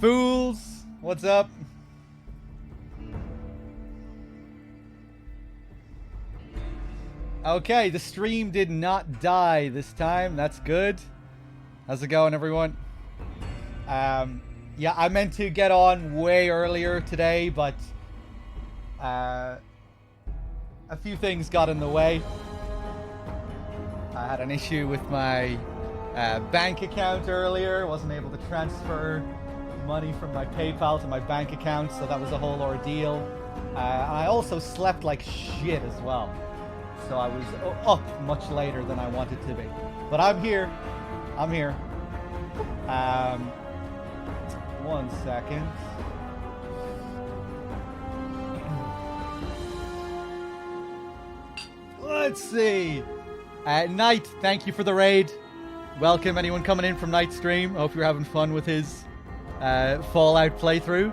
Fools, what's up? Okay, the stream did not die this time. That's good. How's it going, everyone? Yeah, I meant to get on way earlier today, but a few things got in the way. I had an issue with my bank account earlier. Wasn't able to transfer money from my PayPal to my bank account, so that was a whole ordeal. I also slept like shit as well, so I was up much later than I wanted to be. But I'm here. I'm here. One second. Let's see. Knight, thank you for the raid. Welcome anyone coming in from Knight's stream. Hope you're having fun with his Fallout playthrough.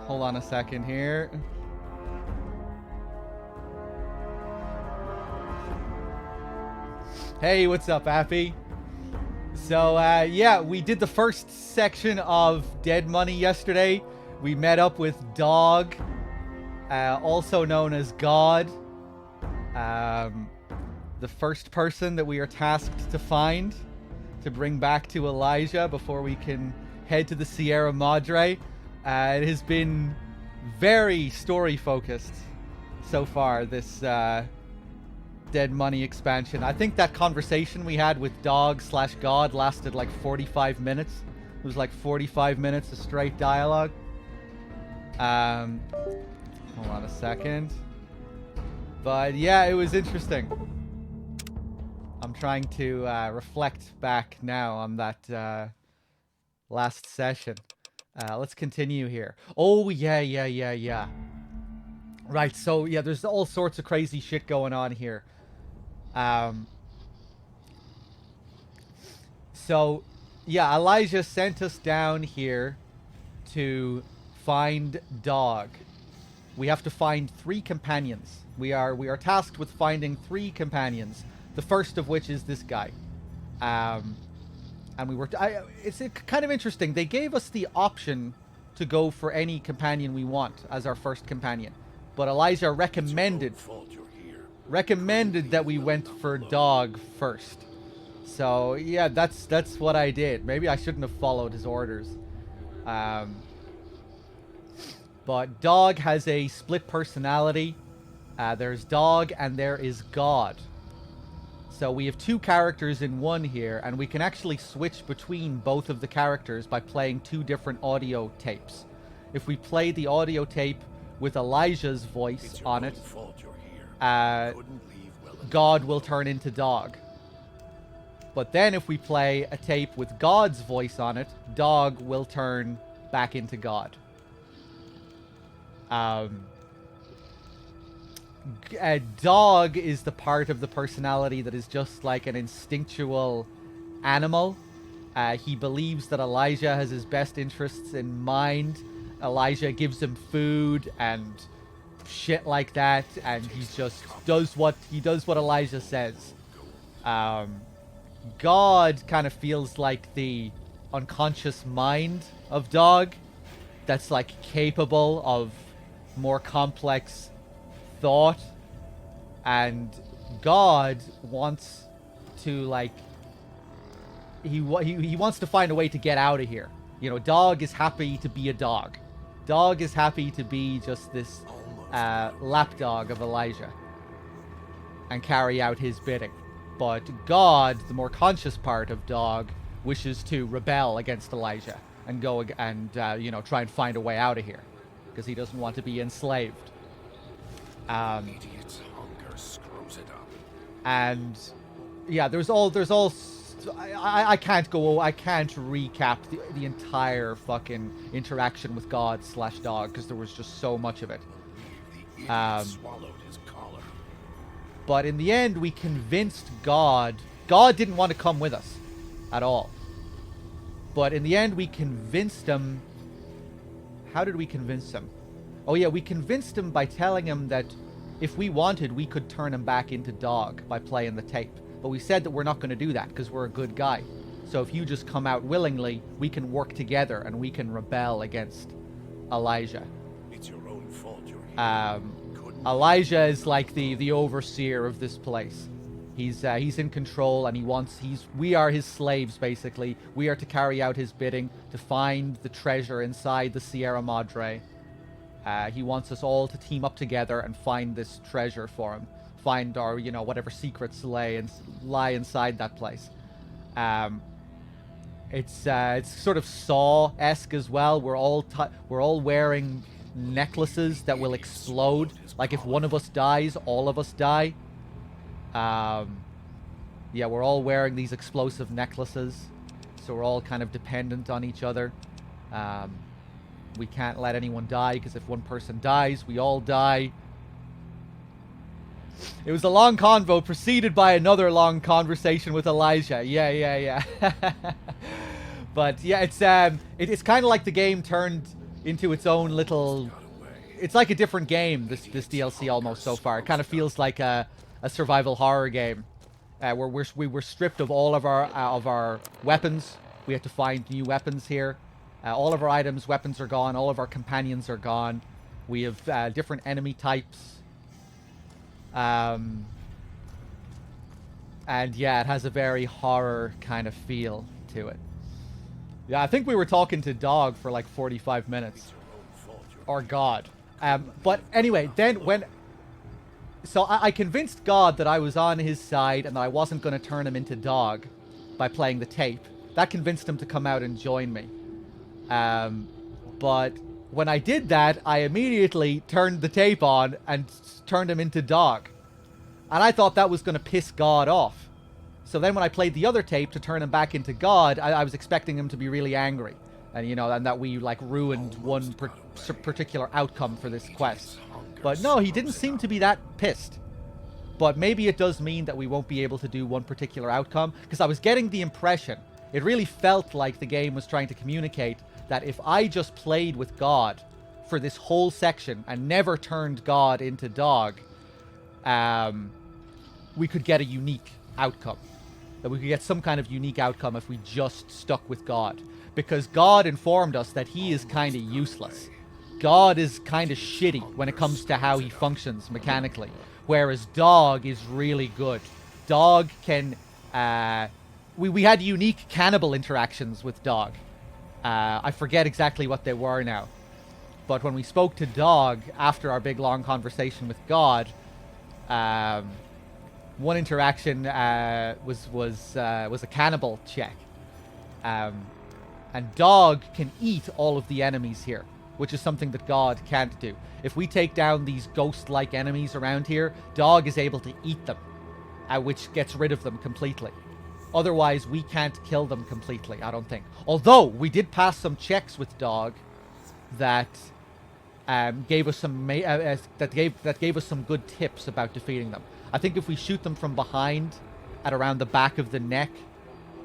Hold on a second here. Hey, what's up, Appy? So, yeah, we did the first section of Dead Money yesterday. We met up with Dog, also known as God. The first person that we are tasked to find to bring back to Elijah before we can head to the Sierra Madre. It has been very story focused so far, this Dead Money expansion. I think that conversation we had with Dog/God lasted like 45 minutes. It was like 45 minutes of straight dialogue. Hold on a second. But yeah, it was interesting. I'm trying to reflect back now on that last session. Let's continue here. Oh, yeah. Right, so yeah, there's all sorts of crazy shit going on here. So, yeah, Elijah sent us down here to find Dog. We have to find 3 companions. We are tasked with finding 3 companions. The first of which is this guy. And we were... it's kind of interesting. They gave us the option to go for any companion we want as our first companion. But Elijah recommended that we went for Dog first. So, yeah, that's what I did. Maybe I shouldn't have followed his orders. But Dog has a split personality. There's Dog and there is God. So we have 2 characters in one here, and we can actually switch between both of the characters by playing 2 different audio tapes. If we play the audio tape with Elijah's voice on it, God will turn into Dog. But then if we play a tape with God's voice on it, Dog will turn back into God. Dog is the part of the personality that is just like an instinctual animal. He believes that Elijah has his best interests in mind. Elijah gives him food and shit like that, and he just does what Elijah says. God kind of feels like the unconscious mind of Dog that's like capable of more complex thought, and God wants to like he wants to find a way to get out of here. You know, Dog is happy to be a dog. Dog is happy to be just this lapdog of Elijah and carry out his bidding. But God, the more conscious part of Dog, wishes to rebel against Elijah and go and you know, try and find a way out of here because he doesn't want to be enslaved. Idiot's hunger screws it up. And yeah, I can't recap the entire fucking interaction with God/Dog because there was just so much of it. The idiot swallowed his collar. But in the end, we convinced God. God didn't want to come with us at all. But in the end, we convinced him. How did we convince him? Oh yeah, we convinced him by telling him that if we wanted, we could turn him back into Dog by playing the tape. But we said that we're not going to do that because we're a good guy. So if you just come out willingly, we can work together and we can rebel against Elijah. It's your own fault you're here. Elijah is like the overseer of this place. He's in control, and we are his slaves, basically. We are to carry out his bidding, to find the treasure inside the Sierra Madre. He wants us all to team up together and find this treasure for him. Find our, whatever secrets lie inside that place. It's sort of Saw-esque as well. We're all wearing necklaces that will explode. Like if one of us dies, all of us die. Yeah, we're all wearing these explosive necklaces, so we're all kind of dependent on each other. We can't let anyone die, because if one person dies, we all die. It was a long convo preceded by another long conversation with Elijah. Yeah. But yeah, it's kind of like the game turned into its own little... It's like a different game, this DLC almost so far. It kind of feels like a survival horror game, where we were stripped of all of our weapons. We have to find new weapons here. All of our items, weapons are gone. All of our companions are gone. We have different enemy types. And yeah, it has a very horror kind of feel to it. Yeah, I think we were talking to Dog for like 45 minutes. Or God. But anyway, then so I convinced God that I was on his side and that I wasn't going to turn him into Dog by playing the tape. That convinced him to come out and join me. But when I did that, I immediately turned the tape on and turned him into Dog. And I thought that was going to piss God off. So then when I played the other tape to turn him back into God, I was expecting him to be really angry. And, and that we, like, ruined one particular outcome for this quest. But no, he didn't seem to be that pissed. But maybe it does mean that we won't be able to do one particular outcome. Because I was getting the impression, it really felt like the game was trying to communicate that if I just played with God for this whole section and never turned God into Dog, we could get a unique outcome. That we could get some kind of unique outcome if we just stuck with God. Because God informed us that he is kind of useless. God is kind of shitty when it comes to how he functions mechanically. Whereas Dog is really good. Dog can... We had unique cannibal interactions with Dog. I forget exactly what they were now. But when we spoke to Dog after our big long conversation with God, one interaction was a cannibal check. And Dog can eat all of the enemies here, which is something that God can't do. If we take down these ghost-like enemies around here, Dog is able to eat them, which gets rid of them completely. Otherwise, we can't kill them completely, I don't think. Although, we did pass some checks with Dog that gave us some that gave us some good tips about defeating them. I think if we shoot them from behind, at around the back of the neck,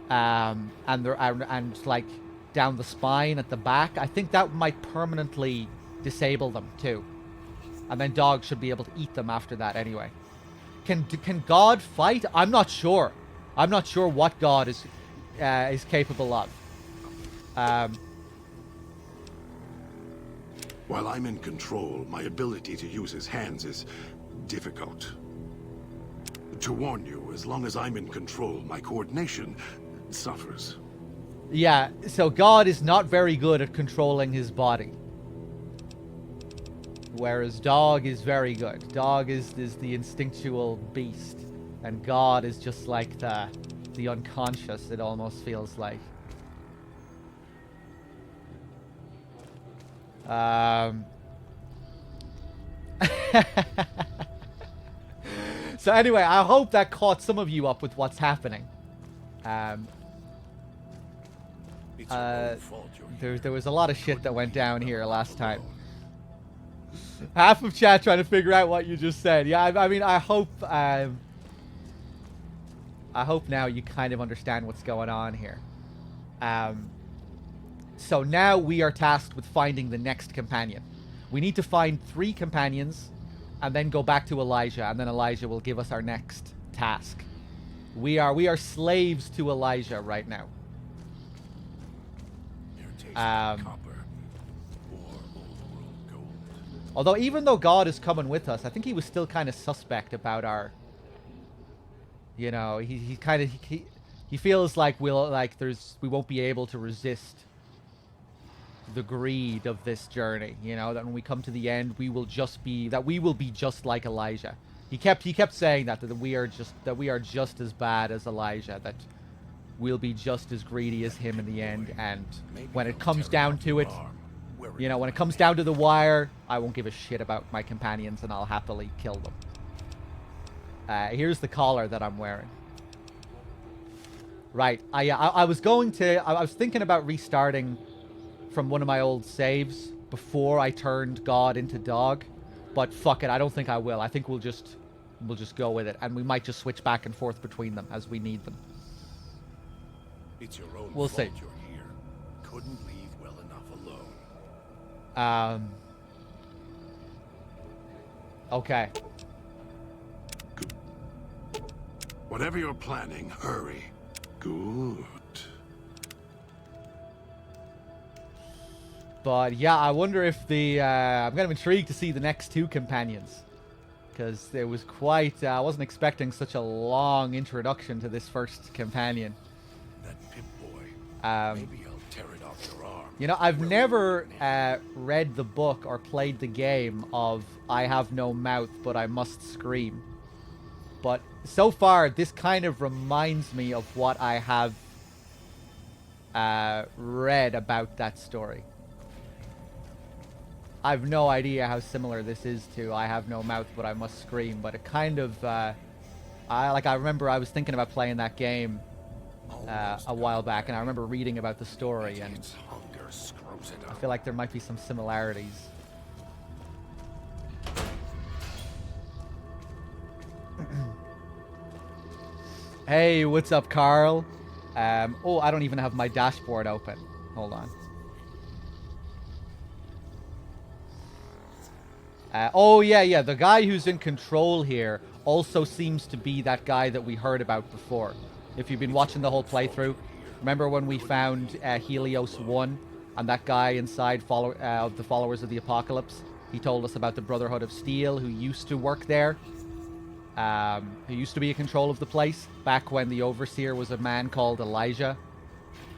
and like down the spine at the back, I think that might permanently disable them too. And then Dog should be able to eat them after that anyway. Can God fight? I'm not sure. I'm not sure what God is capable of. While I'm in control, my ability to use his hands is difficult. To warn you, as long as I'm in control, my coordination suffers. Yeah, so God is not very good at controlling his body. Whereas Dog is very good. Dog is the instinctual beast. And God is just like the unconscious, it almost feels like. So anyway, I hope that caught some of you up with what's happening. There was a lot of shit that went down here last time. Half of chat trying to figure out what you just said. Yeah, I mean, I hope now you kind of understand what's going on here. So now we are tasked with finding the next companion. We need to find 3 companions and then go back to Elijah, and then Elijah will give us our next task. We are slaves to Elijah right now. Copper or old gold. Although, even though God is coming with us, I think he was still kind of suspect about our... You know, he kind of... He feels like we won't be able to resist the greed of this journey. You know, that when we come to the end, we will be just like Elijah. He kept saying that we are just as bad as Elijah, that we'll be just as greedy as him in the end, and when it comes down to it, you know, when it comes down to the wire, I won't give a shit about my companions and I'll happily kill them. Here's the collar that I'm wearing. Right, I was thinking about restarting from one of my old saves before I turned God into dog, but fuck it, I don't think I will. I think we'll just go with it, and we might just switch back and forth between them as we need them. It's your own we'll fault see. You're here. Couldn't leave well enough alone. Okay. Whatever you're planning, hurry. Good. But yeah, I wonder if the... I'm kind of intrigued to see the next two companions. Because it was quite... I wasn't expecting such a long introduction to this first companion. That Pip-Boy. Maybe I'll tear it off your arm. You know, I've never read the book or played the game of I have no mouth, but I must scream. But so far, this kind of reminds me of what I have read about that story. I have no idea how similar this is to I have no mouth, but I must scream. But it kind of... I remember I was thinking about playing that game a while back, and I remember reading about the story, and I feel like there might be some similarities. Hey, what's up, Carl? Oh, I don't even have my dashboard open. Hold on. Oh, yeah. The guy who's in control here also seems to be that guy that we heard about before. If you've been watching the whole playthrough, remember when we found Helios 1 and that guy inside of the Followers of the Apocalypse? He told us about the Brotherhood of Steel, who used to work there. Who used to be in control of the place back when the Overseer was a man called Elijah.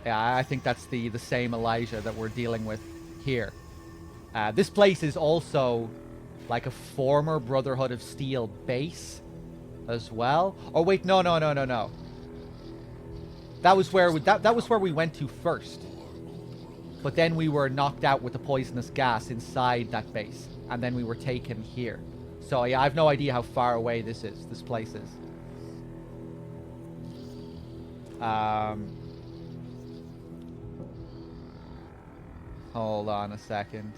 Yeah, I think that's the same Elijah that we're dealing with here. This place is also like a former Brotherhood of Steel base as well. Oh wait, no. That was where we went to first. But then we were knocked out with the poisonous gas inside that base, and then we were taken here. So yeah, I have no idea how far away this place is. Hold on a second.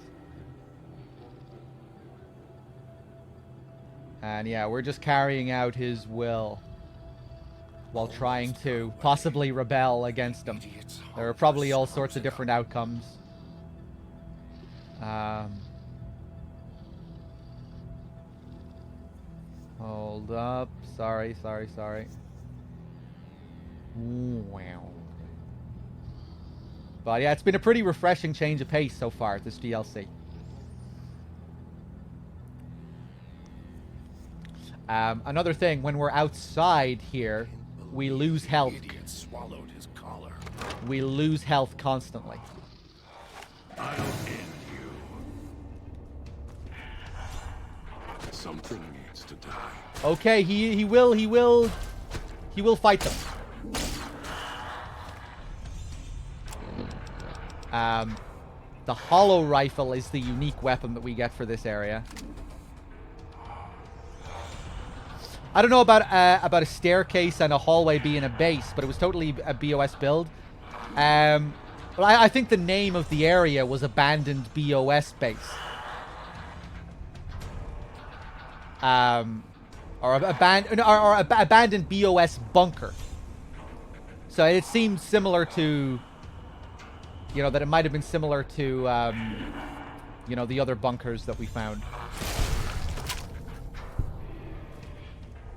And yeah, we're just carrying out his will while trying to possibly rebel against him. There are probably all sorts of different outcomes. Hold up. Sorry. Wow. But yeah, it's been a pretty refreshing change of pace so far, this DLC. Another thing, when we're outside here, we lose health. Swallowed his collar. We lose health constantly. I'll end you. Something needs to die. Okay, he will fight them. The hollow rifle is the unique weapon that we get for this area. I don't know about a staircase and a hallway being a base, but it was totally a BOS build. But I think the name of the area was Abandoned BOS Base. Or Abandoned BOS Bunker. So it seemed similar to... You know, that it might have been similar to, you know, the other bunkers that we found.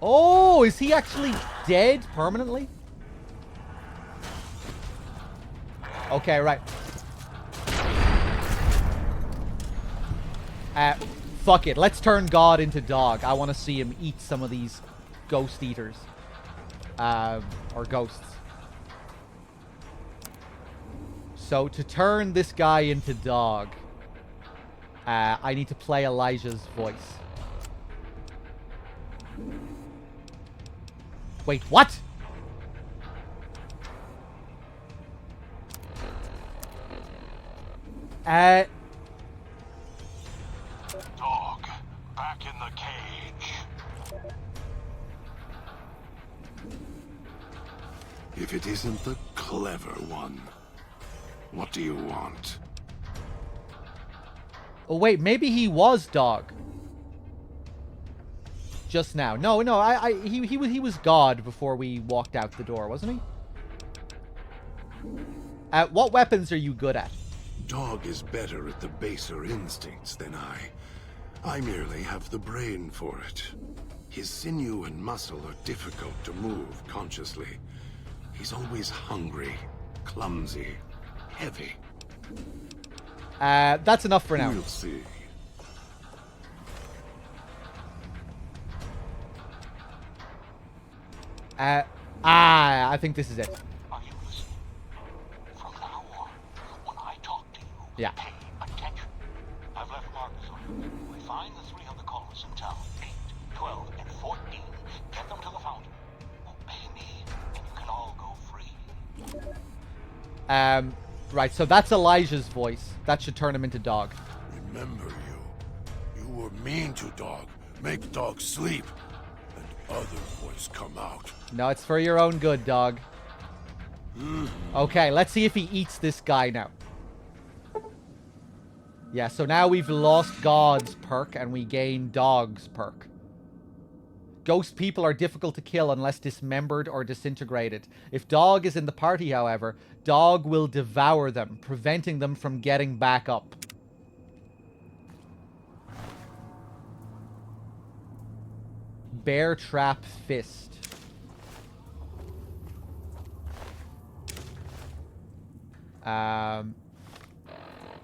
Oh, is he actually dead permanently? Okay, right. Uh, fuck it. Let's turn God into dog. I want to see him eat some of these ghost eaters. Or ghosts. So, to turn this guy into dog, I need to play Elijah's voice. Wait, what? Dog, back in the cage. If it isn't the clever one, what do you want? Oh, wait, maybe he was dog. Just now. No, he was God before we walked out the door, wasn't he? What weapons are you good at? Dog is better at the baser instincts than I. I merely have the brain for it. His sinew and muscle are difficult to move consciously. He's always hungry, clumsy, heavy. That's enough for now. We'll see. I think this is it. Are you listening? From now on, when I talk to you, Yeah. pay attention. I've left markers on you. We find the 3 other colonists in town, 8, 12, and 14. Get them to the fountain. Obey me, and you can all go free. Right, so that's Elijah's voice. That should turn him into dog. Remember you. You were mean to Dog. Make Dog sleep. And other voice come out. No, it's for your own good, dog. Okay, let's see if he eats this guy now. Yeah, so now we've lost God's perk and we gain Dog's perk. Ghost people are difficult to kill unless dismembered or disintegrated. If Dog is in the party, however, Dog will devour them, preventing them from getting back up. Bear Trap Fist.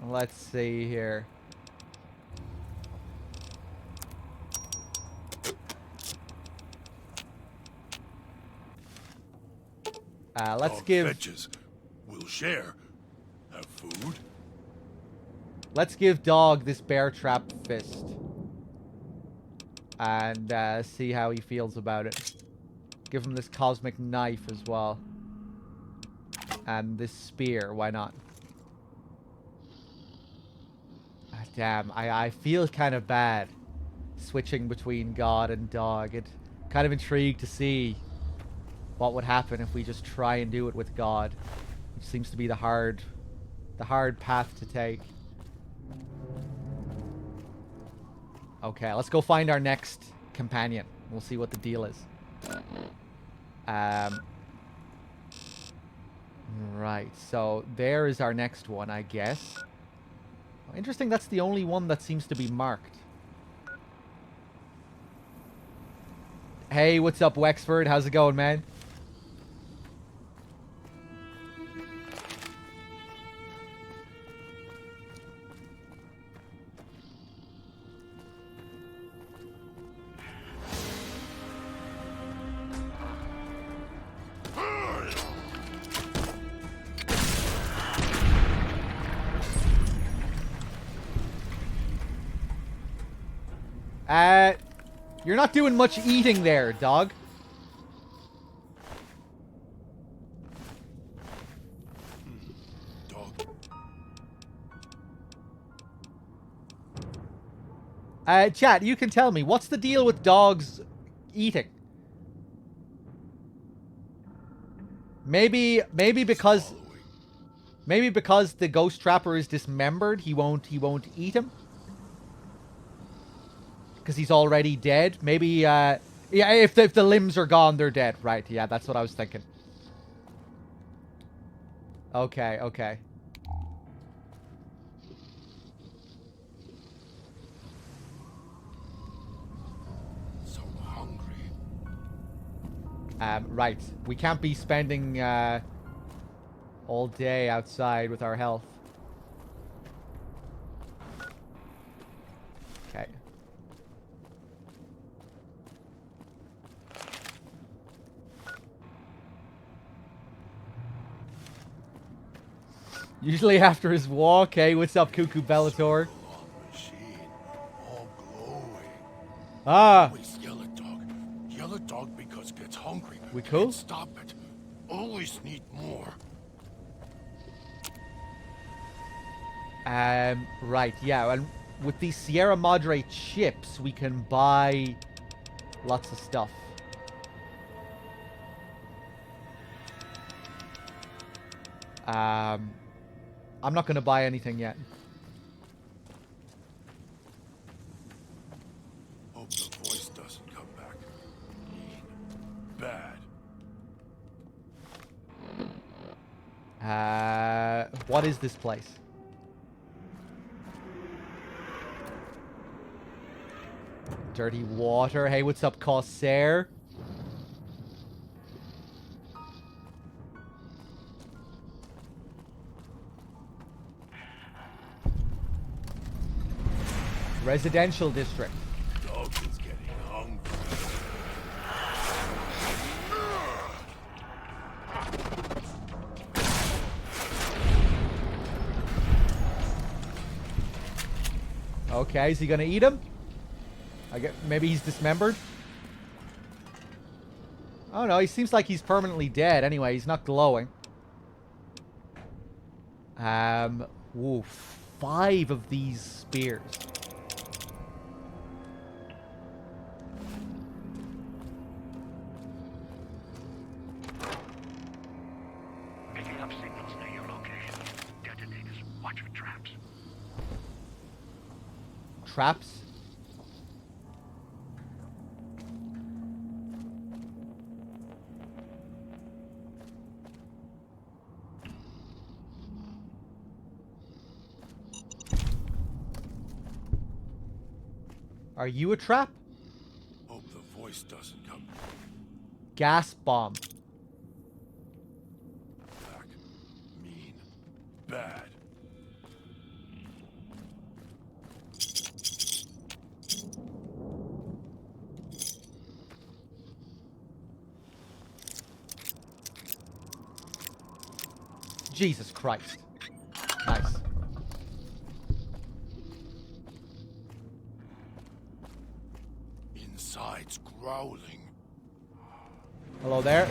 Let's see here. Let's Dog give... fetches. We'll share. Have food? Let's give Dog this Bear Trap Fist. And see how he feels about it. Give him this Cosmic Knife as well. And this Spear, why not? Damn, I feel kind of bad switching between God and Dog. It kind of intrigued to see what would happen if we just try and do it with God, which seems to be the hard path to take. Okay, let's go find our next companion. We'll see what the deal is. Right, so there is our next one, I guess. Interesting, that's the only one that seems to be marked. Hey, what's up, Wexford? How's it going, man? You're not doing much eating there, dog. Dog. Chat, you can tell me, what's the deal with dogs eating? Maybe because the ghost trapper is dismembered, he won't eat him. Because he's already dead. Maybe, yeah, if the limbs are gone, they're dead. Right, yeah, that's what I was thinking. Okay, okay. So hungry. Right. We can't be spending, all day outside with our health. Usually after his walk. Hey, what's up, Cuckoo Bellator? Full-on machine, all glowing. Ah, Always yell at dog. Yell at dog because gets hungry. We cool? Can't stop it. Always need more. right, yeah, and with these Sierra Madre chips, we can buy lots of stuff. I'm not going to buy anything yet. Hope the voice doesn't come back. Mean. Bad. What is this place? Dirty water. Hey, what's up, Corsair? Residential district. Dog is getting hungry. Okay, is he gonna eat him? Maybe he's dismembered. Oh no, he seems like he's permanently dead. Anyway, he's not glowing. Ooh, 5 of these spears. Picking up signals near your location. Detonators, watch for traps. Traps. Are you a trap? Hope the voice doesn't come Gas bomb. back. Mean. Bad. Jesus Christ. Nice. Inside's growling. Hello there.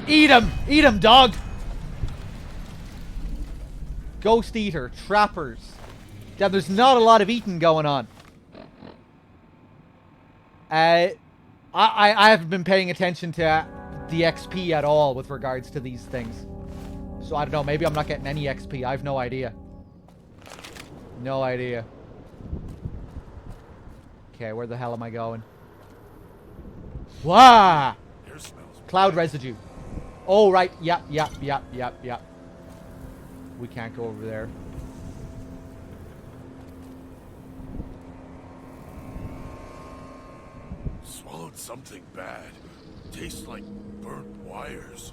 Eat him! Eat him, dog! Ghost Eater, Trappers. Yeah, there's not a lot of eating going on. I haven't been paying attention to the XP at all with regards to these things. So I don't know, maybe I'm not getting any XP. I have no idea. No idea. Okay, where the hell am I going? Wah! Air smells Cloud residue. Oh, right. Yep. We can't go over there. swallowed something bad. Tastes like burnt wires.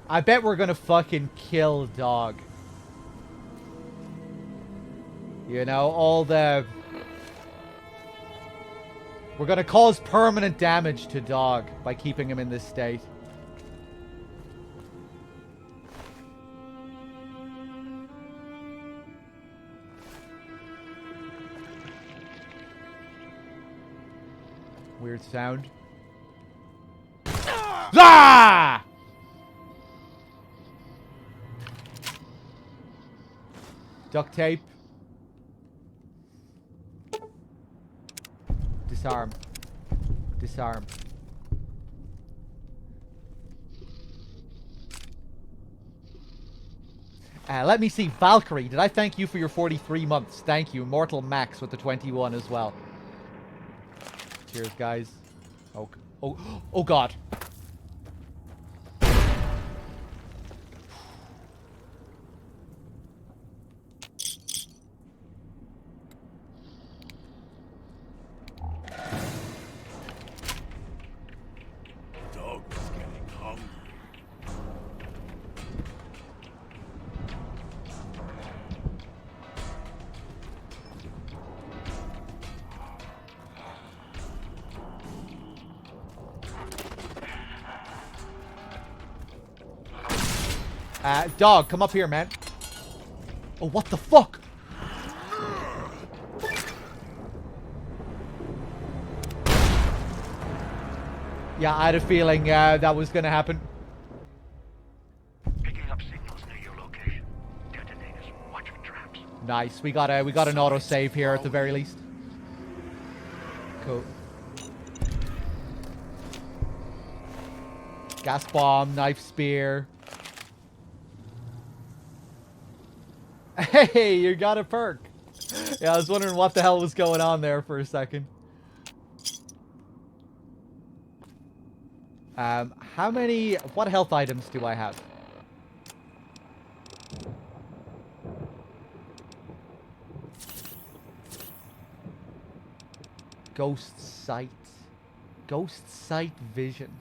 I bet we're gonna fucking kill Dog. You know, all the... We're gonna cause permanent damage to Dog by keeping him in this state. Weird sound. Ah! Duct tape. Disarm. Disarm. Let me see. Valkyrie, did I thank you for your 43 months? Thank you. Mortal Max with the 21 as well. Cheers, guys. Oh God. Dog is getting hungry. Dog, come up here, man. Oh, what the fuck? Yeah, I had a feeling that was gonna happen. Picking up signals near your location. Detonators. Watch for traps. Nice. We got an autosave here at the very least. Cool. Gas bomb, knife spear. Hey, you got a perk. Yeah, I was wondering what the hell was going on there for a second. What health items do I have? Ghost sight. Ghost sight vision.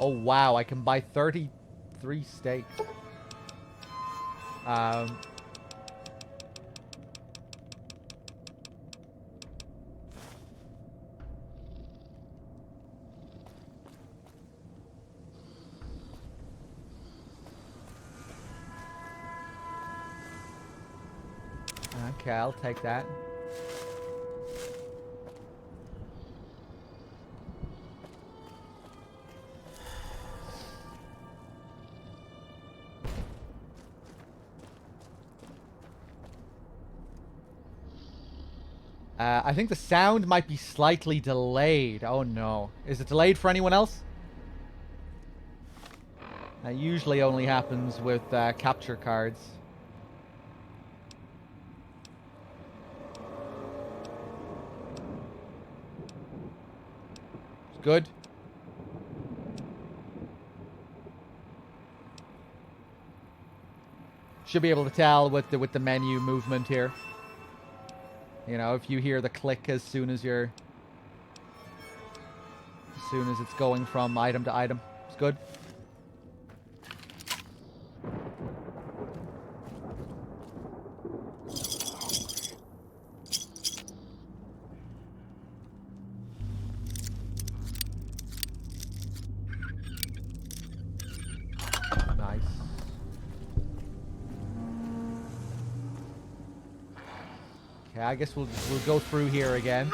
Oh wow, I can buy 33 steaks. Okay, I'll take that. I think the sound might be slightly delayed. Oh no. Is it delayed for anyone else? That usually only happens with capture cards. It's good. Should be able to tell with the menu movement here. You know, if you hear the click as soon as it's going from item to item. It's good. Nice. Okay, I guess we'll go through here again.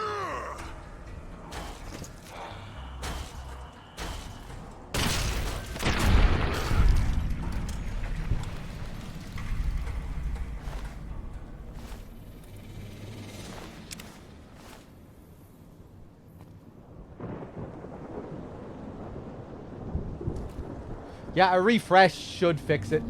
Yeah, a refresh should fix it.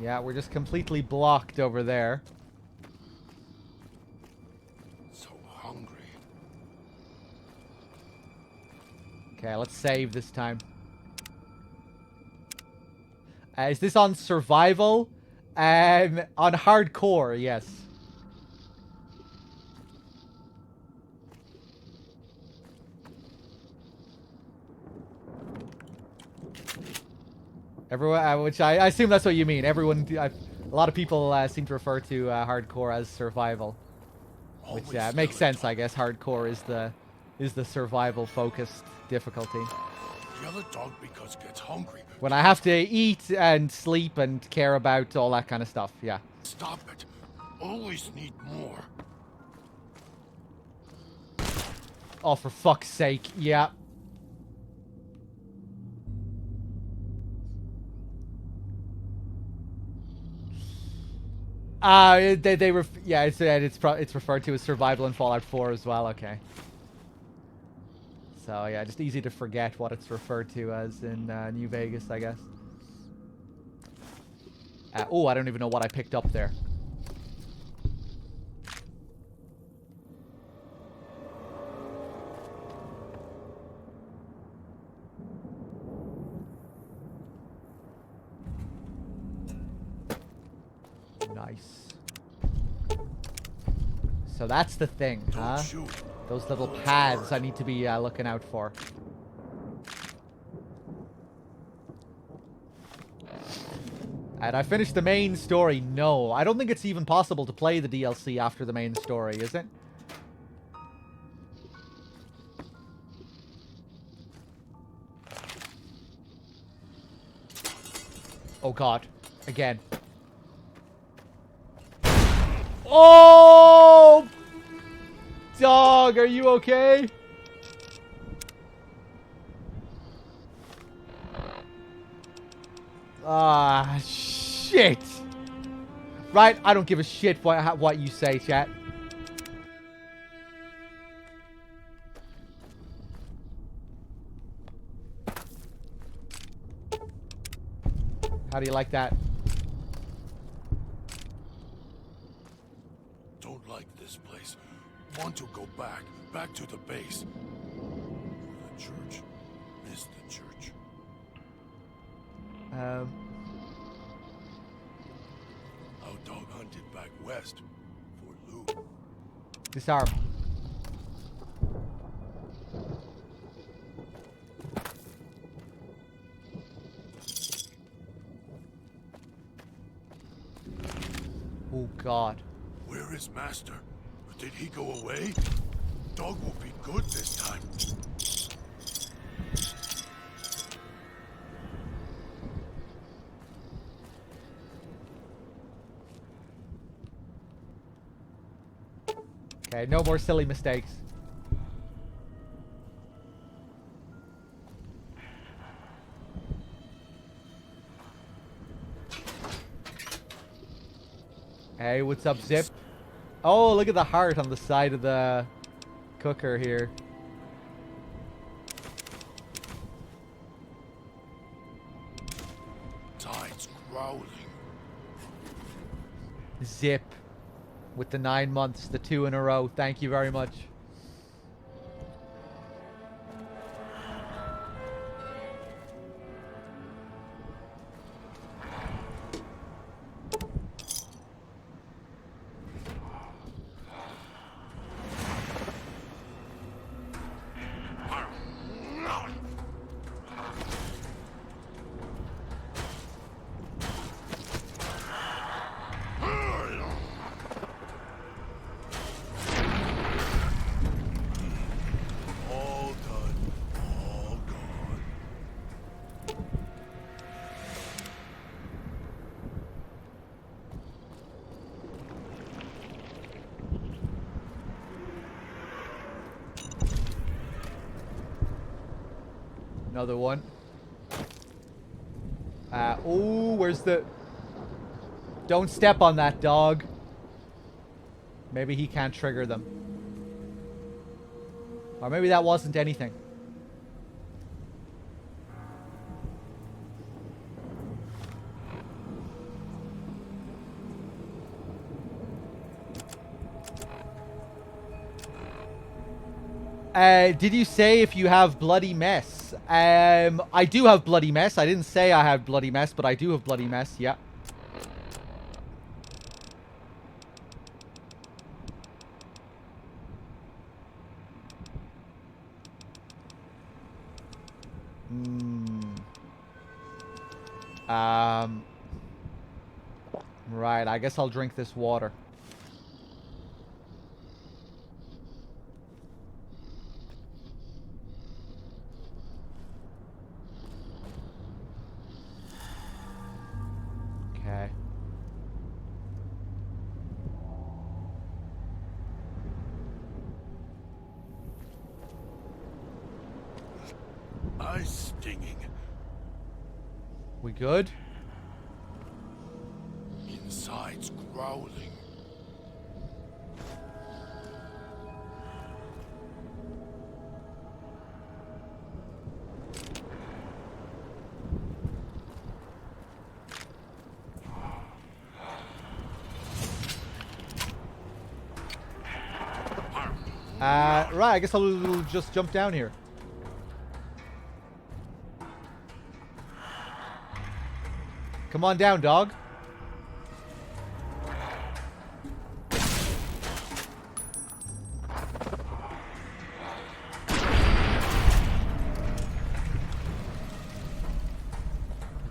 Yeah, we're just completely blocked over there. So hungry. Okay, let's save this time. Is this on survival? On hardcore, yes. Everyone, which I assume that's what you mean. Everyone, a lot of people seem to refer to hardcore as survival, which makes sense, I guess. Hardcore is the survival focused difficulty. The other dog because gets hungry. When I have to eat and sleep and care about all that kind of stuff, yeah. Stop it. Always need more. Oh, for fuck's sake, yeah. Yeah, it's referred to as survival in Fallout 4 as well. Okay. So yeah, just easy to forget what it's referred to as in New Vegas, I guess. Oh, I don't even know what I picked up there. Nice. So that's the thing, huh? Don't shoot. Those little pads I need to be looking out for. And I finished the main story. No, I don't think it's even possible to play the DLC after the main story, is it? Oh god. Again. Oh! Dog, are you okay? Ah, shit. Right, I don't give a shit what you say, chat. How do you like that? Don't like this place. Want to go back. Back to the base. The church. Miss the church. Um... Dog hunted back west for loot. Disarm. Oh god. Where is Master? Did he go away? Dog will be good this time. Okay, no more silly mistakes. Hey, what's up, Zip? Oh, look at the heart on the side of the cooker here. Tide's growling. Zip. With the 9 months, the 2 in a row. Thank you very much. All done. All gone. Another one. Oh, where's the... Don't step on that, dog. Maybe he can't trigger them. Or maybe that wasn't anything. Did you say if you have Bloody Mess? I do have Bloody Mess. I didn't say I had Bloody Mess, but I do have Bloody Mess, yeah. Right, I guess I'll drink this water. Okay. Eyes stinging. We good? Inside's growling. Right, I guess I'll just jump down here. Come on down, dog.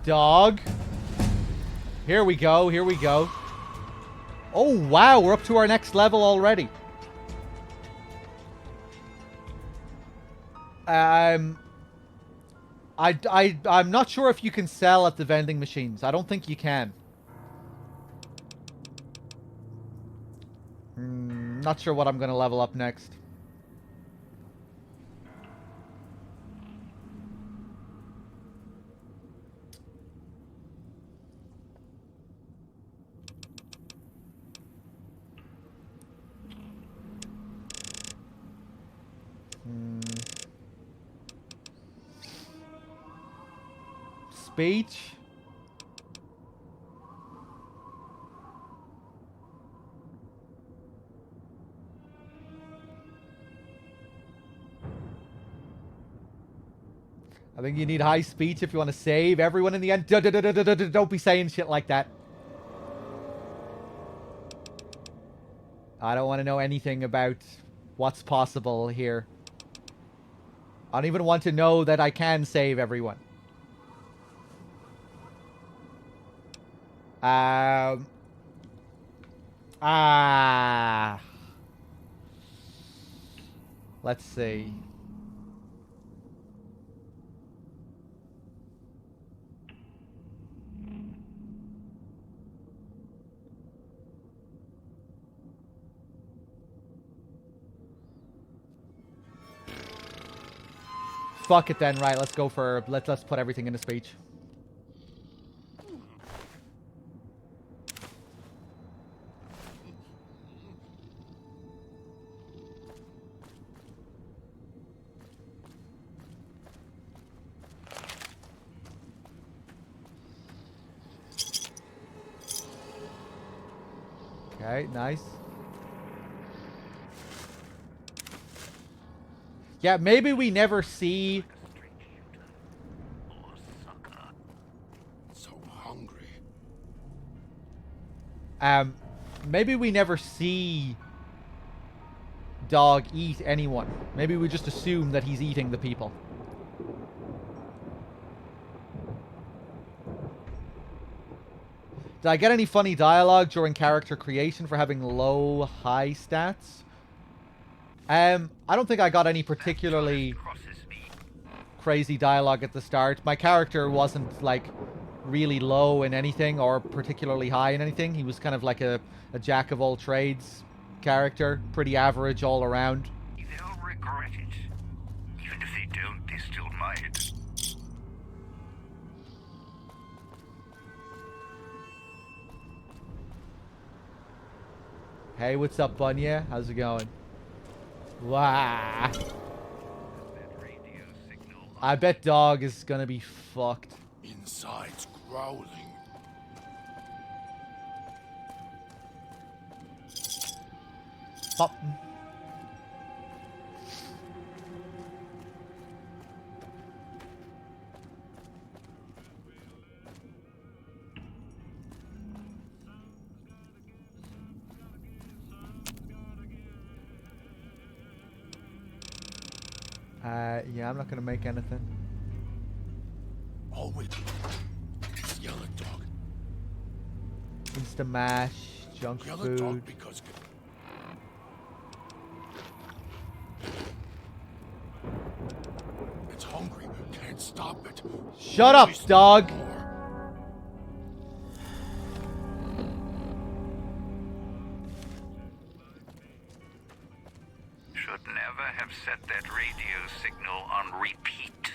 dog. Here we go. Here we go. Oh, wow. We're up to our next level already. I'm not sure if you can sell at the vending machines. I don't think you can. Not sure what I'm going to level up next. Speech. I think you need high speech if you want to save everyone in the end. Don't be saying shit like that. I don't want to know anything about what's possible here. I don't even want to know that I can save everyone. Let's see. Fuck it then, right, let's go for... Let's put everything into speech. Okay, nice. Yeah, maybe we never see... So hungry. Maybe we never see Dog eat anyone. Maybe we just assume that he's eating the people. Did I get any funny dialogue during character creation for having low, high stats? I don't think I got any particularly crazy dialogue at the start. My character wasn't, like, really low in anything or particularly high in anything. He was kind of like a jack-of-all-trades character. Pretty average all around. They'll regret it. Even if they don't, they still might. Hey, what's up, Bunya? How's it going? Wow. I bet Dog is gonna be fucked. Inside's growling. Pop. Yeah, I'm not gonna make anything. Oh wait, yellow dog. Insta mash, junk Yellow food. dog because it's hungry. Can't stop it. Shut up, Always dog. more. Should never have set that radio signal on repeat.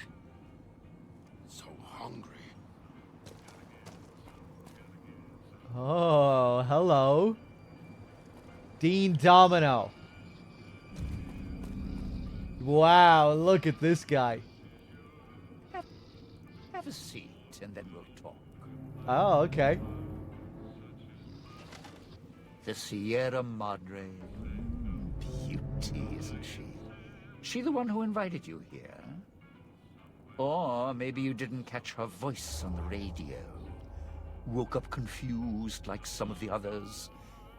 So hungry. Oh, hello. Dean Domino. Wow, look at this guy. Have a seat, and then we'll talk. Oh, okay. The Sierra Madre. Beauty, isn't she? She the one who invited you here? Or maybe you didn't catch her voice on the radio. Woke up confused like some of the others.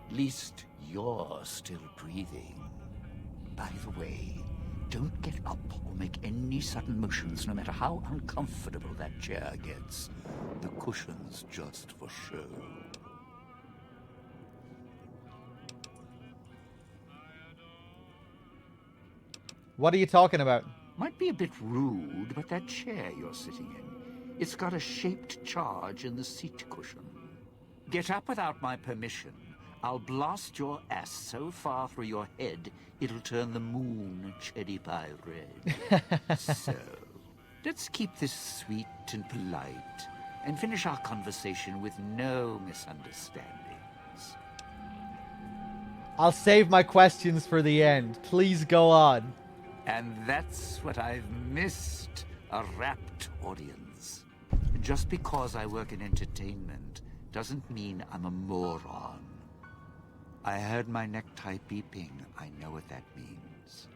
At least you're still breathing. By the way, Don't get up or make any sudden motions, no matter how uncomfortable that chair gets. The cushion's just for show. What are you talking about? Might be a bit rude, but that chair you're sitting in, it's got a shaped charge in the seat cushion. Get up without my permission. I'll blast your ass so far through your head, it'll turn the moon cherry pie red. So, let's keep this sweet and polite, and finish our conversation with no misunderstandings. I'll save my questions for the end. Please go on. And that's what I've missed, a rapt audience. Just because I work in entertainment doesn't mean I'm a moron. I heard my necktie beeping. I know what that means.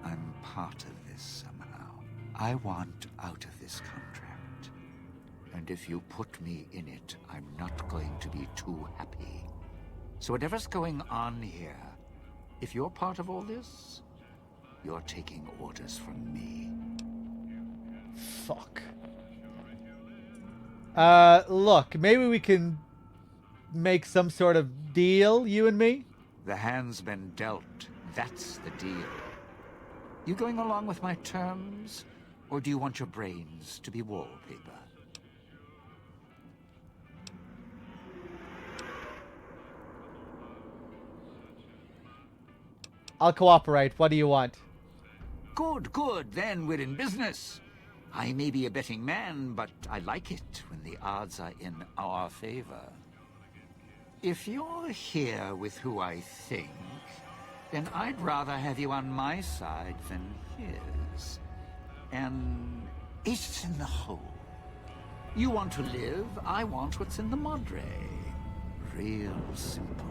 I'm part of this somehow. I want out of this contract. And if you put me in it, I'm not going to be too happy. So whatever's going on here, if you're part of all this, you're taking orders from me. Fuck. Look, maybe we can make some sort of deal, you and me? The hand's been dealt. That's the deal. You going along with my terms, or do you want your brains to be wallpaper? I'll cooperate. What do you want? Good, good. Then we're in business. I may be a betting man, but I like it when the odds are in our favor. If you're here with who I think, then I'd rather have you on my side than his. And it's in the hole. You want to live, I want what's in the Madre. Real simple.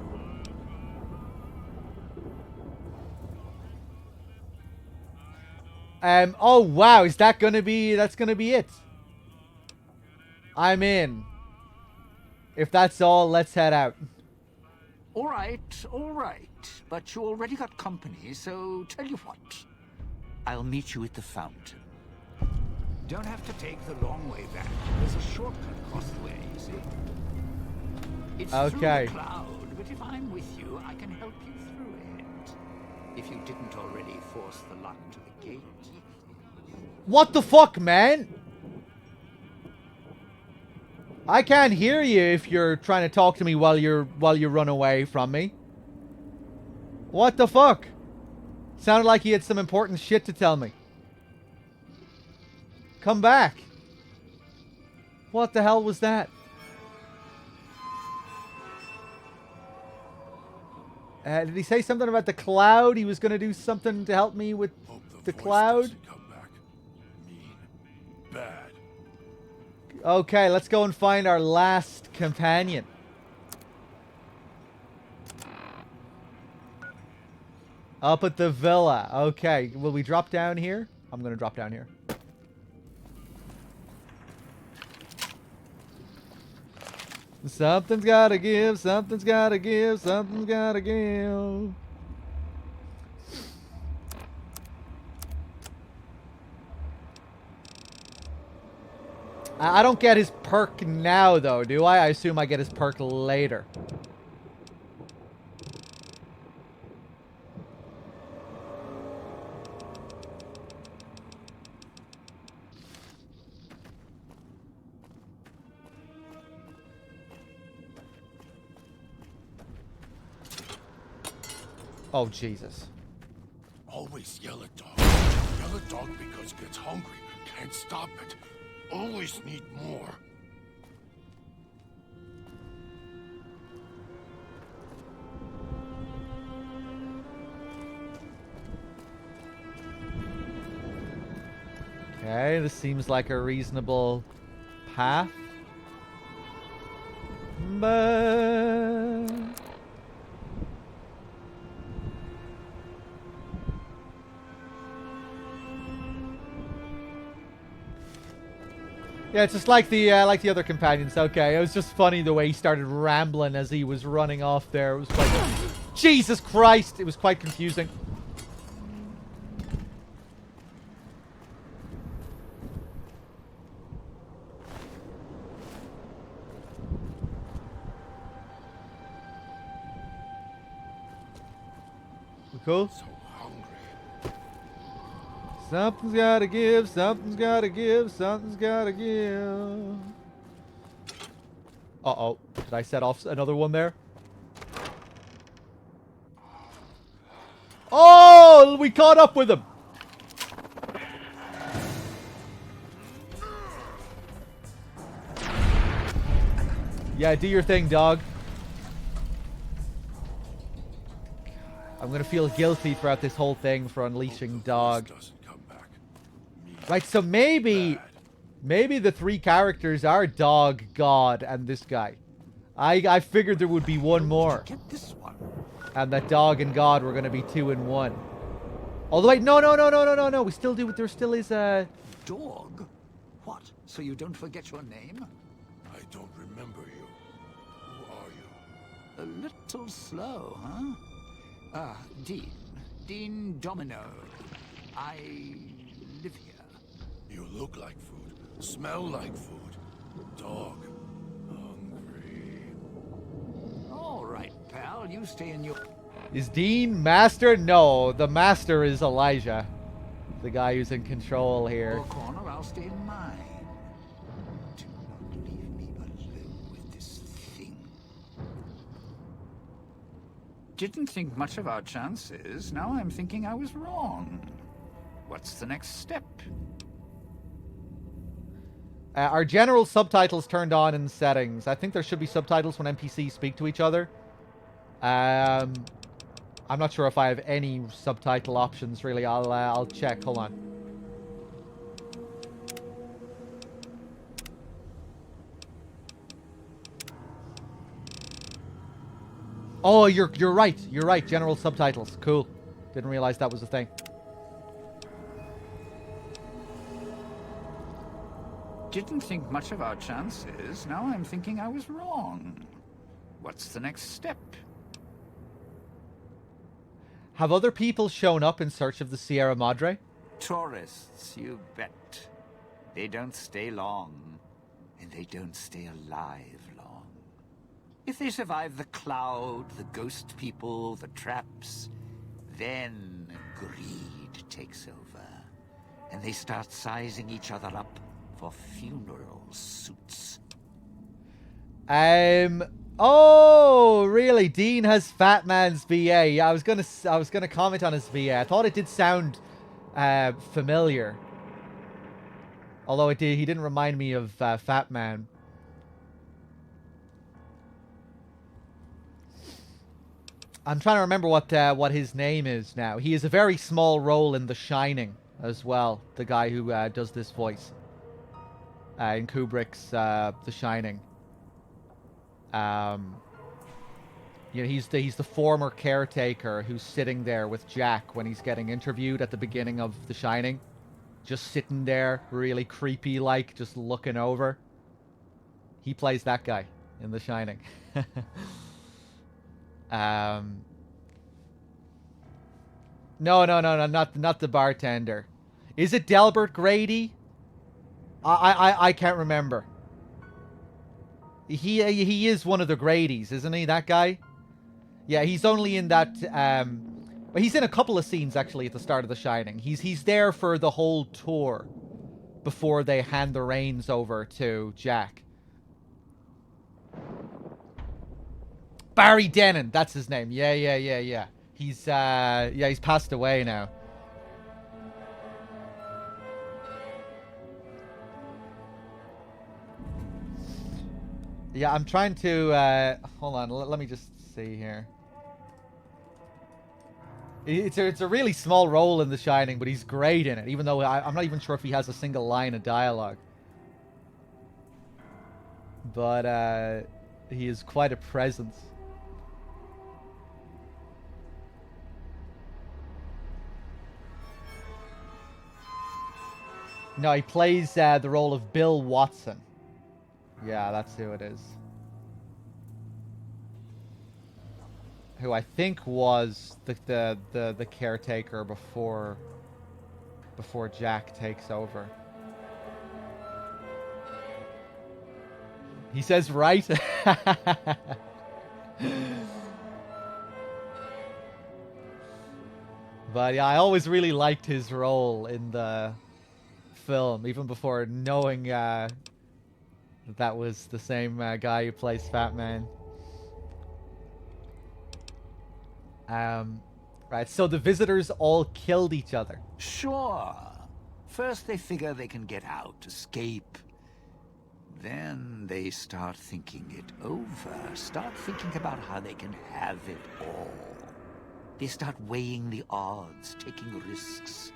Oh wow, is that gonna be, that's gonna be it? I'm in. If that's all, let's head out. All right. But you already got company, so tell you what. I'll meet you at the fountain. Don't have to take the long way back. There's a shortcut across the way, you see? It's okay. Through the cloud, but if I'm with you, I can help you through it. If you didn't already force the lock to the gate. What the fuck, man? I can't hear you if you're trying to talk to me while you run away from me. What the fuck? Sounded like you had some important shit to tell me. Come back. What the hell was that? Did he say something about the cloud? He was going to do something to help me with the cloud? Bad. Okay, let's go and find our last companion. Up at the villa. Okay, will we drop down here? I'm going to drop down here. Something's gotta give, something's gotta give, something's gotta give. I don't get his perk now, though, do I? I assume I get his perk later. Oh, Jesus. Always yell at dog. Yell at dog because it gets hungry. Can't stop it. Always need more. Okay, this seems like a reasonable path. But... yeah, it's just like the other companions. Okay, it was just funny the way he started rambling as he was running off there. It was quite... Jesus Christ! It was quite confusing. Cool. So hungry. Something's gotta give, something's gotta give, something's gotta give. Uh-oh. Did I set off another one there? Oh! We caught up with him! Yeah, do your thing, dog. I'm gonna feel guilty throughout this whole thing for unleashing dog. Doesn't come back. Right, so maybe the three characters are dog, god, and this guy. I figured there would be one more. Get this one. And that dog and god were gonna be 2 in 1. Although wait, no. We still do. There still is a Dog? What? So you don't forget your name? I don't remember you. Who are you? A little slow, huh? Dean. Dean Domino. I live here. You look like food. Smell like food. Dog. Hungry. All right, pal. You stay in your... Is Dean master? No, the master is Elijah, the guy who's in control here. Your corner, I'll stay in mine. Do not leave me alone with this thing. Didn't think much of our chances. Now I'm thinking I was wrong. What's the next step? Are general subtitles turned on in settings? I think there should be subtitles when NPCs speak to each other. I'm not sure if I have any subtitle options, really. I'll check. Hold on. Oh, you're right. You're right. General subtitles. Cool. Didn't realize that was a thing. Didn't think much of our chances. Now I'm thinking I was wrong. What's the next step? Have other people shown up in search of the Sierra Madre? Tourists, you bet. They don't stay long, and they don't stay alive long. If they survive the cloud, the ghost people, the traps, then greed takes over, and they start sizing each other up for funeral suits. Oh, really? Dean has Fat Man's VA. Yeah, I was gonna comment on his VA. I thought it did sound familiar. Although he didn't remind me of Fat Man. I'm trying to remember what his name is now. He has a very small role in The Shining as well. The guy who does this voice in Kubrick's The Shining. You know, he's the former caretaker who's sitting there with Jack when he's getting interviewed at the beginning of The Shining. Just sitting there, really creepy like, just looking over. He plays that guy in The Shining. No, not the bartender. Is it Delbert Grady? I can't remember. He is one of the Gradys, isn't he? That guy? Yeah, he's only in that. Well, he's in a couple of scenes actually at the start of The Shining. He's there for the whole tour before they hand the reins over to Jack. Barry Denon, that's his name. Yeah. He's he's passed away now. Yeah, I'm trying to hold on. Let me just see here. It's a really small role in The Shining, but he's great in it. Even though I'm not even sure if he has a single line of dialogue. But he is quite a presence. No, he plays the role of Bill Watson. Yeah, that's who it is. Who I think was the caretaker before Jack takes over. He says right. But yeah, I always really liked his role in the film, even before knowing that was the same guy who plays Fat Man. Right, so the visitors all killed each other. Sure. First they figure they can get out, escape. Then they start thinking it over, start thinking about how they can have it all. They start weighing the odds, taking risks,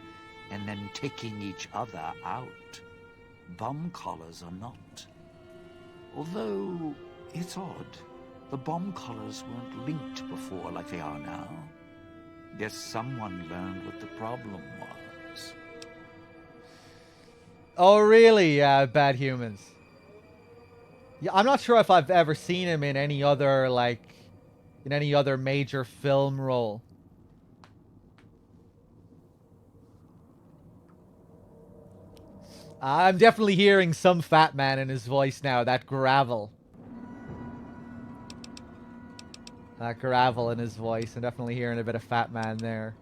and then taking each other out. Bomb collars are not. Although, it's odd. The bomb collars weren't linked before like they are now. Guess someone learned what the problem was. Oh, really? Bad Humans. Yeah, I'm not sure if I've ever seen him in any other, in any other major film role. I'm definitely hearing some Fat Man in his voice now, that gravel. That gravel in his voice. I'm definitely hearing a bit of Fat Man there.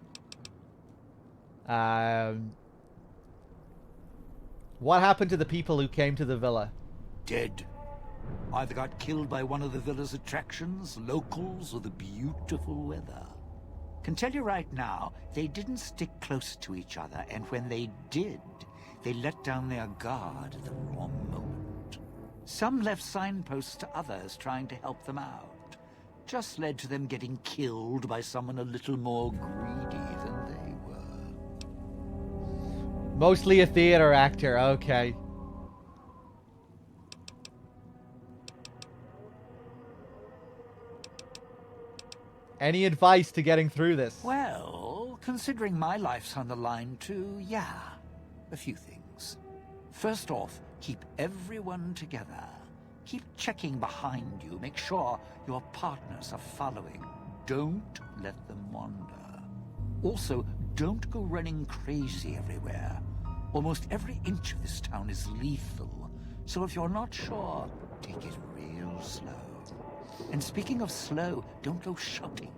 What happened to the people who came to the villa? Dead. Either got killed by one of the villa's attractions, locals, or the beautiful weather. Can tell you right now, they didn't stick close to each other, and when they did, they let down their guard at the wrong moment. Some left signposts to others trying to help them out. Just led to them getting killed by someone a little more greedy than they were. Mostly a theater actor, okay. Any advice to getting through this? Well, considering my life's on the line too, yeah. A few things. First off, keep everyone together. Keep checking behind you. Make sure your partners are following. Don't let them wander. Also, don't go running crazy everywhere. Almost every inch of this town is lethal. So if you're not sure, take it real slow. And speaking of slow, don't go shouting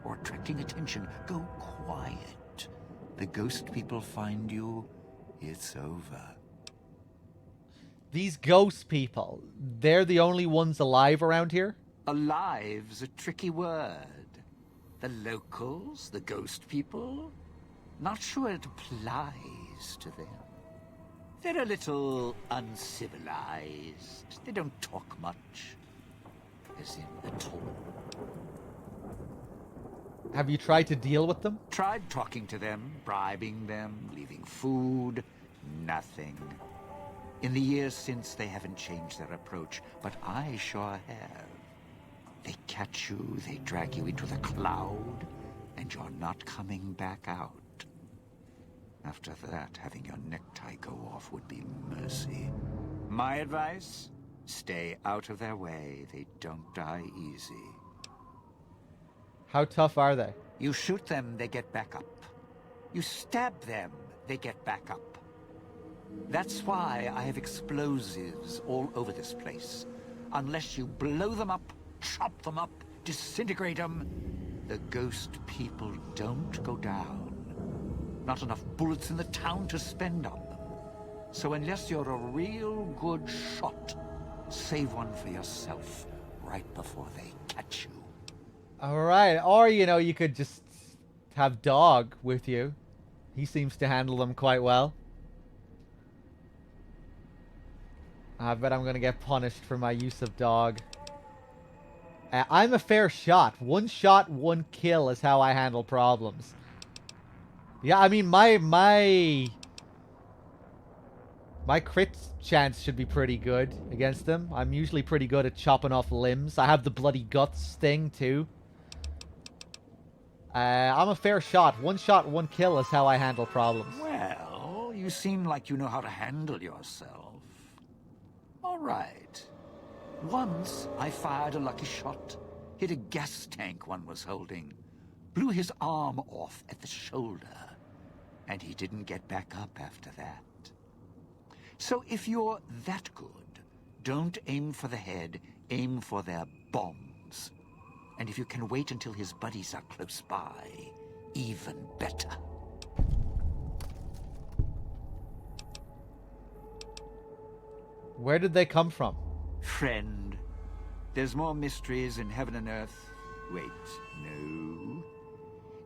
or attracting attention. Go quiet. The ghost people find you, it's over. These ghost people, they're the only ones alive around here? Alive's a tricky word. The locals, the ghost people, not sure it applies to them. They're a little uncivilized. They don't talk much. As in, at all. Have you tried to deal with them? Tried talking to them, bribing them, leaving food. Nothing. In the years since, they haven't changed their approach, but I sure have. They catch you, they drag you into the cloud, and you're not coming back out. After that, having your necktie go off would be mercy. My advice? Stay out of their way. They don't die easy. How tough are they? You shoot them, they get back up. You stab them, they get back up. That's why I have explosives all over this place. Unless you blow them up, chop them up, disintegrate them, the ghost people don't go down. Not enough bullets in the town to spend on them. So unless you're a real good shot, save one for yourself right before they catch you. Alright, or, you could just have Dog with you. He seems to handle them quite well. I bet I'm gonna get punished for my use of Dog. I'm a fair shot. One shot, one kill is how I handle problems. Yeah, I mean, my crit chance should be pretty good against them. I'm usually pretty good at chopping off limbs. I have the bloody guts thing, too. I'm a fair shot. One shot, one kill is how I handle problems. Well, you seem like you know how to handle yourself. All right. Once I fired a lucky shot, hit a gas tank one was holding, blew his arm off at the shoulder, and he didn't get back up after that. So if you're that good, don't aim for the head, aim for their bombs. And if you can wait until his buddies are close by, even better. Where did they come from? Friend, there's more mysteries in heaven and earth. Wait, no.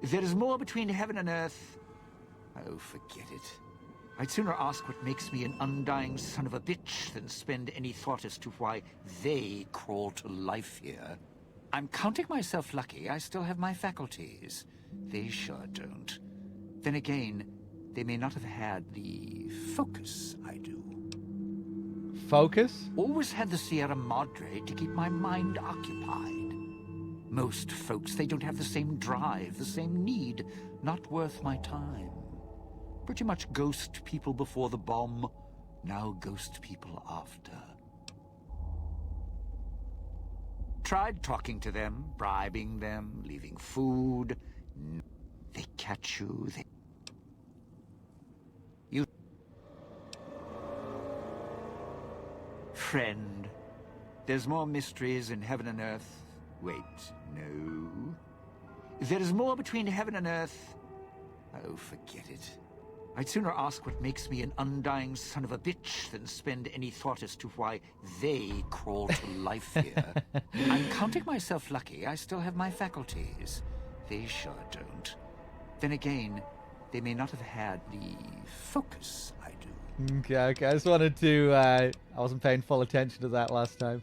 There is more between heaven and earth. Oh, forget it. I'd sooner ask what makes me an undying son of a bitch than spend any thought as to why they crawl to life here. I'm counting myself lucky I still have my faculties. They sure don't. Then again, they may not have had the focus I do. Focus? Always had the Sierra Madre to keep my mind occupied. Most folks, they don't have the same drive, the same need. Not worth my time. Pretty much ghost people before the bomb, now ghost people after. Tried talking to them, bribing them, leaving food. They catch you, You... Friend, there's more mysteries in heaven and earth. Wait, no. There is more between heaven and earth. Oh, forget it. I'd sooner ask what makes me an undying son of a bitch than spend any thought as to why they crawl to life here. I'm counting myself lucky I still have my faculties. They sure don't. Then again, they may not have had the focus I do. Okay. I just wanted to, I wasn't paying full attention to that last time.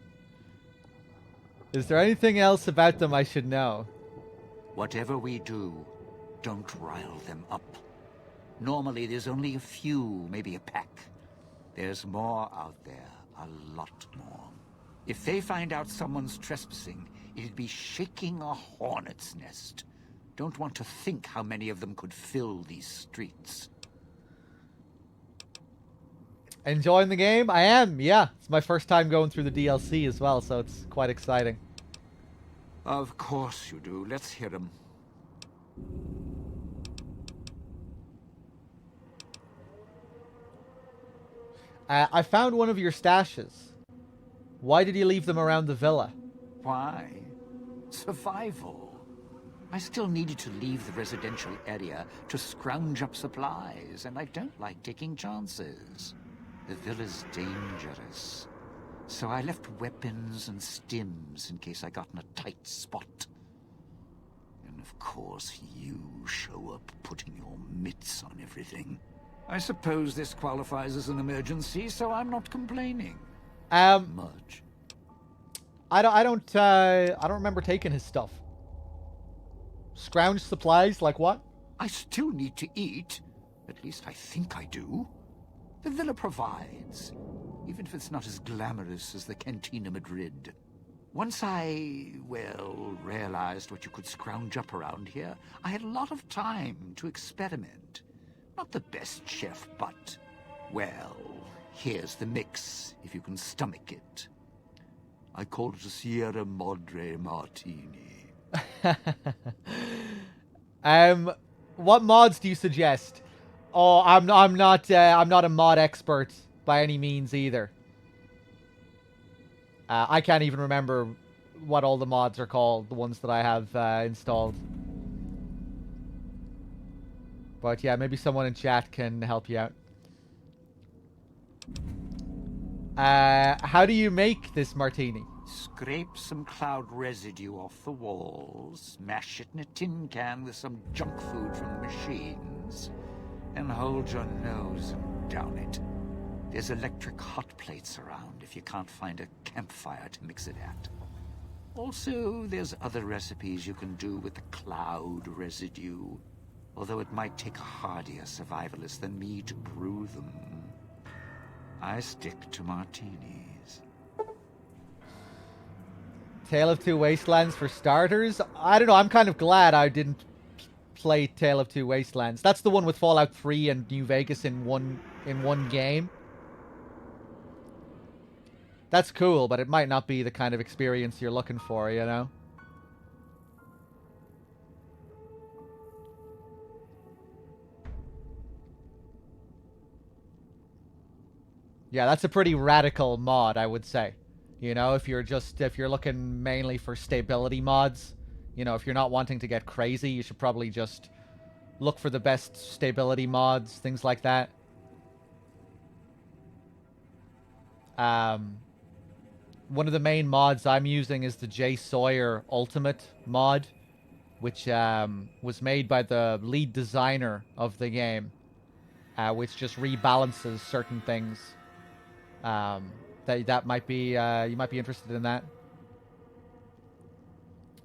Is there anything else about them I should know? Whatever we do, don't rile them up. Normally, there's only a few, maybe a pack. There's more out there, a lot more. If they find out someone's trespassing, it'd be shaking a hornet's nest. Don't want to think how many of them could fill these streets. Enjoying the game? I am, yeah. It's my first time going through the DLC as well, so it's quite exciting. Of course you do. Let's hear them. I found one of your stashes. Why did you leave them around the villa? Why? Survival. I still needed to leave the residential area to scrounge up supplies, and I don't like taking chances. The villa's dangerous. So I left weapons and stims in case I got in a tight spot. And of course, you show up putting your mitts on everything. I suppose this qualifies as an emergency, so I'm not complaining. Much. I don't remember taking his stuff. Scrounge supplies, like what? I still need to eat. At least I think I do. The villa provides, even if it's not as glamorous as the Cantina Madrid. Once I, well, realized what you could scrounge up around here, I had a lot of time to experiment. Not the best chef, but, well, here's the mix, if you can stomach it. I call it a Sierra Madre Martini. What mods do you suggest? Oh, I'm not a mod expert by any means either. I can't even remember what all the mods are called, the ones that I have installed. But yeah, maybe someone in chat can help you out. How do you make this martini? Scrape some cloud residue off the walls, mash it in a tin can with some junk food from the machines, and hold your nose and down it. There's electric hot plates around if you can't find a campfire to mix it at. Also, there's other recipes you can do with the cloud residue, although it might take a hardier survivalist than me to brew them. I stick to martinis. Tale of Two Wastelands for starters? I don't know, I'm kind of glad I didn't play Tale of Two Wastelands. That's the one with Fallout 3 and New Vegas in one game. That's cool, but it might not be the kind of experience you're looking for, you know? Yeah, that's a pretty radical mod, I would say. You know, if you're looking mainly for stability mods, you know, if you're not wanting to get crazy, you should probably just look for the best stability mods, things like that. One of the main mods I'm using is the J Sawyer Ultimate mod, which was made by the lead designer of the game, which just rebalances certain things. That might be you might be interested in that.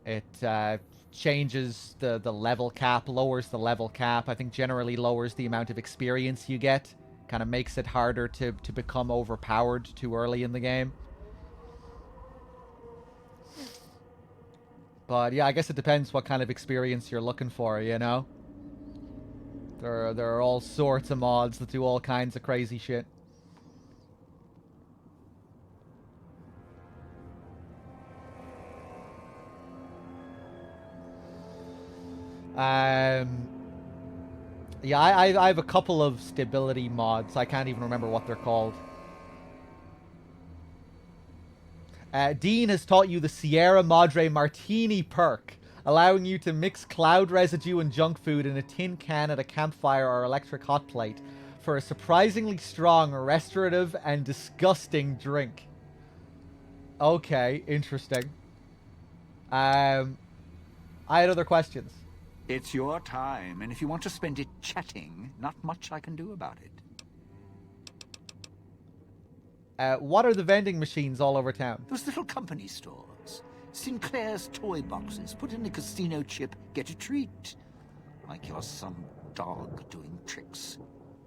It changes the level cap, lowers the level cap. I think generally lowers the amount of experience you get. Kind of makes it harder to become overpowered too early in the game. But yeah, I guess it depends what kind of experience you're looking for, you know? There are all sorts of mods that do all kinds of crazy shit. Yeah, I have a couple of stability mods. I can't even remember what they're called. Dean has taught you the Sierra Madre Martini perk, allowing you to mix cloud residue and junk food in a tin can at a campfire or electric hot plate for a surprisingly strong, restorative, and disgusting drink. Okay, interesting. I had other questions. It's your time, and if you want to spend it chatting, not much I can do about it. What are the vending machines all over town? Those little company stores. Sinclair's toy boxes. Put in a casino chip, get a treat. Like you're some dog doing tricks.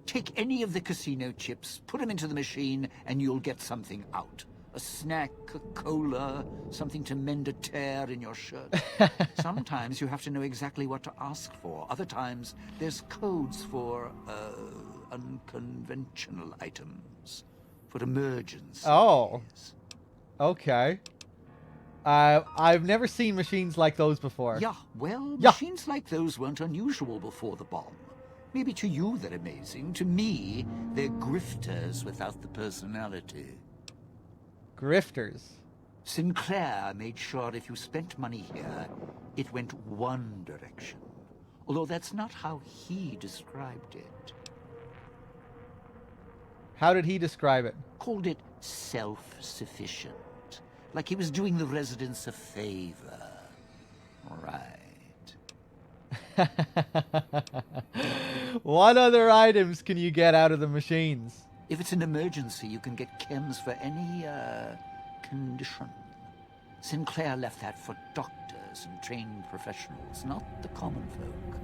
Take any of the casino chips, put them into the machine, and you'll get something out. A snack, a cola, something to mend a tear in your shirt. Sometimes you have to know exactly what to ask for. Other times, there's codes for, unconventional items. For emergencies. Oh. Okay. I've never seen machines like those before. Yeah, well, machines like those weren't unusual before the bomb. Maybe to you they're amazing. To me, they're grifters without the personality. Grifters? Sinclair made sure if you spent money here, it went one direction. Although that's not how he described it. How did he describe it? Called it self-sufficient. Like he was doing the residents a favor. Right. What other items can you get out of the machines? If it's an emergency, you can get chems for any, condition. Sinclair left that for doctors and trained professionals, not the common folk.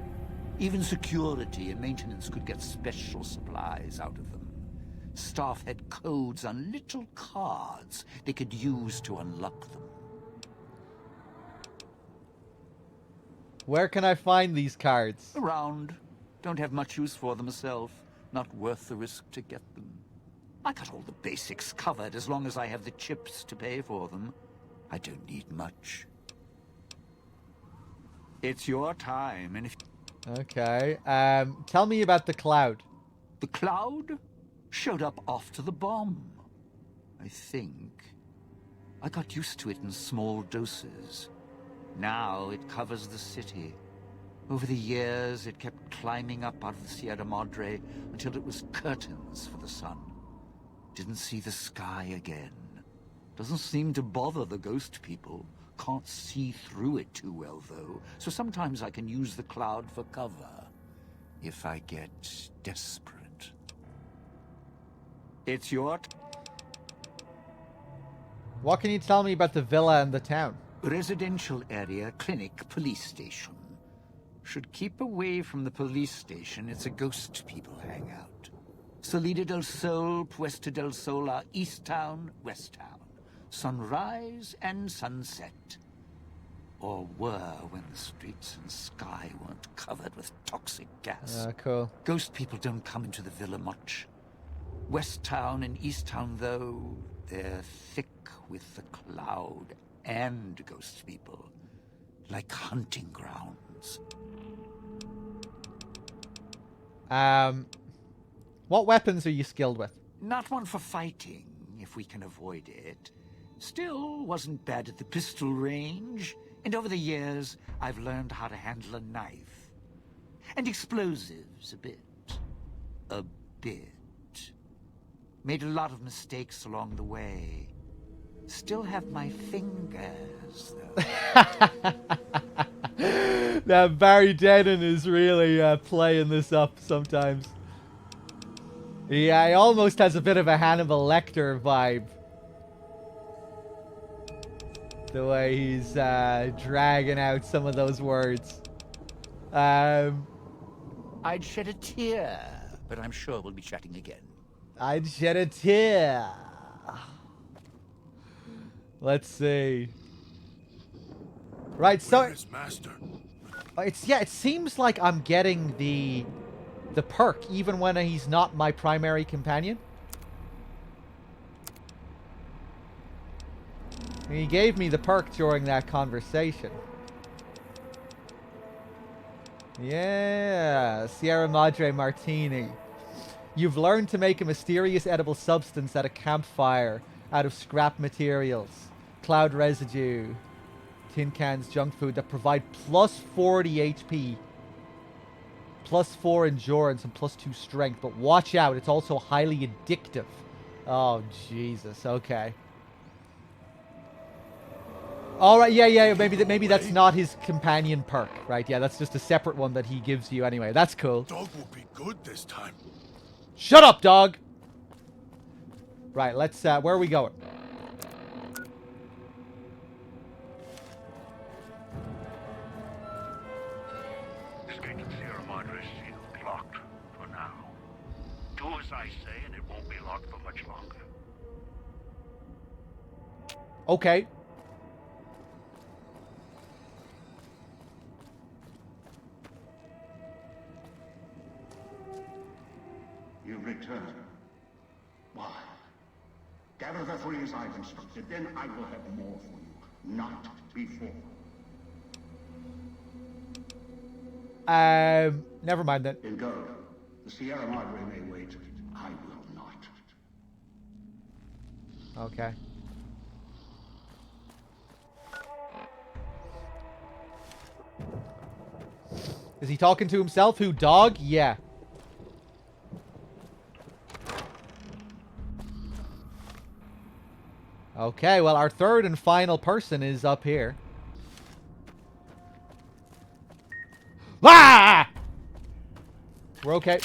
Even security and maintenance could get special supplies out of them. Staff had codes on little cards they could use to unlock them. Where can I find these cards? Around. Don't have much use for them myself. Not worth the risk to get them. I got all the basics covered as long as I have the chips to pay for them. I don't need much. It's your time, and if... Okay. Tell me about the cloud. The cloud showed up after the bomb, I think. I got used to it in small doses. Now it covers the city. Over the years, it kept climbing up out of the Sierra Madre until it was curtains for the sun. Didn't see the sky again. Doesn't seem to bother the ghost people. Can't see through it too well, though, so sometimes I can use the cloud for cover. If I get desperate. It's your... What can you tell me about the villa and the town? Residential area, clinic, police station. Should keep away from the police station. It's a ghost people hangout. Salida del Sol, Puesta del Sol are East Town, West Town. Sunrise and sunset. Or were when the streets and sky weren't covered with toxic gas. Cool. Ghost people don't come into the villa much. West Town and East Town, though, they're thick with the cloud and ghost people. Like hunting grounds. What weapons are you skilled with? Not one for fighting, if we can avoid it. Still, wasn't bad at the pistol range. And over the years, I've learned how to handle a knife. And explosives, a bit. A bit. Made a lot of mistakes along the way. Still have my fingers, though. That Barry Dennen is really playing this up sometimes. Yeah, he almost has a bit of a Hannibal Lecter vibe. The way he's dragging out some of those words. I'd shed a tear, but I'm sure we'll be chatting again. I'd shed a tear. Let's see. Right, so Where is Master? it seems like I'm getting the perk even when he's not my primary companion. He gave me the perk during that conversation. Yeah, Sierra Madre Martini. You've learned to make a mysterious edible substance at a campfire out of scrap materials, cloud residue, tin cans, junk food that provide plus 40 HP, plus 4 endurance, and plus 2 strength. But watch out, it's also highly addictive. Oh, Jesus. Okay. All right, yeah. Maybe that's not his companion perk, right? Yeah, that's just a separate one that he gives you anyway. That's cool. Dog will be good this time. Shut up, dog. Right, let's. Where are we going? This gate to Sierra Madre is sealed, locked for now. Do as I say, and it won't be locked for much longer. Okay. You return. Why? Gather the 3 as I've instructed, then I will have more for you. Not before. Never mind then. Then go. The Sierra Madre may wait. I will not. Okay. Is he talking to himself? Who, dog? Yeah. Okay, well, our third and final person is up here. Ah! We're okay.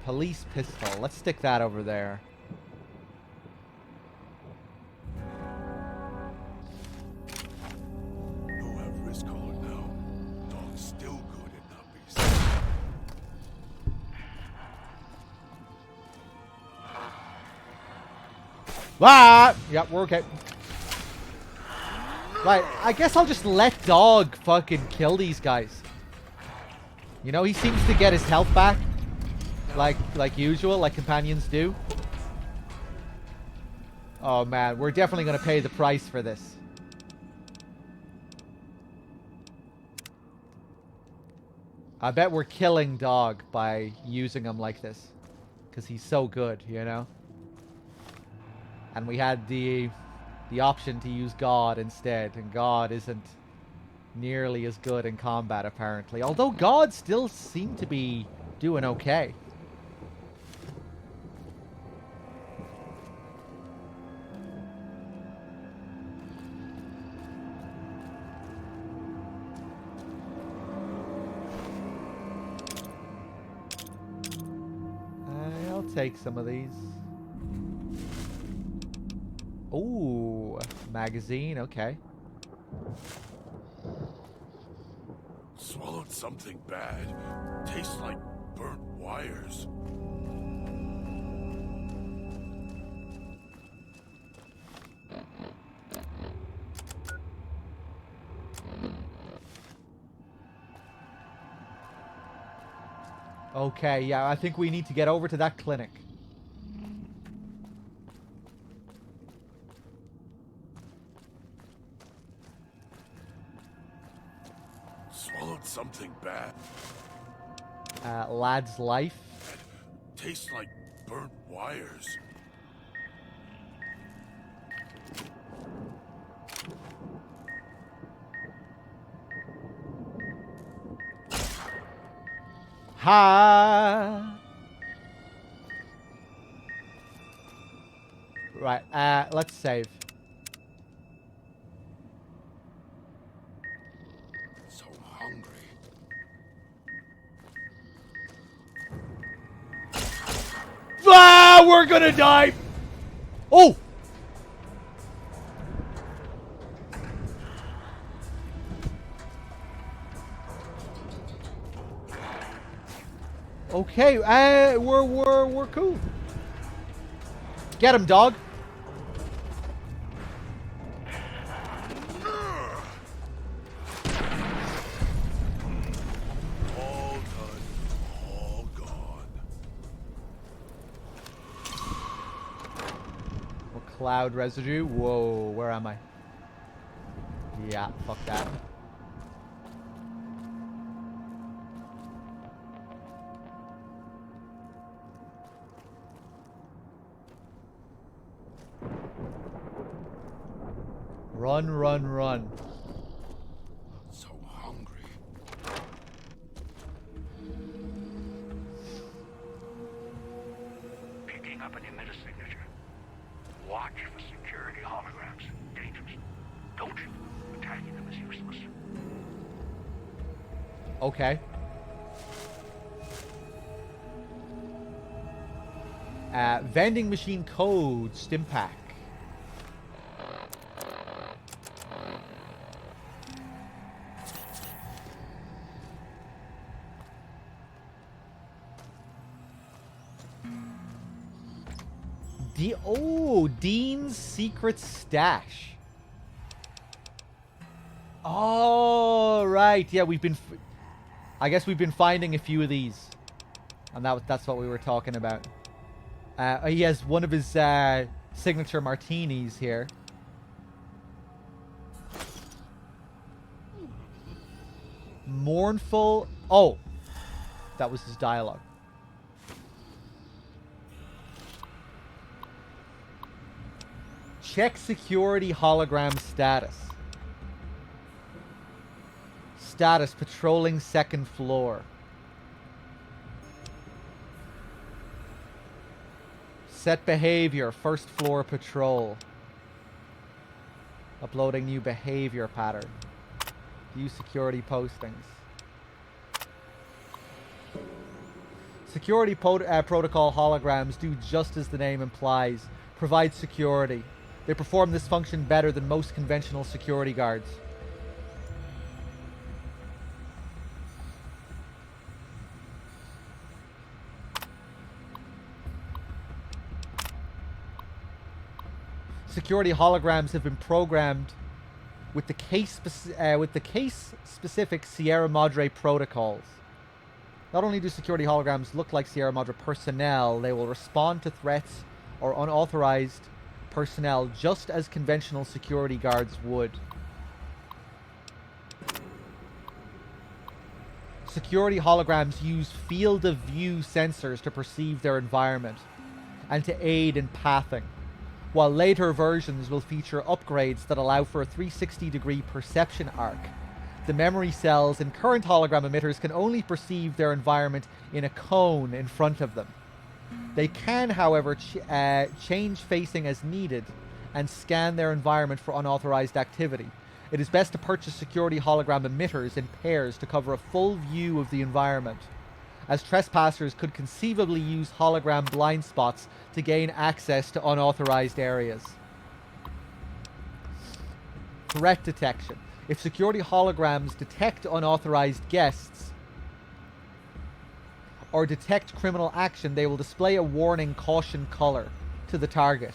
Police pistol. Let's stick that over there. No have risk collar now. Dog's still good at not being seen. Ah! Yep, we're okay. Right, I guess I'll just let Dog fucking kill these guys. You know, he seems to get his health back. Like usual, like companions do. Oh man, we're definitely gonna pay the price for this. I bet we're killing Dog by using him like this. Because he's so good, you know? And we had the option to use God instead, and God isn't nearly as good in combat apparently. Although God still seemed to be doing okay. I'll take some of these. Ooh, magazine, okay. Swallowed something bad. Tastes like burnt wires. Okay, yeah, I think we need to get over to that clinic. swallowed something bad. Lad's life. Tastes like burnt wires. Ha! Right, let's save. So hungry. Ah, we're gonna die! Oh! Okay, we're cool. Get him, dog. All done. All gone. More cloud residue. Whoa, where am I? Yeah, fuck that. Run, run, run. So hungry. Picking up an emitter signature. Watch for security holograms. Dangerous. Don't shoot. Attacking them is useless. Okay. Vending machine code, Stimpack. Dean's secret stash. Oh, right. Yeah, I guess we've been finding a few of these. And that's what we were talking about. He has one of his signature martinis here. Mournful. Oh, that was his dialogue. Check security hologram status. Status, patrolling second floor. Set behavior, first floor patrol. Uploading new behavior pattern. View security postings. Security protocol holograms do just as the name implies. Provide security. They perform this function better than most conventional security guards. Security holograms have been programmed with the case-specific Sierra Madre protocols. Not only do security holograms look like Sierra Madre personnel, they will respond to threats or unauthorized personnel just as conventional security guards would. Security holograms use field of view sensors to perceive their environment and to aid in pathing, while later versions will feature upgrades that allow for a 360-degree perception arc. The memory cells in current hologram emitters can only perceive their environment in a cone in front of them. They can, however, change facing as needed and scan their environment for unauthorized activity. It is best to purchase security hologram emitters in pairs to cover a full view of the environment, as trespassers could conceivably use hologram blind spots to gain access to unauthorized areas. Threat detection. If security holograms detect unauthorized guests or detect criminal action, they will display a warning caution color to the target.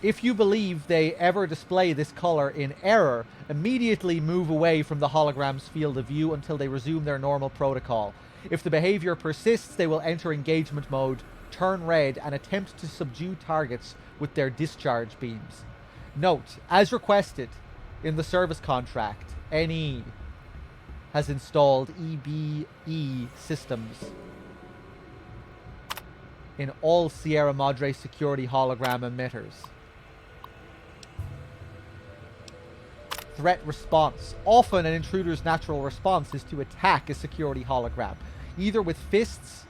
If you believe they ever display this color in error, immediately move away from the hologram's field of view until they resume their normal protocol. If the behavior persists, they will enter engagement mode, turn red, and attempt to subdue targets with their discharge beams. Note, as requested in the service contract, NE, has installed EBE systems in all Sierra Madre security hologram emitters. Threat response. Often an intruder's natural response is to attack a security hologram, either with fists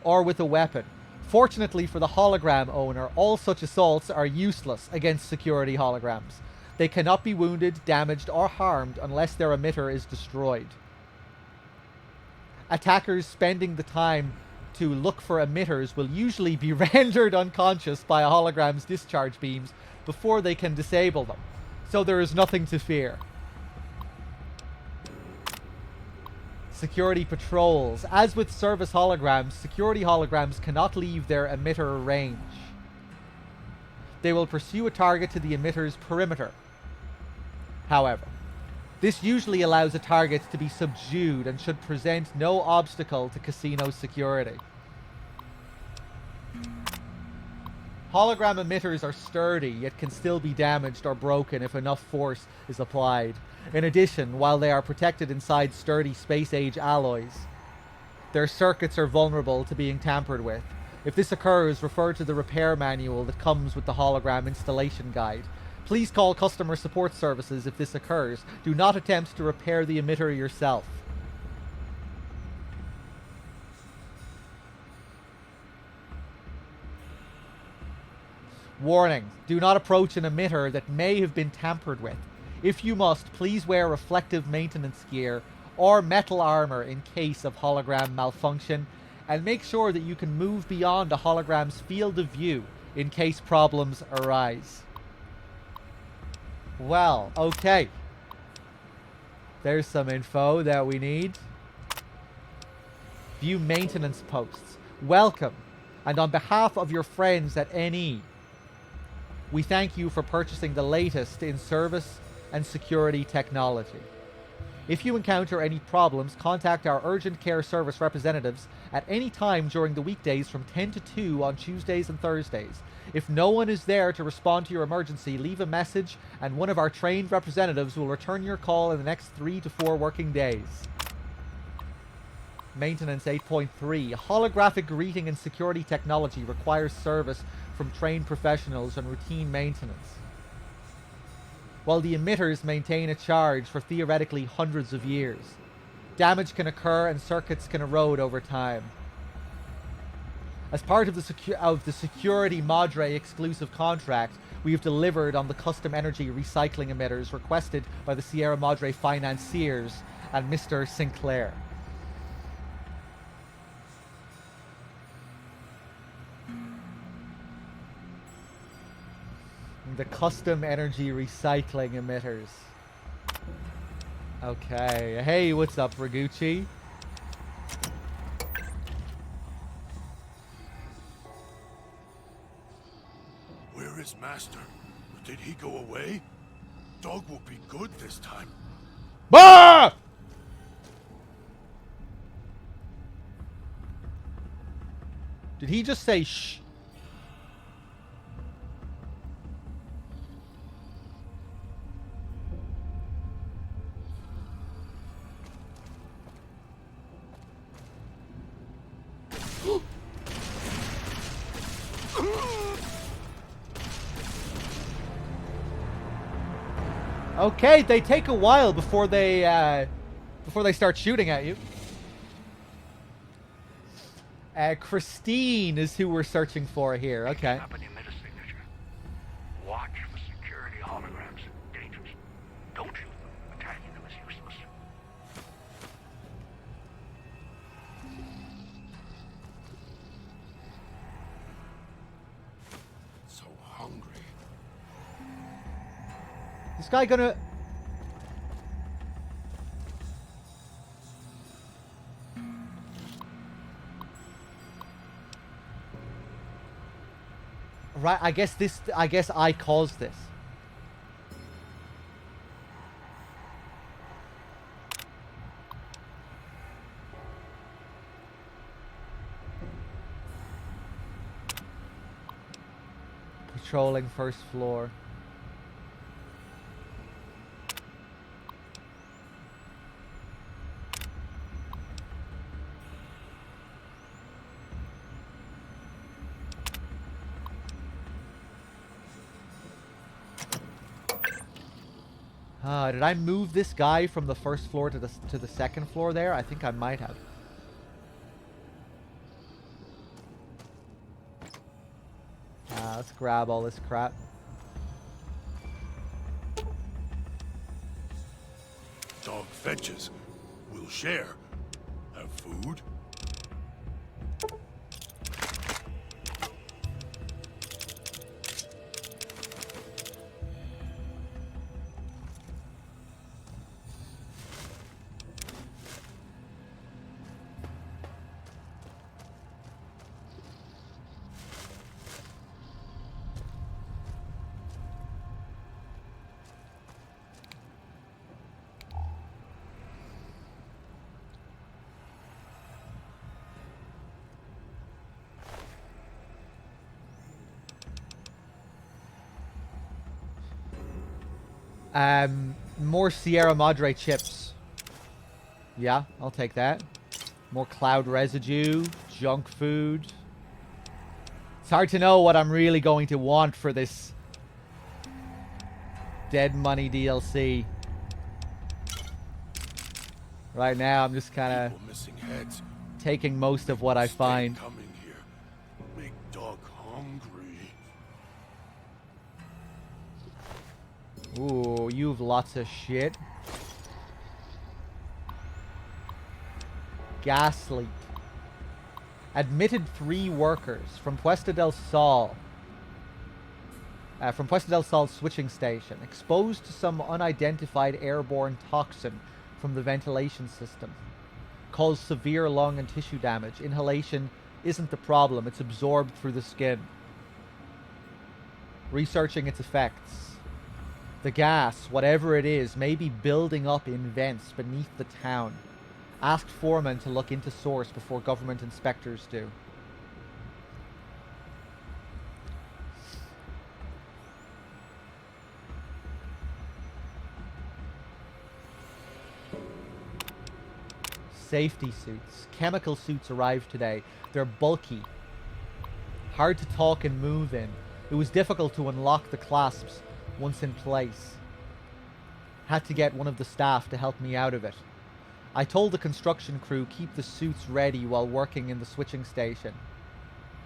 or with a weapon. Fortunately for the hologram owner, all such assaults are useless against security holograms. They cannot be wounded, damaged, or harmed unless their emitter is destroyed. Attackers spending the time to look for emitters will usually be rendered unconscious by a hologram's discharge beams before they can disable them. So there is nothing to fear. Security patrols. As with service holograms, security holograms cannot leave their emitter range. They will pursue a target to the emitter's perimeter. However, this usually allows a target to be subdued and should present no obstacle to casino security. Hologram emitters are sturdy, yet can still be damaged or broken if enough force is applied. In addition, while they are protected inside sturdy space-age alloys, their circuits are vulnerable to being tampered with. If this occurs, refer to the repair manual that comes with the hologram installation guide. Please call customer support services if this occurs. Do not attempt to repair the emitter yourself. Warning, do not approach an emitter that may have been tampered with. If you must, please wear reflective maintenance gear or metal armor in case of hologram malfunction, and make sure that you can move beyond a hologram's field of view in case problems arise. Well, okay. There's some info that we need. View maintenance posts. Welcome. And on behalf of your friends at NE, we thank you for purchasing the latest in service and security technology. If you encounter any problems, contact our urgent care service representatives at any time during the weekdays from 10 to 2 on Tuesdays and Thursdays. If no one is there to respond to your emergency, leave a message and one of our trained representatives will return your call in the next 3 to 4 working days. Maintenance 8.3. Holographic greeting and security technology requires service from trained professionals and routine maintenance. While the emitters maintain a charge for theoretically hundreds of years, damage can occur and circuits can erode over time. As part of the Security Madre exclusive contract, we have delivered on the custom energy recycling emitters requested by the Sierra Madre financiers and Mr. Sinclair. The custom energy recycling emitters. Okay. Hey, what's up, Raguchi? Where is Master? Did he go away? Dog will be good this time. Bah! Did he just say shh? Okay, they take a while before they start shooting at you. Christine is who we're searching for here. Okay. Up an emitter signature. Watch for security holograms. Dangerous. Don't shoot them. Attacking them is useless. So hungry. This guy gonna... Right, I guess I caused this. Patrolling first floor. Did I move this guy from the first floor to the second floor there? I think I might have. Let's grab all this crap. Dog fetches. We'll share. Have food? More Sierra Madre chips. Yeah, I'll take that. More cloud residue, junk food. It's hard to know what I'm really going to want for this Dead Money DLC. Right now, I'm just kind of People missing heads. taking most of what I Stay find. coming here. Make dog hungry. Ooh, you've lots of shit. Gas leak. Admitted 3 workers from Puesta del Sol. From Puesta del Sol switching station. Exposed to some unidentified airborne toxin from the ventilation system. Caused severe lung and tissue damage. Inhalation isn't the problem. It's absorbed through the skin. Researching its effects. The gas, whatever it is, may be building up in vents beneath the town. Asked foreman to look into source before government inspectors do. Safety suits. Chemical suits arrived today. They're bulky. Hard to talk and move in. It was difficult to unlock the clasps once in place. Had to get one of the staff to help me out of it. I told the construction crew keep the suits ready while working in the switching station.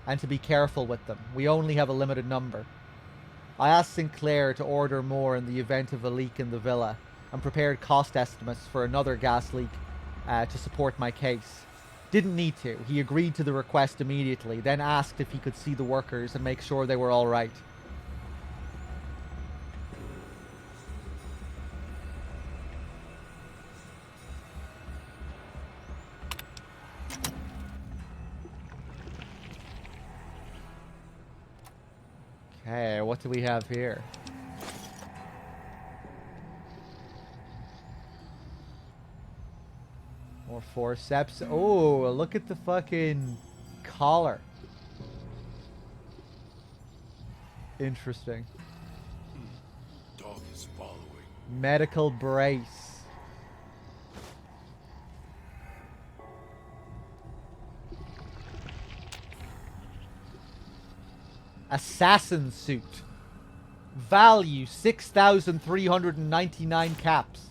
And to be careful with them. We only have a limited number. I asked Sinclair to order more in the event of a leak in the villa, and prepared cost estimates for another gas leak to support my case. Didn't need to. He agreed to the request immediately, then asked if he could see the workers and make sure they were all right. Okay, what do we have here? More forceps. Oh, look at the fucking collar. Interesting. Dog is following. Medical brace. Assassin suit. Value 6,399 caps.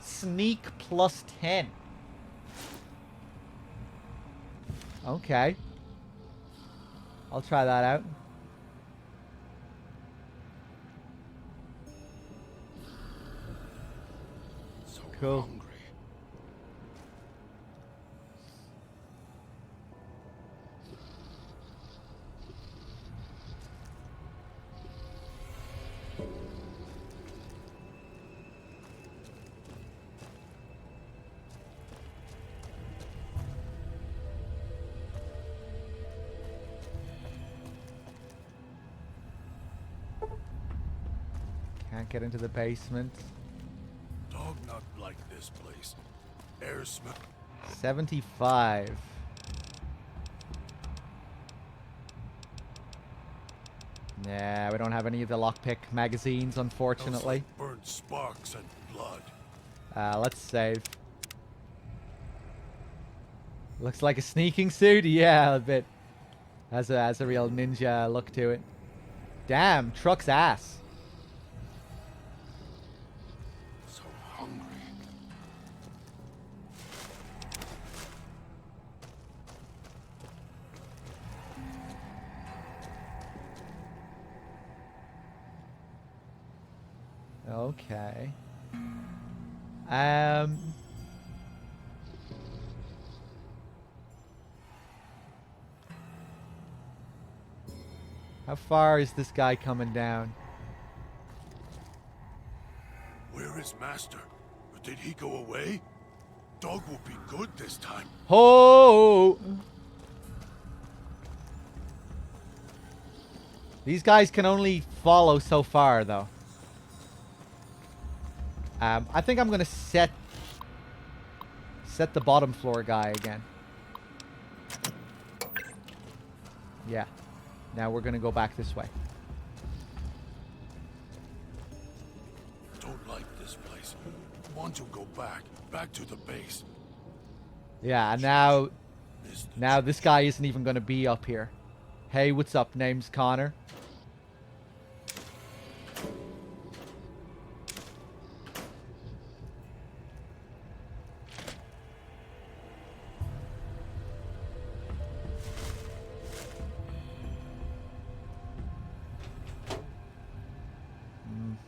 Sneak plus 10. Okay. I'll try that out. So Cool. hungry. Can't get into the basement. Dog not like this place. Air smell. 75. Nah, we don't have any of the lockpick magazines, unfortunately. Smells like burnt sparks and blood. Let's save. Looks like a sneaking suit. Yeah, a bit. Has a real ninja look to it. Damn, truck's ass. So hungry. Okay. How far is this guy coming down? Where is Master? Did he go away? Dog will be good this time. Ho! These guys can only follow so far, though. I think I'm gonna set the bottom floor guy again. Yeah. Now we're gonna go back this way. Don't like this place. Want to go back to the base. Yeah, and now this guy isn't even gonna be up here. Hey, what's up? Name's Connor.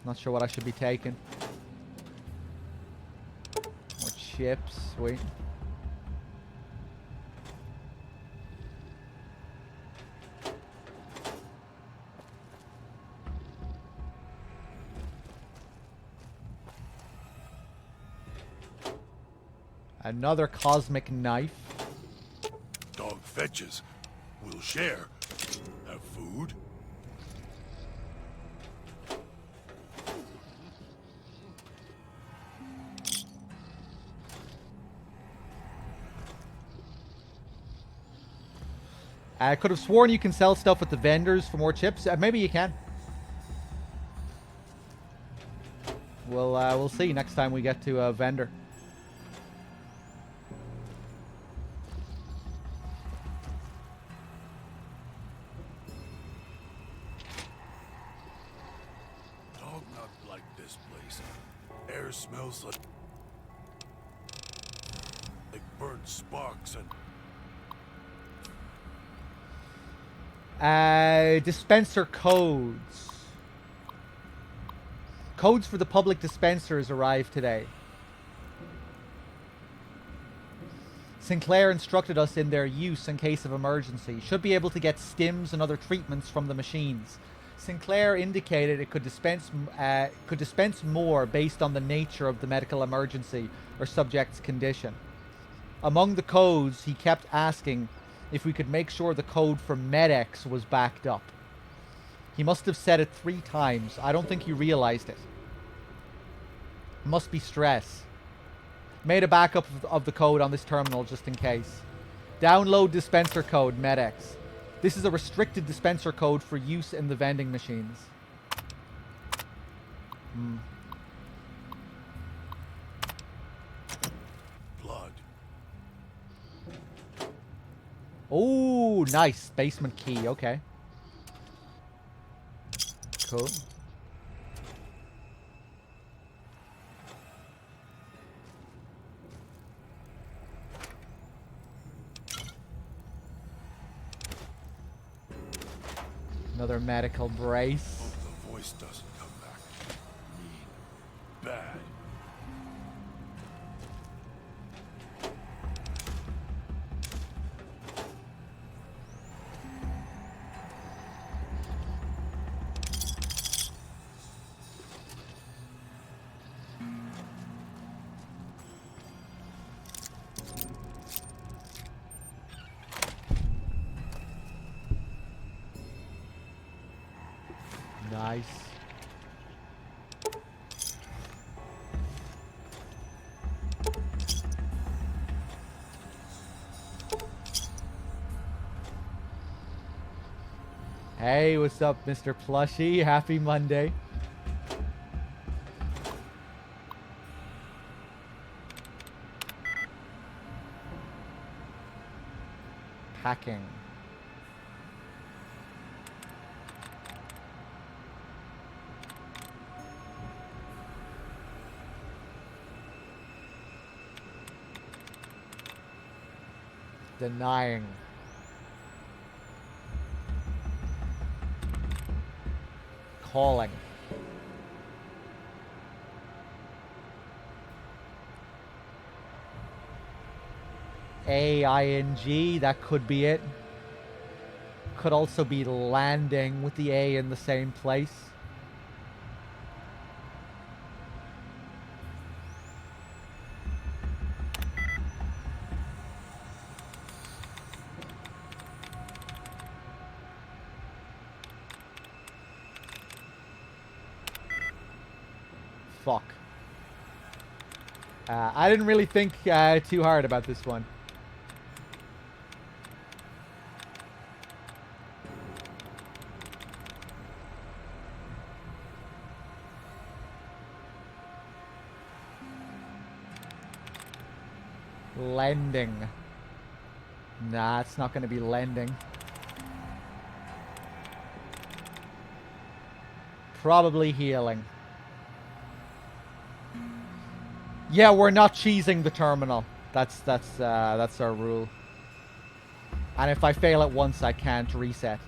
Not sure what I should be taking. More chips, sweet. Another cosmic knife. Dog fetches. We'll share. Have food? I could have sworn you can sell stuff with the vendors for more chips. Maybe you can. We'll see next time we get to a vendor. Dog not like this place. Air smells like burnt sparks and dispenser codes. Codes for the public dispensers arrived today. Sinclair instructed us in their use in case of emergency. Should be able to get stims and other treatments from the machines. Sinclair indicated it could dispense more based on the nature of the medical emergency or subject's condition. Among the codes, he kept asking if we could make sure the code for Med-X was backed up. He must have said it 3 times. I don't think he realized it. Must be stress. Made a backup of the code on this terminal just in case. Download dispenser code Med-X. This is a restricted dispenser code for use in the vending machines. blood. Oh, nice. Basement key. Okay. Cool. Another medical brace. Hope the voice doesn't come back. Mean. Bad. Nice. Hey, what's up, Mr. Plushie? Happy Monday. Packing. Denying. Calling. A-I-N-G, that could be it. Could also be landing with the A in the same place. Fuck. I didn't really think too hard about this one. Lending. Nah, it's not going to be lending. Probably healing. Yeah, we're not cheesing the terminal. That's our rule. And if I fail it once, I can't reset.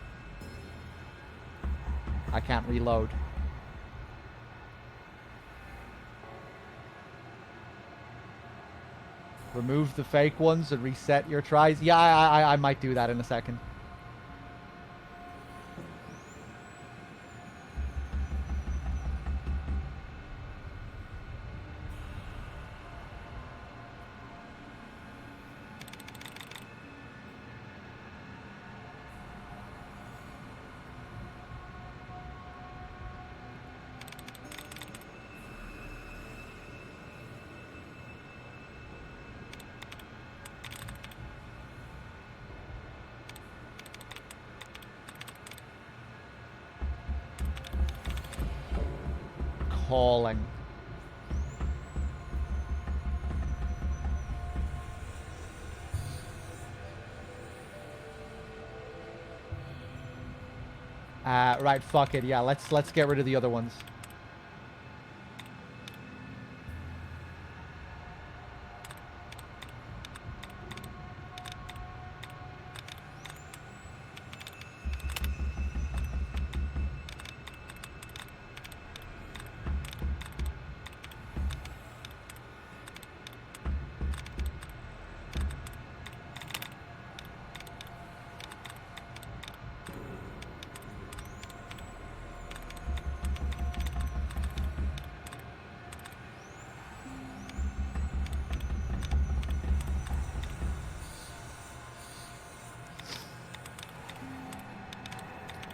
I can't reload. Remove the fake ones and reset your tries. Yeah, I might do that in a second. Calling. Right, fuck it. Yeah, let's get rid of the other ones.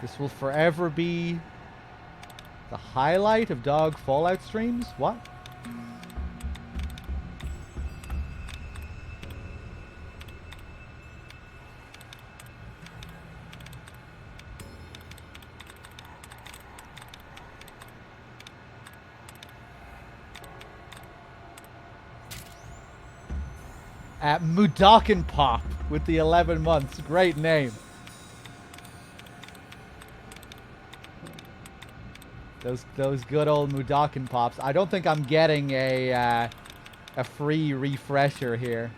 This will forever be the highlight of Dog Fallout streams? What? Mudakin Pop with the 11 months. Great name. Those good old Mudakin Pops. I don't think I'm getting a free refresher here.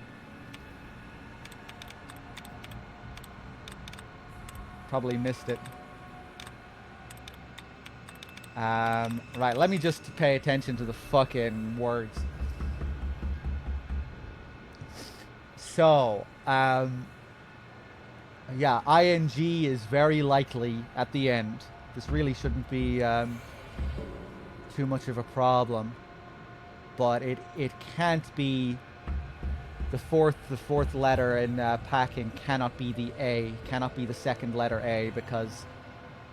Probably missed it. Right, let me just pay attention to the fucking words. So, yeah, ing is very likely at the end. This really shouldn't be too much of a problem, but it can't be the fourth letter in packing cannot be the A, cannot be the second letter A, because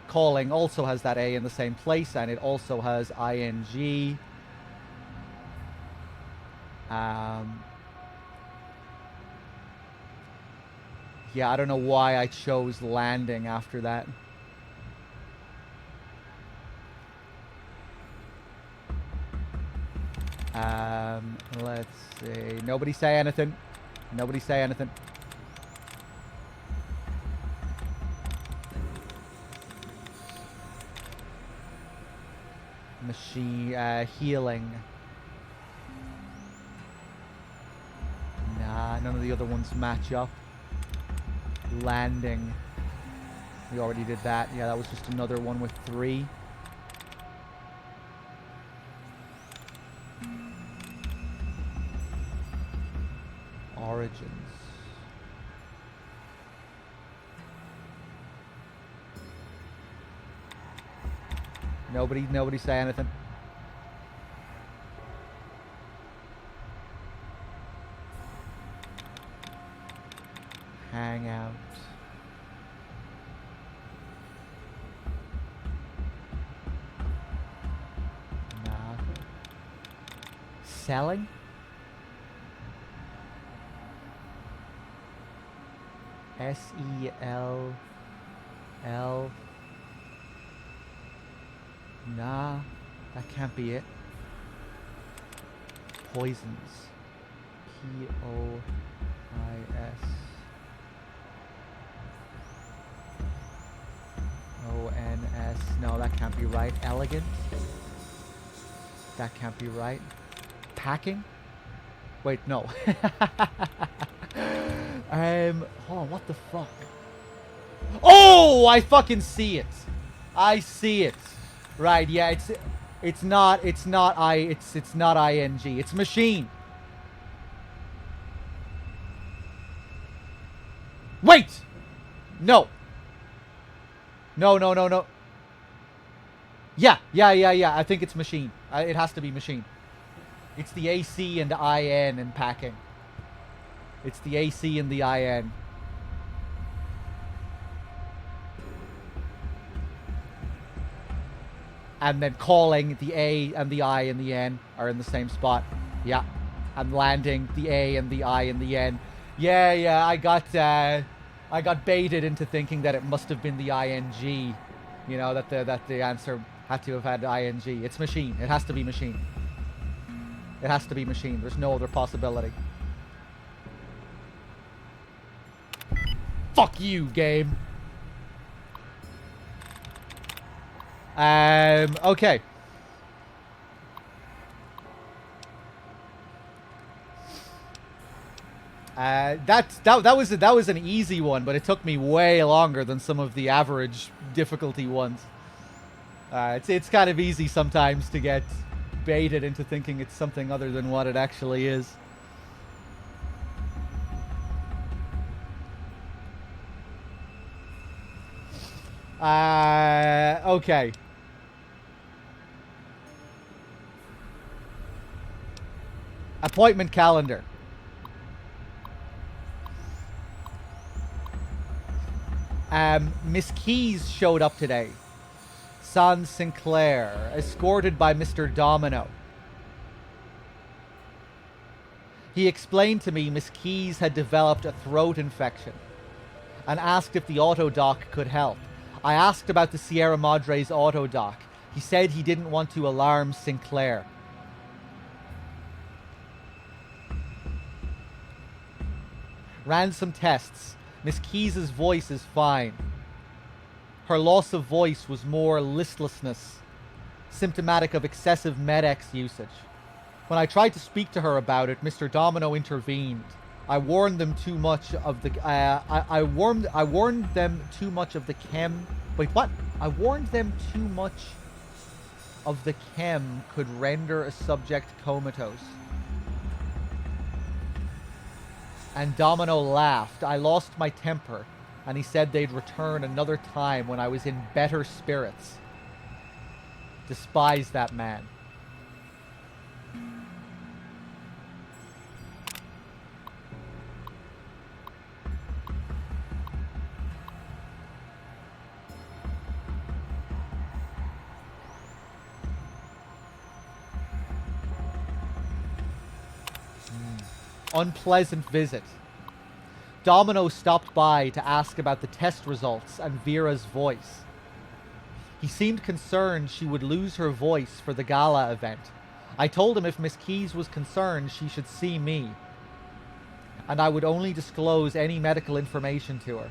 calling also has that A in the same place, and it also has ing. Yeah, I don't know why I chose landing after that. Let's see. Nobody say anything. Nobody say anything. Machine healing. Nah, none of the other ones match up. Landing. We already did that. Yeah, that was just another one with 3. Origins. Nobody say anything. Hangout. Nah. Selling? S-E-L-L. Nah, that can't be it. Poisons. P-O-I-S. O-N-S. No, that can't be right. Elegant. That can't be right. Packing? Wait, no. Hold on, what the fuck? Oh, I fucking see it. I see it. Right, yeah, it's not ing. It's machine. Wait. No. No. Yeah. I think it's machine. It has to be machine. It's the AC and IN in packing. It's the AC and the IN. And then calling, the A and the I and the N are in the same spot. Yeah. And landing, the A and the I and the N. Yeah, I got baited into thinking that it must have been the ING. You know, that the answer had to have had ING. It's machine. It has to be machine. It has to be machine. There's no other possibility. Fuck you, game. Okay. That was an easy one, but it took me way longer than some of the average difficulty ones. It's kind of easy sometimes to get baited into thinking it's something other than what it actually is. Okay. Appointment calendar. Miss Keys showed up today. Sans Sinclair, escorted by Mr. Domino. He explained to me Miss Keys had developed a throat infection and asked if the autodoc could help. I asked about the Sierra Madre's autodoc. He said he didn't want to alarm Sinclair. Ran some tests. Miss Keys' voice is fine. Her loss of voice was more listlessness, symptomatic of excessive Med-X usage. When I tried to speak to her about it, Mr. Domino intervened. I warned them too much of the. I warned them too much of the chem. Wait, what? I warned them too much of the chem could render a subject comatose. And Domino laughed. I lost my temper, and he said they'd return another time when I was in better spirits. Despise that man. Unpleasant visit. Domino stopped by to ask about the test results and Vera's voice. He seemed concerned she would lose her voice for the gala event. I told him if Miss Keys was concerned, she should see me, and I would only disclose any medical information to her.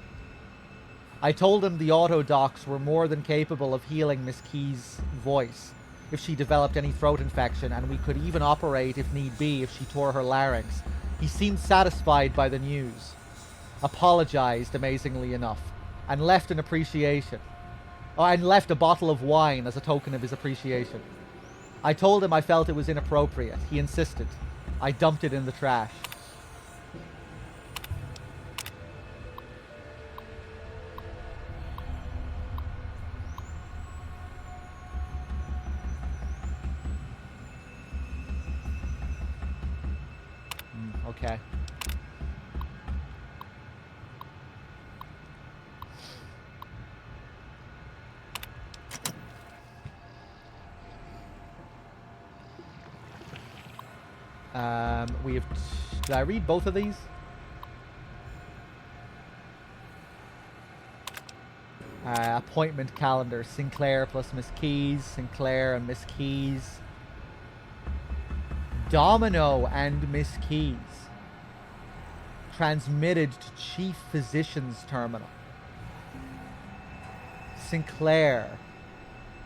I told him the autodocs were more than capable of healing Miss Keys' voice if she developed any throat infection, and we could even operate if need be if she tore her larynx. He seemed satisfied by the news. apologized amazingly enough and left an appreciation. Oh, and left a bottle of wine as a token of his appreciation. I told him I felt it was inappropriate. He insisted. I dumped it in the trash. Okay. We have... Did I read both of these? Appointment calendar. Sinclair plus Miss Keys. Sinclair and Miss Keys. Domino and Miss Keys. Transmitted to Chief Physician's Terminal. Sinclair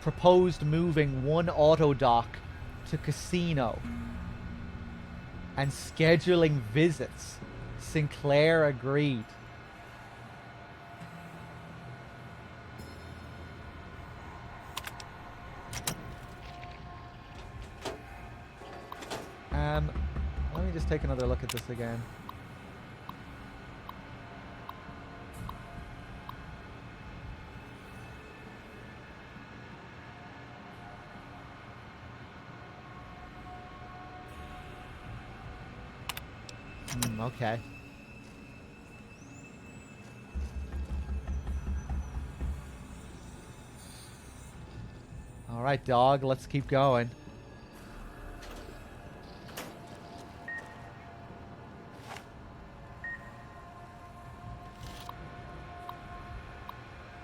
proposed moving one auto dock to Casino and scheduling visits. Sinclair agreed. Let me just take another look at this again. Okay. All right, dog, let's keep going.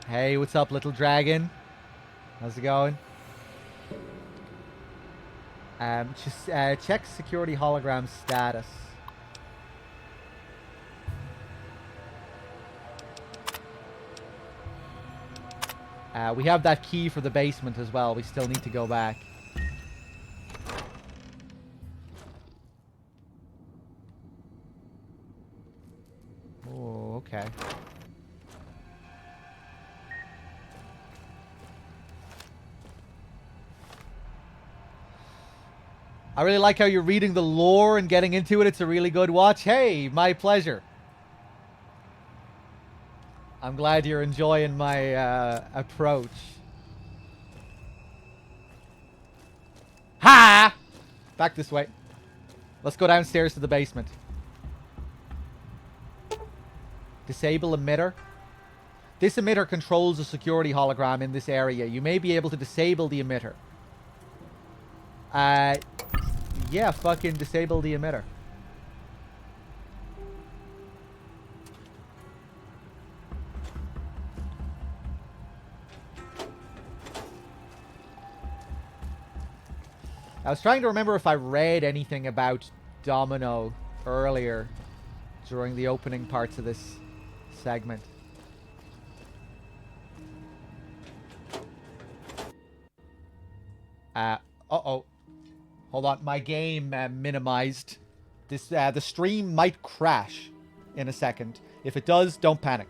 Hey, what's up, little dragon? How's it going? Just check security hologram status. We have that key for the basement as well. We still need to go back. Oh, okay. I really like how you're reading the lore and getting into it. It's a really good watch. Hey, my pleasure. I'm glad you're enjoying my approach. Ha! Back this way. Let's go downstairs to the basement. Disable emitter. This emitter controls a security hologram in this area. You may be able to disable the emitter. Yeah, fucking disable the emitter. I was trying to remember if I read anything about Domino earlier during the opening parts of this segment. Uh-oh. Hold on, my game minimized. This the stream might crash in a second. If it does, don't panic.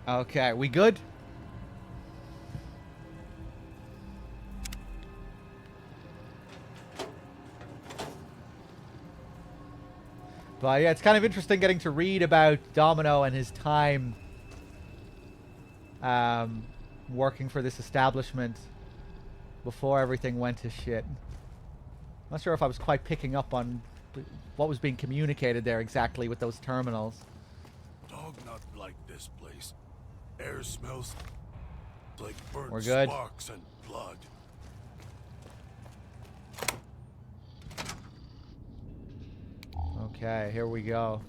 Okay, we good? But yeah, it's kind of interesting getting to read about Domino and his time working for this establishment before everything went to shit. I'm not sure if I was quite picking up on what was being communicated there exactly with those terminals. Dog not like this place. Air smells like burnt We're good. sparks and blood. Okay, here we go.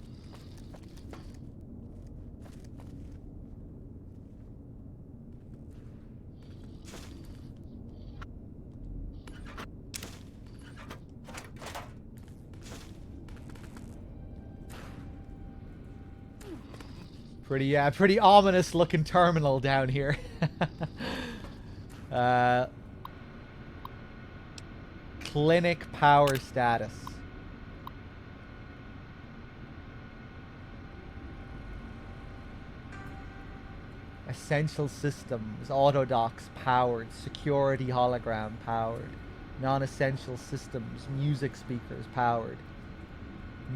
Pretty ominous looking terminal down here. Clinic power status. Essential systems, auto docks powered, security hologram powered, non-essential systems, music speakers powered.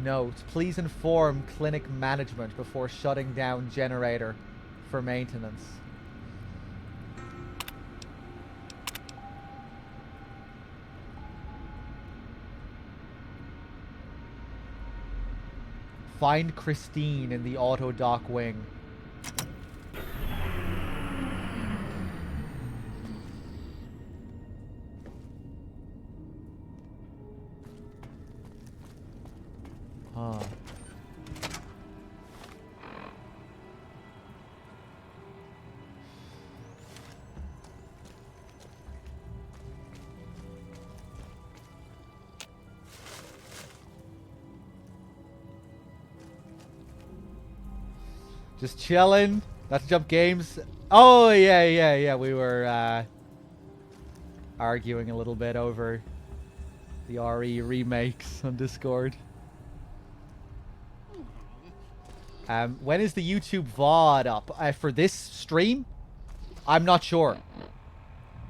Note, please inform clinic management before shutting down generator for maintenance. Find Christine in the auto dock wing. Huh. Just chilling. Not to jump games. Oh, yeah. We were arguing a little bit over the RE remakes on Discord. When is the YouTube VOD up? For this stream? I'm not sure.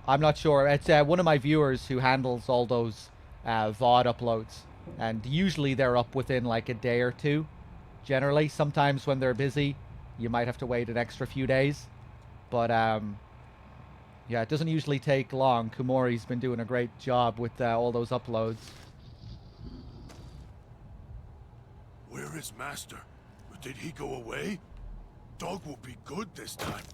It's one of my viewers who handles all those VOD uploads. And usually they're up within like a day or two. Generally. Sometimes when they're busy, you might have to wait an extra few days. But, yeah, it doesn't usually take long. Kumori's been doing a great job with all those uploads. Where is Master? Did he go away? Dog will be good this time.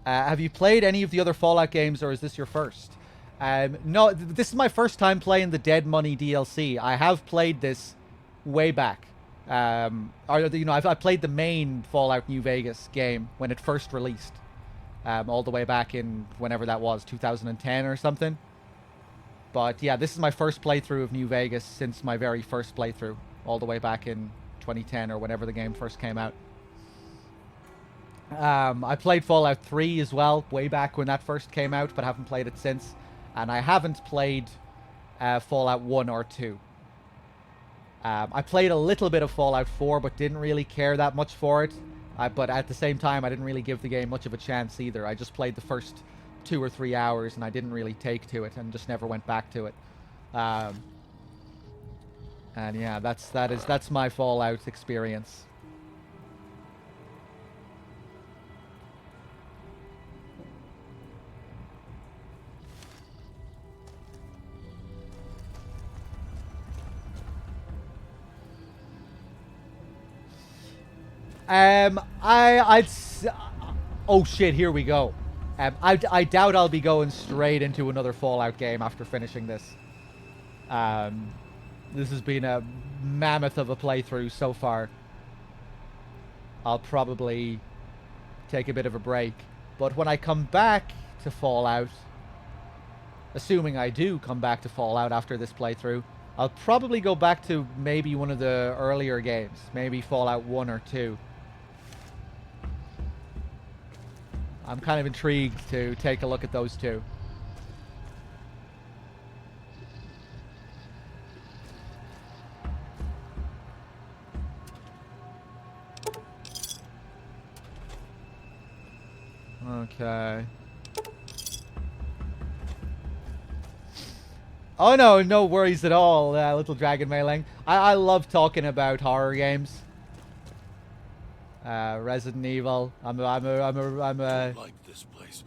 Have you played any of the other Fallout games, or is this your first? No, this is my first time playing the Dead Money DLC. I have played this way back. I've played the main Fallout New Vegas game when it first released. All the way back in whenever that was, 2010 or something. But yeah, this is my first playthrough of New Vegas since my very first playthrough, all the way back in 2010 or whenever the game first came out. I played Fallout 3 as well, way back when that first came out, but haven't played it since. And I haven't played Fallout 1 or 2. I played a little bit of Fallout 4, but didn't really care that much for it. But at the same time, I didn't really give the game much of a chance either. I just played the first 2 or 3 hours, and I didn't really take to it, and just never went back to it. And yeah, that's my Fallout experience. Oh shit, here we go. I doubt I'll be going straight into another Fallout game after finishing this. This has been a mammoth of a playthrough so far. I'll probably take a bit of a break. But when I come back to Fallout, assuming I do come back to Fallout after this playthrough, I'll probably go back to maybe one of the earlier games. Maybe Fallout 1 or 2. I'm kind of intrigued to take a look at those two. Okay. Oh no, no worries at all, Little Dragon Mailing. I love talking about horror games. Resident Evil. I'm a Like this place.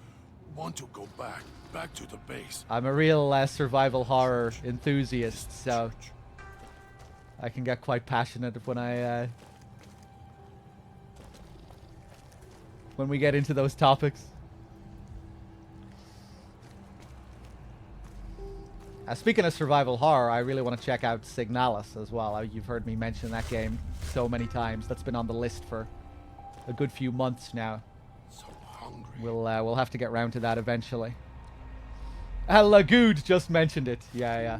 Want to go back to the base. I'm a real survival horror enthusiast, so I can get quite passionate when when we get into those topics. Speaking of survival horror, I really want to check out Signalis as well. You've heard me mention that game so many times. That's been on the list for a good few months now. So hungry. We'll have to get round to that eventually. Lagood just mentioned it. Yeah.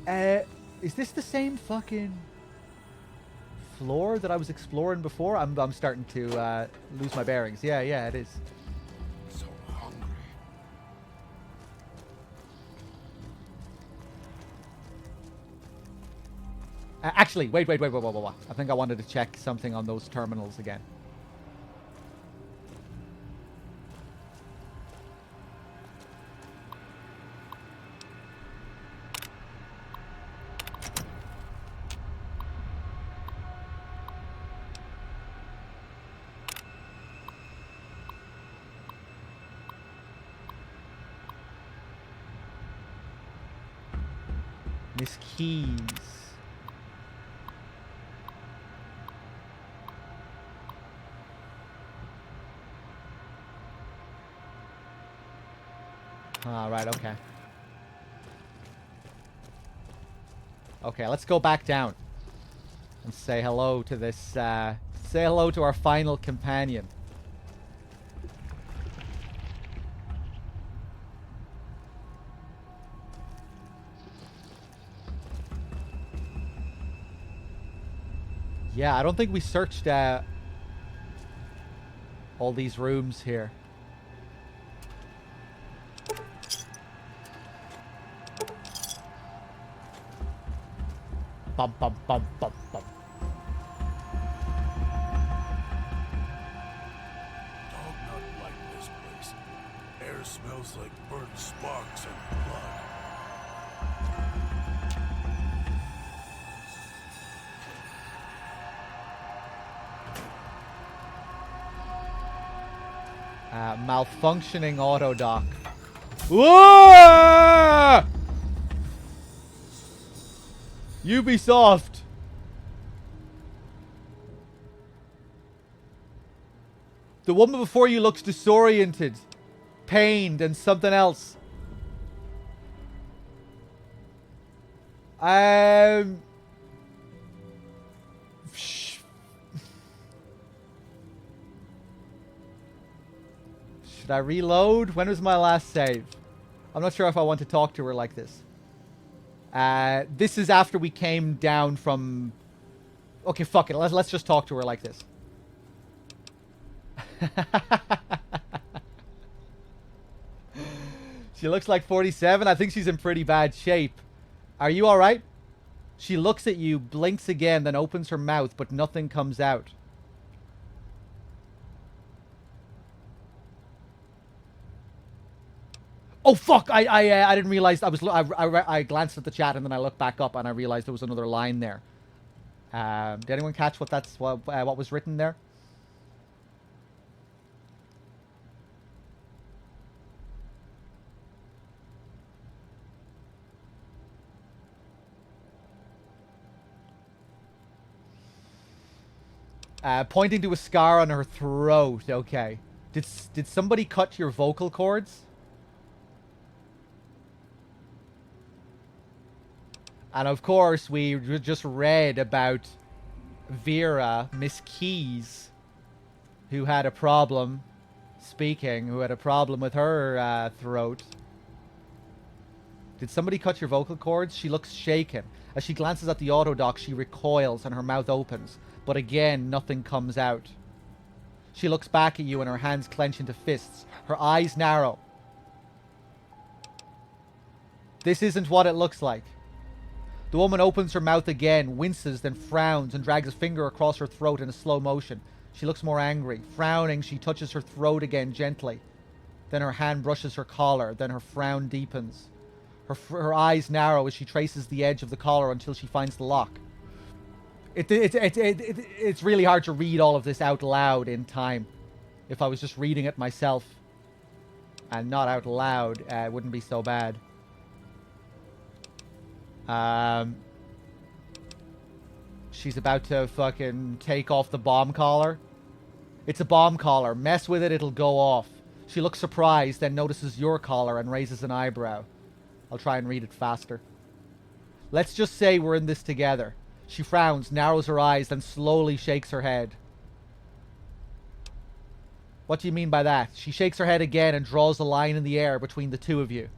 Is this the same fucking floor that I was exploring before? I'm starting to lose my bearings. Yeah, it is. So hungry. Actually, wait. I think I wanted to check something on those terminals again. Miss Keys. Right, okay. Okay, let's go back down. And say hello to this, say hello to our final companion. Yeah, I don't think we searched, all these rooms here. Bum. Dog not like this place. Air smells like burnt sparks and blood. Malfunctioning auto dock. Whoa! Ubisoft. The woman before you looks disoriented, pained, and something else. Should I reload? When was my last save? I'm not sure if I want to talk to her like this. This is after we came down from... Okay, fuck it. Let's just talk to her like this. She looks like 47. I think she's in pretty bad shape. Are you alright? She looks at you, blinks again, then opens her mouth, but nothing comes out. Oh fuck! I didn't realize I glanced at the chat and then I looked back up and I realized there was another line there. Did anyone catch what was written there? Pointing to a scar on her throat. Okay. Did somebody cut your vocal cords? And of course, we just read about Vera, Miss Keys, who had a problem speaking, who had a problem with her throat. Did somebody cut your vocal cords? She looks shaken. As she glances at the auto dock, she recoils and her mouth opens. But again, nothing comes out. She looks back at you and her hands clench into fists. Her eyes narrow. This isn't what it looks like. The woman opens her mouth again, winces, then frowns and drags a finger across her throat in a slow motion. She looks more angry. Frowning, she touches her throat again gently. Then her hand brushes her collar. Then her frown deepens. Her eyes narrow as she traces the edge of the collar until she finds the lock. It's really hard to read all of this out loud in time. If I was just reading it myself and not out loud, it wouldn't be so bad. She's about to fucking take off the bomb collar. It's a bomb collar. Mess with it, it'll go off. She looks surprised, then notices your collar and raises an eyebrow. I'll try and read it faster. Let's just say we're in this together. She frowns, narrows her eyes, then slowly shakes her head. What do you mean by that? She shakes her head again and draws a line in the air between the two of you.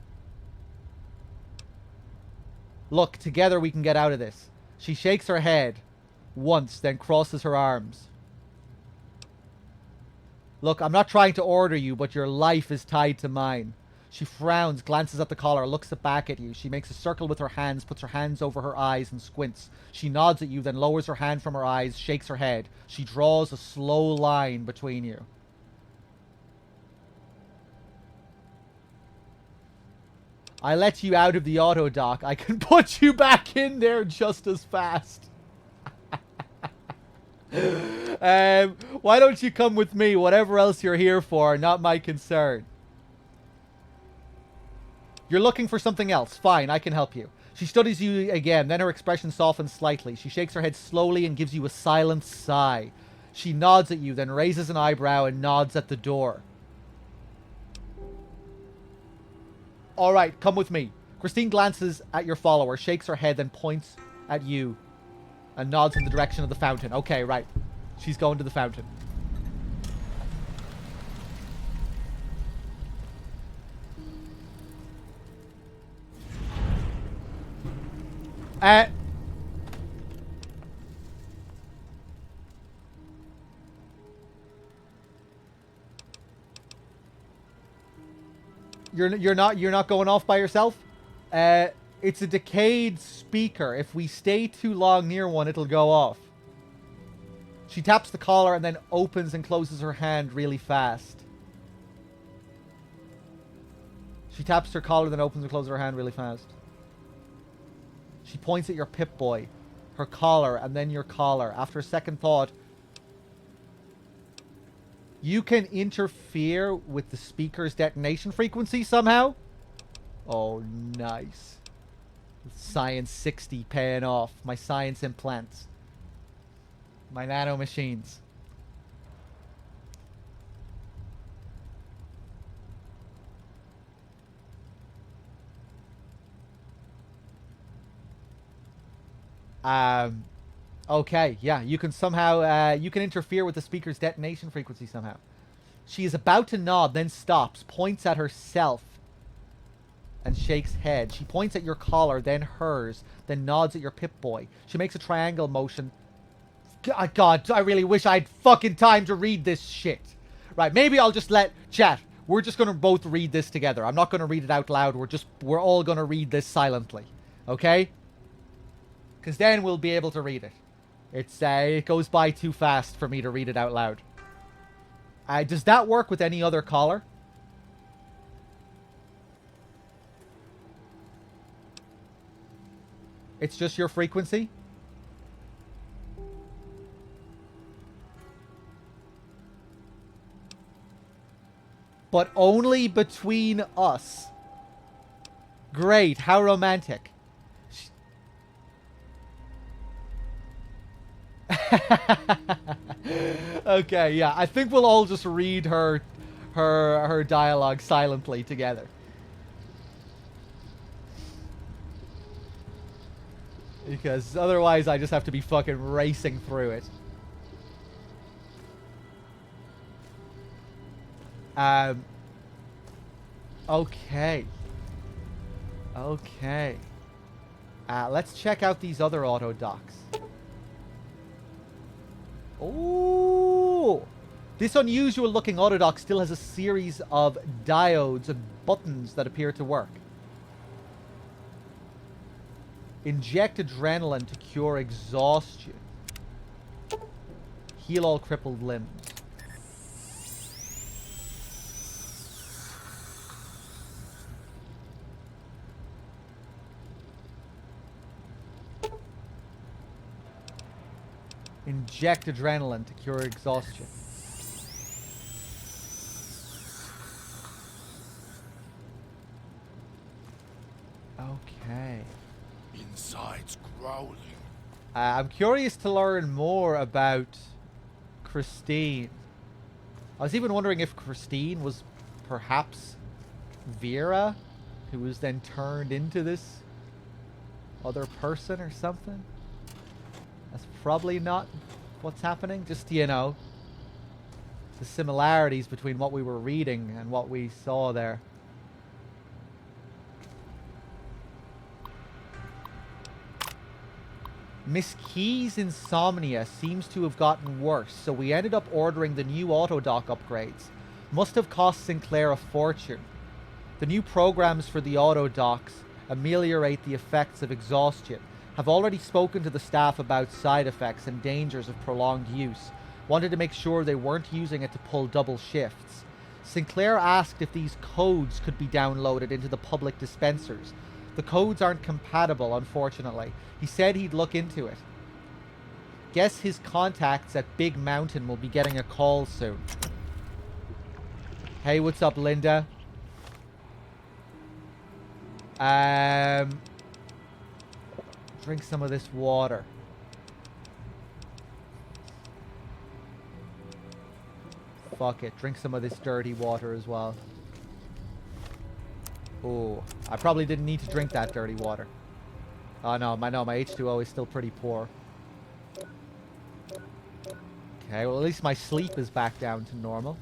Look, together we can get out of this. She shakes her head once, then crosses her arms. Look, I'm not trying to order you, but your life is tied to mine. She frowns, glances at the collar, looks back at you. She makes a circle with her hands, puts her hands over her eyes and squints. She nods at you, then lowers her hand from her eyes, shakes her head. She draws a slow line between you. I let you out of the auto dock. I can put you back in there just as fast. Why don't you come with me? Whatever else you're here for, not my concern. You're looking for something else. Fine, I can help you. She studies you again, then her expression softens slightly. She shakes her head slowly and gives you a silent sigh. She nods at you, then raises an eyebrow and nods at the door. Alright, come with me. Christine glances at your follower, shakes her head, then points at you and nods in the direction of the fountain. Okay, right. She's going to the fountain. You're not going off by yourself? It's a decayed speaker. If we stay too long near one, it'll go off. She taps the collar and then opens and closes her hand really fast. She taps her collar, then opens and closes her hand really fast. She points at your Pip-Boy, her collar, and then your collar. After a second thought, you can interfere with the speaker's detonation frequency somehow? Oh, nice. Science 60 paying off. My science implants. My nano machines. Okay, yeah, you can somehow, you can interfere with the speaker's detonation frequency somehow. She is about to nod, then stops, points at herself, and shakes head. She points at your collar, then hers, then nods at your Pip-Boy. She makes a triangle motion. God, I really wish I had fucking time to read this shit. Right, maybe I'll just let... Chat, we're just gonna both read this together. I'm not gonna read it out loud. We're all gonna read this silently. Okay? Because then we'll be able to read it. It goes by too fast for me to read it out loud. Does that work with any other collar? It's just your frequency? But only between us. Great, how romantic. Okay, yeah. I think we'll all just read her dialogue silently together. Because otherwise I just have to be fucking racing through it. Okay. Okay. Let's check out these other auto docks. Oh! This unusual looking autodock still has a series of diodes and buttons that appear to work. Inject adrenaline to cure exhaustion. Heal all crippled limbs. Inject adrenaline to cure exhaustion. Okay. Inside's growling. I'm curious to learn more about Christine. I was even wondering if Christine was perhaps Vera, who was then turned into this other person or something. That's probably not what's happening. Just, you know, the similarities between what we were reading and what we saw there. Miss Key's insomnia seems to have gotten worse, so we ended up ordering the new autodock upgrades. Must have cost Sinclair a fortune. The new programs for the autodocks ameliorate the effects of exhaustion. Have already spoken to the staff about side effects and dangers of prolonged use. Wanted to make sure they weren't using it to pull double shifts. Sinclair asked if these codes could be downloaded into the public dispensers. The codes aren't compatible, unfortunately. He said he'd look into it. Guess his contacts at Big Mountain will be getting a call soon. Hey, what's up, Linda? Drink some of this water. Fuck it. Drink some of this dirty water as well. Oh, I probably didn't need to drink that dirty water. Oh no, my H2O is still pretty poor. Okay, well at least my sleep is back down to normal.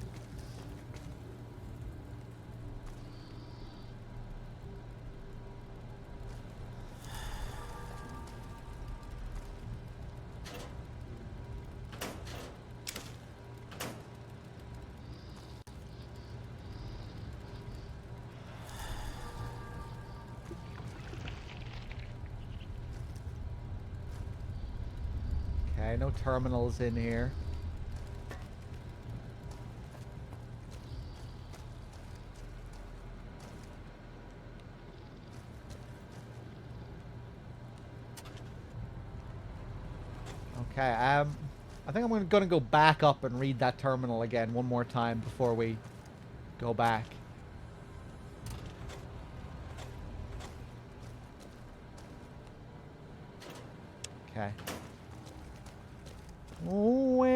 Okay, no terminals in here. Okay, I think I'm gonna go back up and read that terminal again one more time before we go back. Okay. Well.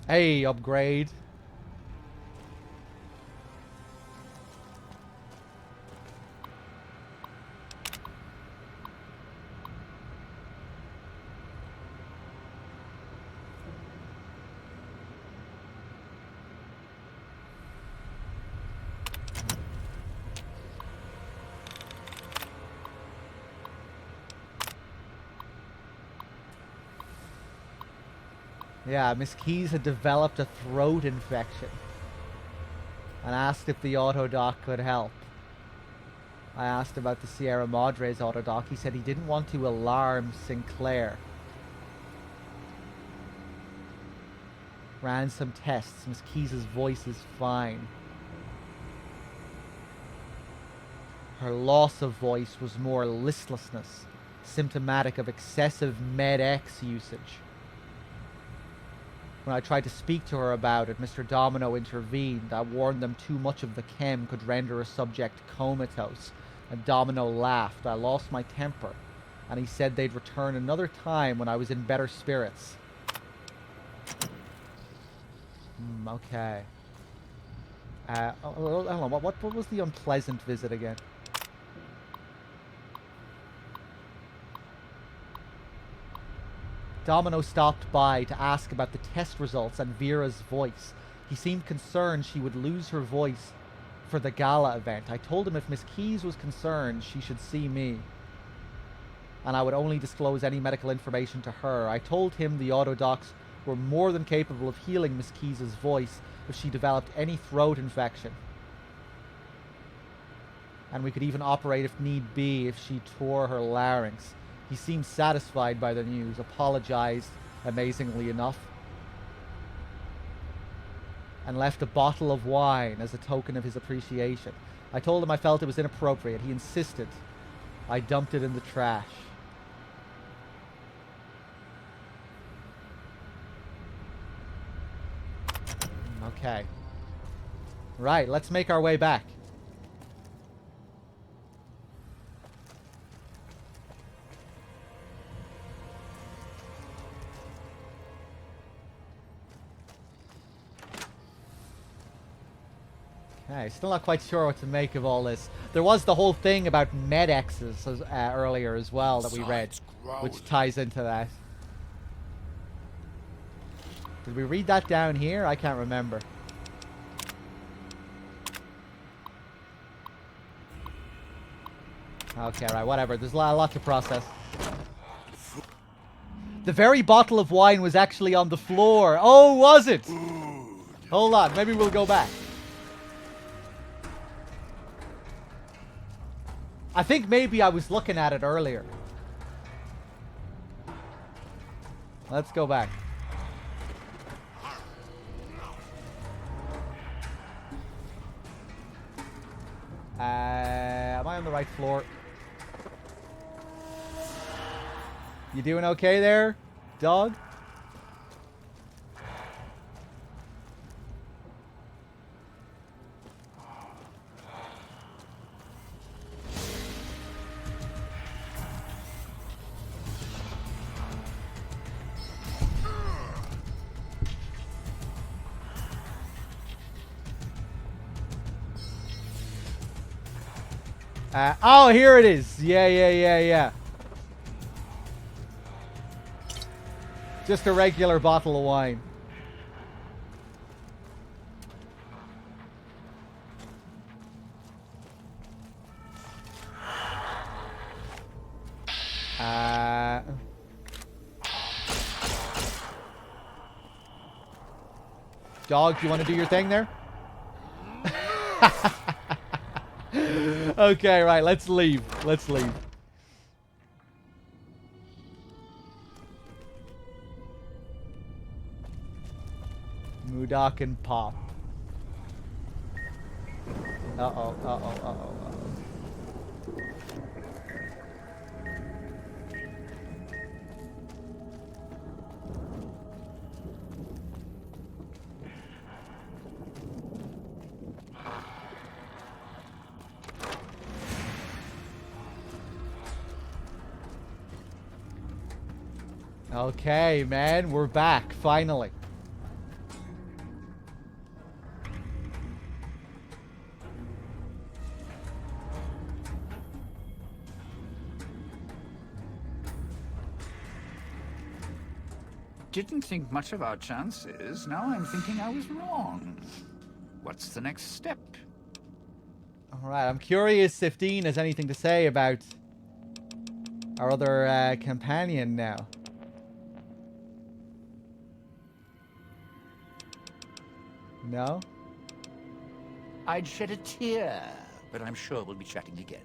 Hey, upgrade. Yeah, Miss Keys had developed a throat infection and asked if the autodock could help. I asked about the Sierra Madre's autodock. He said he didn't want to alarm Sinclair. Ran some tests. Miss Keys' voice is fine. Her loss of voice was more listlessness, symptomatic of excessive Med-X usage. When I tried to speak to her about it, Mr. Domino intervened. I warned them too much of the chem could render a subject comatose, and Domino laughed. I lost my temper, and he said they'd return another time when I was in better spirits. Okay. Hold on, what was the unpleasant visit again? Domino stopped by to ask about the test results and Vera's voice. He seemed concerned she would lose her voice for the gala event. I told him if Miss Keys was concerned, she should see me, and I would only disclose any medical information to her. I told him the autodocs were more than capable of healing Miss Keys' voice if she developed any throat infection, and we could even operate if need be if she tore her larynx. He seemed satisfied by the news, apologized, amazingly enough, and left a bottle of wine as a token of his appreciation. I told him I felt it was inappropriate. He insisted. I dumped it in the trash. Okay. Right, let's make our way back. Okay, still not quite sure what to make of all this. There was the whole thing about Med-X's earlier as well that we read, which ties into that. Did we read that down here? I can't remember. Okay, right, whatever. There's a lot to process. The very bottle of wine was actually on the floor. Oh, was it? Hold on, maybe we'll go back. I think maybe I was looking at it earlier. Let's go back. Am I on the right floor? You doing okay there, dog? Oh, here it is. Yeah. Just a regular bottle of wine. Dog, do you want to do your thing there? Okay, right, let's leave. Let's leave. Moodok and Pop. Uh-oh. Okay, man, we're back, finally. Didn't think much of our chances. Now I'm thinking I was wrong. What's the next step? Alright, I'm curious if Dean has anything to say about our other companion now. No? I'd shed a tear, but I'm sure we'll be chatting again.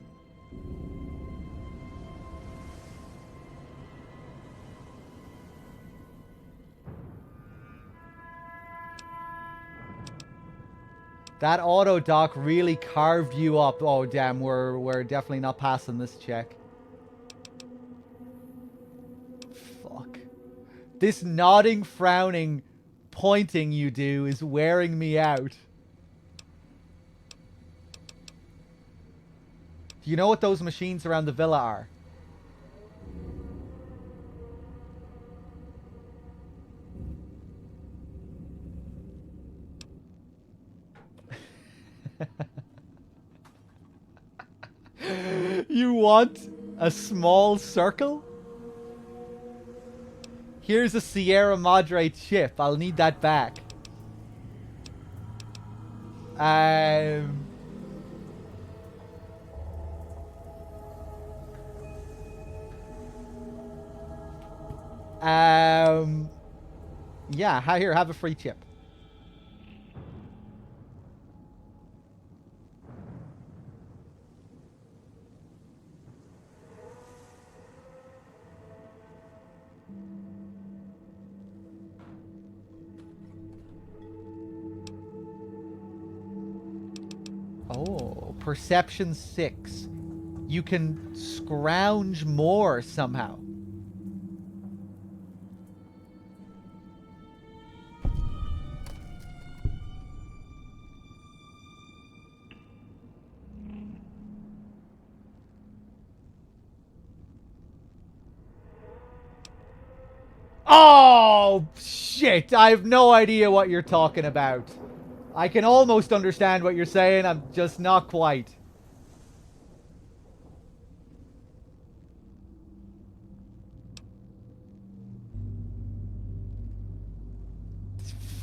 That auto dock really carved you up. Oh damn, we're definitely not passing this check. Fuck. This nodding, frowning, pointing you do is wearing me out. Do you know what those machines around the villa are? You want a small circle? Here's a Sierra Madre chip. I'll need that back. Yeah, here, have a free chip. Oh, perception 6. You can scrounge more somehow. Oh, shit. I have no idea what you're talking about. I can almost understand what you're saying. I'm just not quite.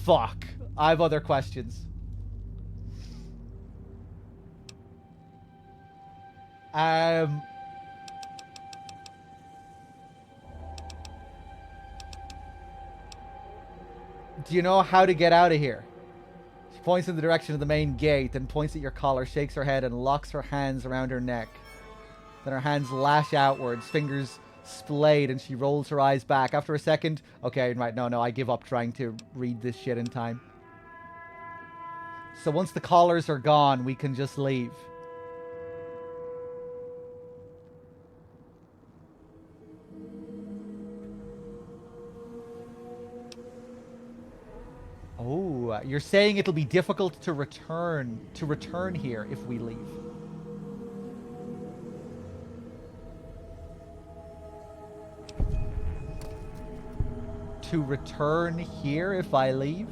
Fuck. I have other questions. Do you know how to get out of here? She points in the direction of the main gate, then points at your collar, shakes her head, and locks her hands around her neck. Then her hands lash outwards, fingers splayed, and she rolls her eyes back. After a second, okay, right, no, I give up trying to read this shit in time. So once the collars are gone, we can just leave. Oh, you're saying it'll be difficult to return here if we leave. To return here if I leave?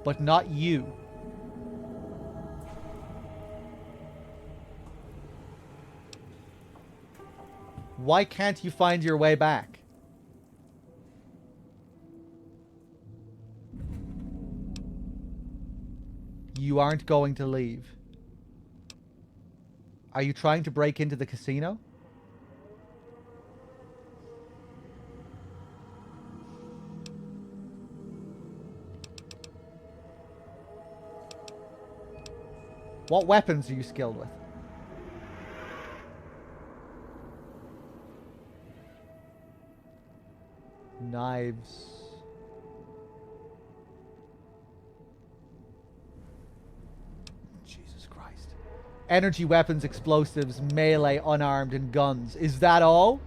But not you. Why can't you find your way back? You aren't going to leave. Are you trying to break into the casino? What weapons are you skilled with? Knives. Jesus Christ. Energy weapons, explosives, melee, unarmed, and guns. Is that all?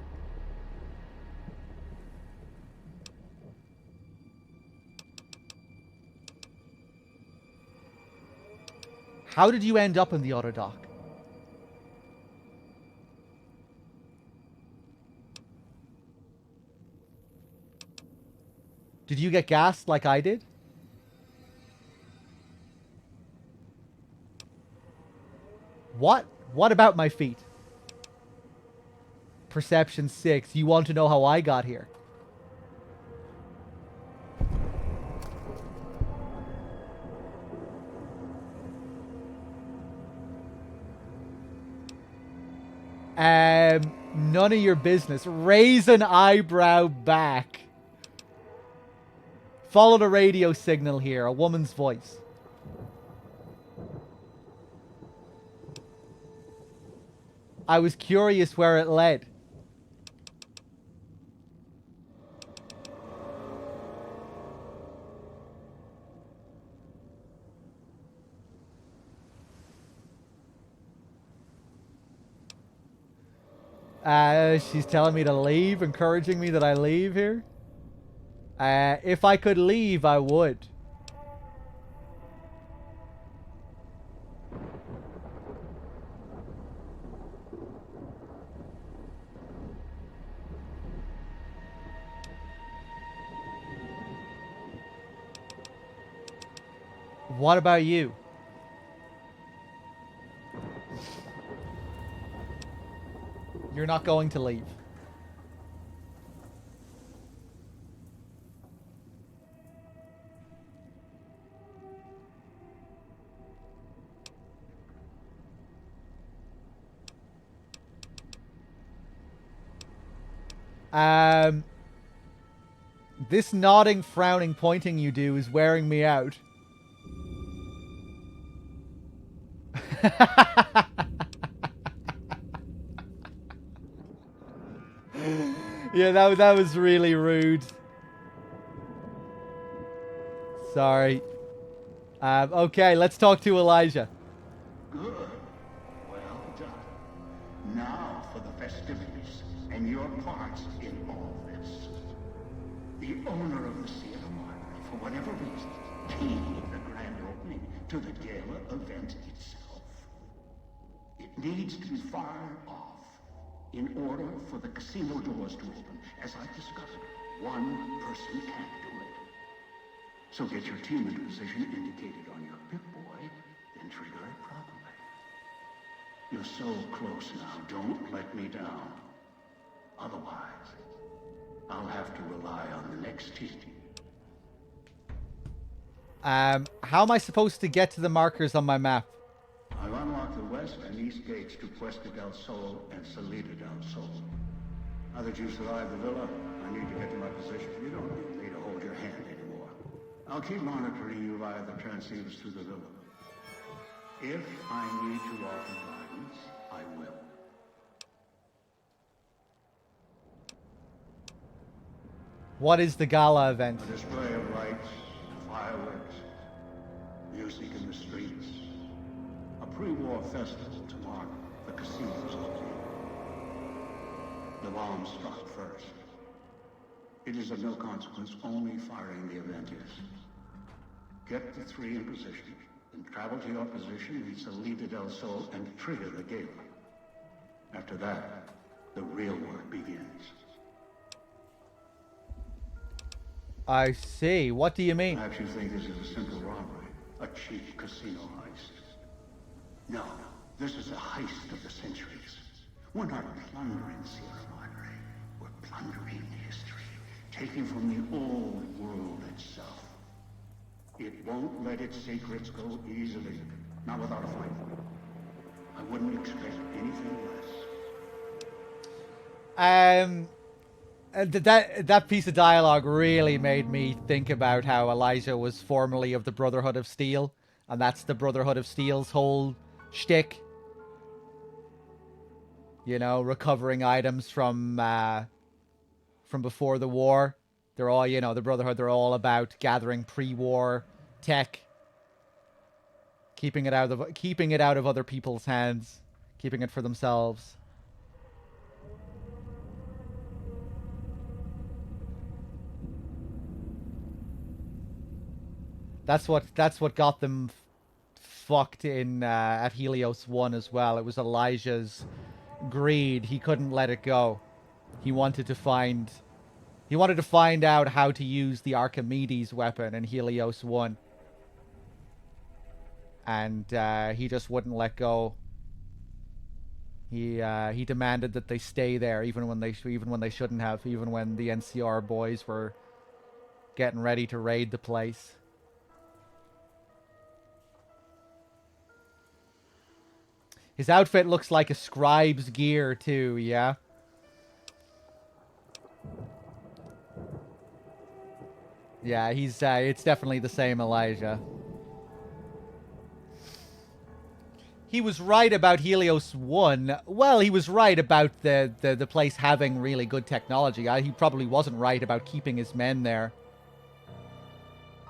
How did you end up in the auto dock? Did you get gassed like I did? What? What about my feet? Perception 6. You want to know how I got here? None of your business. Raise an eyebrow back. Follow the radio signal here. A woman's voice. I was curious where it led. She's telling me to leave, encouraging me that I leave here. If I could leave, I would. What about you? You're not going to leave. This nodding, frowning, pointing you do is wearing me out. Yeah, that was really rude. Sorry. Okay, let's talk to Elijah. Good. Well done. Now for the festivities and your part in all this. The owner of the Sierra Madre, for whatever reason, keyed the grand opening to the gala event itself. It needs to be fired off in order for the casino doors to open. As I discussed, one person can't do it. So get your team into position indicated on your Pip-Boy, then trigger it properly. You're so close now, don't let me down. Otherwise, I'll have to rely on the next team. How am I supposed to get to the markers on my map? I've unlocked the west and east gates to Puesta del Sol and Salida del Sol. Now that you've survived the villa, I need to get to my position. You don't need me to hold your hand anymore. I'll keep monitoring you via the transceivers through the villa. If I need to offer guidance, I will. What is the gala event? A display of lights, fireworks, music in the streets. A pre-war festival to mark the casino's opening. The bomb struck first. It is of no consequence, only firing the event is. Get the three in position, then travel to your position in Salida del Sol and trigger the gala. After that, the real work begins. I see. What do you mean? Perhaps you think this is a simple robbery, a cheap casino heist. No, this is a heist of the centuries. We're not plundering Sierra Madre. We're plundering history, taking from the old world itself. It won't let its secrets go easily, not without a fight. I wouldn't expect anything less. That piece of dialogue really made me think about how Elijah was formerly of the Brotherhood of Steel, and that's the Brotherhood of Steel's whole shtick. You know, recovering items from before the war. They're all, you know, the Brotherhood. They're all about gathering pre-war tech, keeping it out of other people's hands, keeping it for themselves. That's what got them fucked in at Helios 1 as well. It was Elijah's greed. He couldn't let it go. He wanted to find out how to use the Archimedes weapon in Helios 1. And he just wouldn't let go. He demanded that they stay there even when they shouldn't have, even when the NCR boys were getting ready to raid the place. His outfit looks like a scribe's gear too, yeah? Yeah, he's it's definitely the same Elijah. He was right about Helios 1. Well, he was right about the place having really good technology. He probably wasn't right about keeping his men there.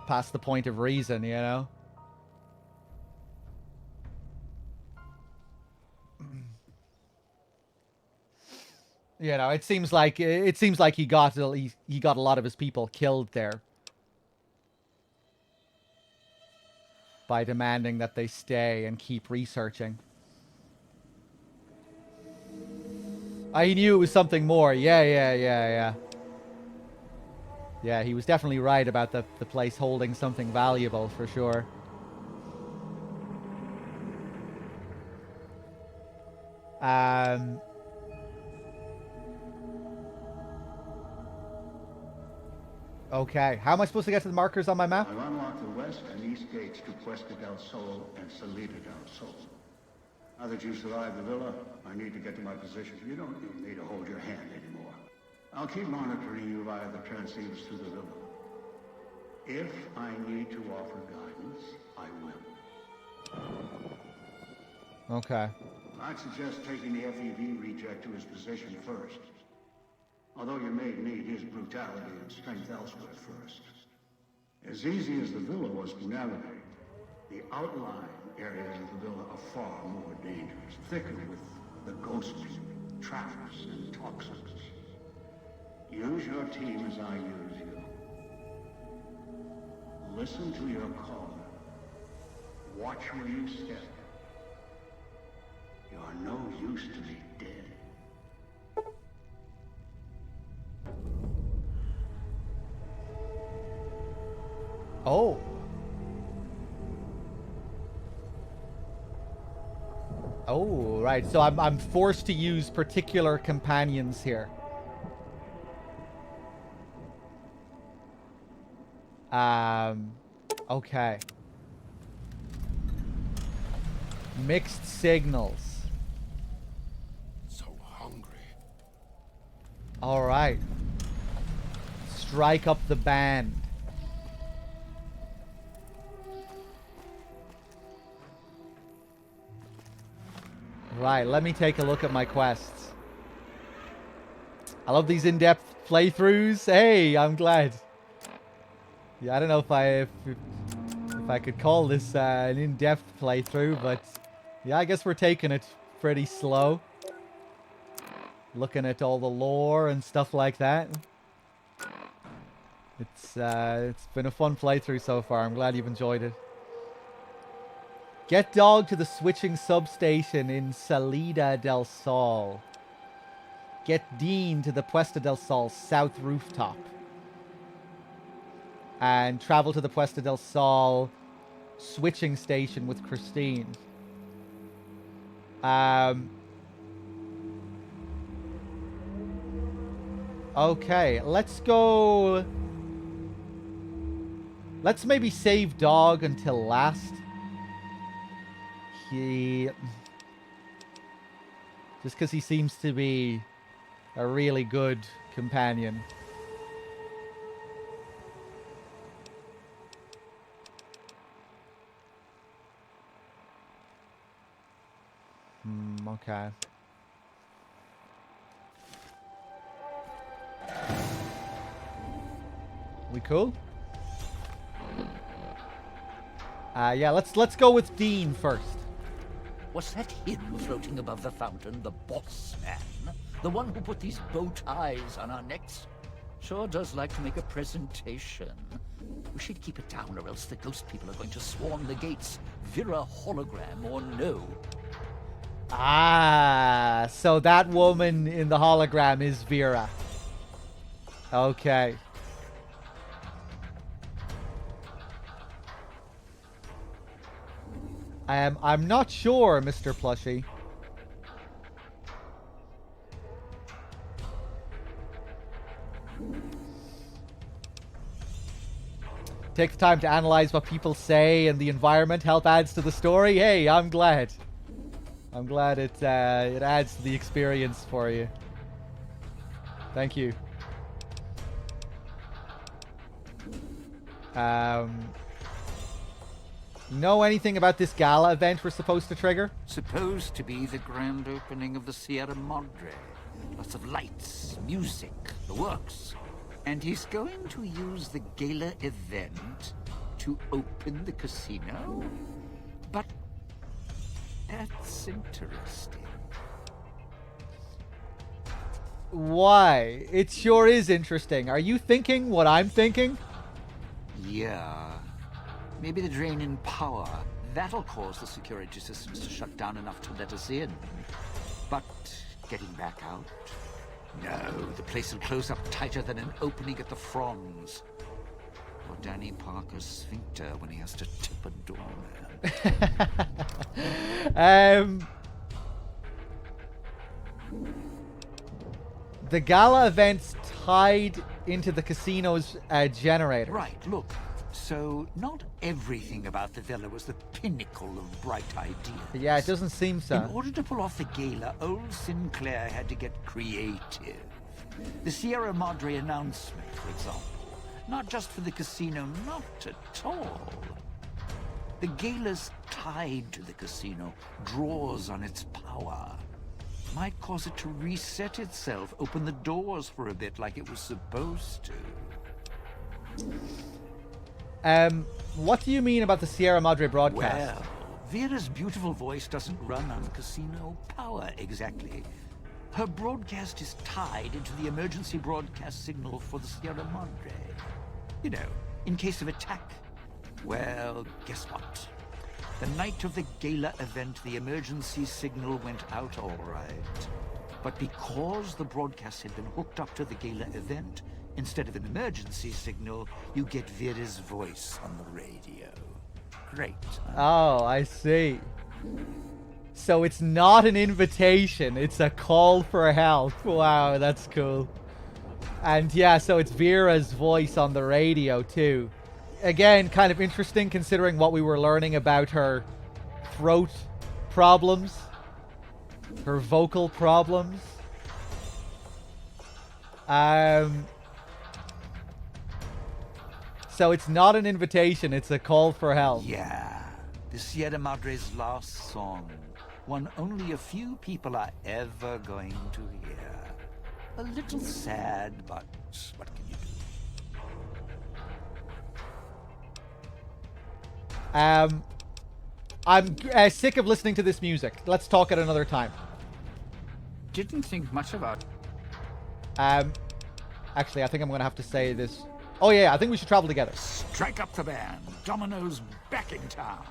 Past the point of reason, you know? You know, it seems like he got a lot of his people killed there by demanding that they stay and keep researching. I knew it was something more. Yeah, he was definitely right about the place holding something valuable for sure. Okay, how am I supposed to get to the markers on my map? I've unlocked the west and east gates to Puesta del Sol and Salida del Sol. Now that you've survived the villa, I need to get to my position. You don't need me to hold your hand anymore. I'll keep monitoring you via the transceivers through the villa. If I need to offer guidance, I will. Okay. I'd suggest taking the FEV reject to his position first. Although you may need his brutality and strength elsewhere first. As easy as the villa was to navigate, the outlying areas of the villa are far more dangerous, thicker with the ghostly traps and toxins. Use your team as I use you. Listen to your caller. Watch where you step. You're no use to me dead. Oh. Oh, right. So I'm forced to use particular companions here. Okay. Mixed signals. So hungry. All right. strike up the band. Right, let me take a look at my quests. I love these in-depth playthroughs. Hey, I'm glad. Yeah, I don't know if I could call this an in-depth playthrough, but yeah, I guess we're taking it pretty slow. Looking at all the lore and stuff like that. It's been a fun playthrough so far. I'm glad you've enjoyed it. Get Dog to the switching substation in Salida del Sol. Get Dean to the Puesta del Sol south rooftop. And travel to the Puesta del Sol switching station with Christine. Okay, let's go. Let's maybe save Dog until last. Just because he seems to be a really good companion. Okay. We cool? Yeah, let's go with Dean first. Was that him floating above the fountain, the boss man? The one who put these bow ties on our necks? Sure does like to make a presentation. We should keep it down or else the ghost people are going to swarm the gates. Vera hologram or no. Ah, so that woman in the hologram is Vera. Okay. I'm not sure, Mr. Plushie. Take the time to analyze what people say and the environment help adds to the story. Hey, I'm glad. I'm glad it adds to the experience for you. Thank you. Know anything about this gala event we're supposed to trigger? Supposed to be the grand opening of the Sierra Madre. Lots of lights, music, the works. And he's going to use the gala event to open the casino? But that's interesting. Why? It sure is interesting. Are you thinking what I'm thinking? Yeah. Maybe the drain in power. That'll cause the security systems to shut down enough to let us in. But getting back out? No, the place will close up tighter than an opening at the Fronds. Or Danny Parker's sphincter when he has to tip a doorman. The gala event's tied into the casino's generator. Right, look. So, not everything about the villa was the pinnacle of bright ideas. Yeah, it doesn't seem so. In order to pull off the gala, old Sinclair had to get creative. The Sierra Madre announcement, for example. Not just for the casino, not at all. The gala's tied to the casino, draws on its power. Might cause it to reset itself, open the doors for a bit like it was supposed to. What do you mean about the Sierra Madre broadcast? Well, Vera's beautiful voice doesn't run on casino power exactly. Her broadcast is tied into the emergency broadcast signal for the Sierra Madre. You know, in case of attack. Well, guess what? The night of the gala event, the emergency signal went out all right. But because the broadcast had been hooked up to the gala event, instead of an emergency signal, you get Vera's voice on the radio. Great. Huh? Oh, I see. So it's not an invitation, it's a call for help. Wow, that's cool. And yeah, so it's Vera's voice on the radio too. Again, kind of interesting considering what we were learning about her throat problems, her vocal problems. So it's not an invitation, it's a call for help. Yeah, the Sierra Madre's last song. One only a few people are ever going to hear. A little sad, but what can you do? I'm sick of listening to this music. Let's talk at another time. Didn't think much about. Actually, I think I'm going to have to say this. Oh, yeah, I think we should travel together. Strike up the band. Domino's back in town.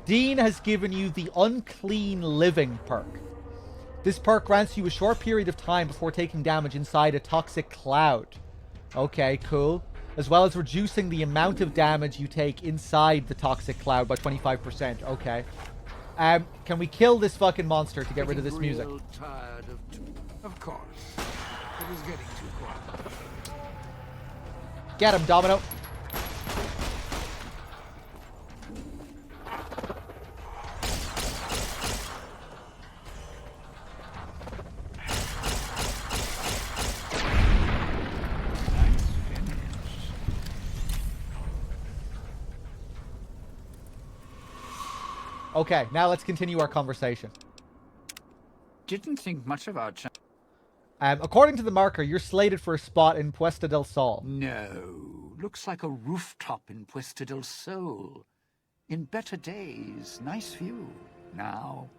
Dean has given you the Unclean Living perk. This perk grants you a short period of time before taking damage inside a toxic cloud. Okay, cool. As well as reducing the amount of damage you take inside the toxic cloud by 25%. Okay. Can we kill this fucking monster to get rid of this music? Tired of course. It is getting too quiet. Get him, Domino. Okay, now let's continue our conversation. Didn't think much about. According to the marker, you're slated for a spot in Puesta del Sol. No, looks like a rooftop in Puesta del Sol. In better days, nice view. Now,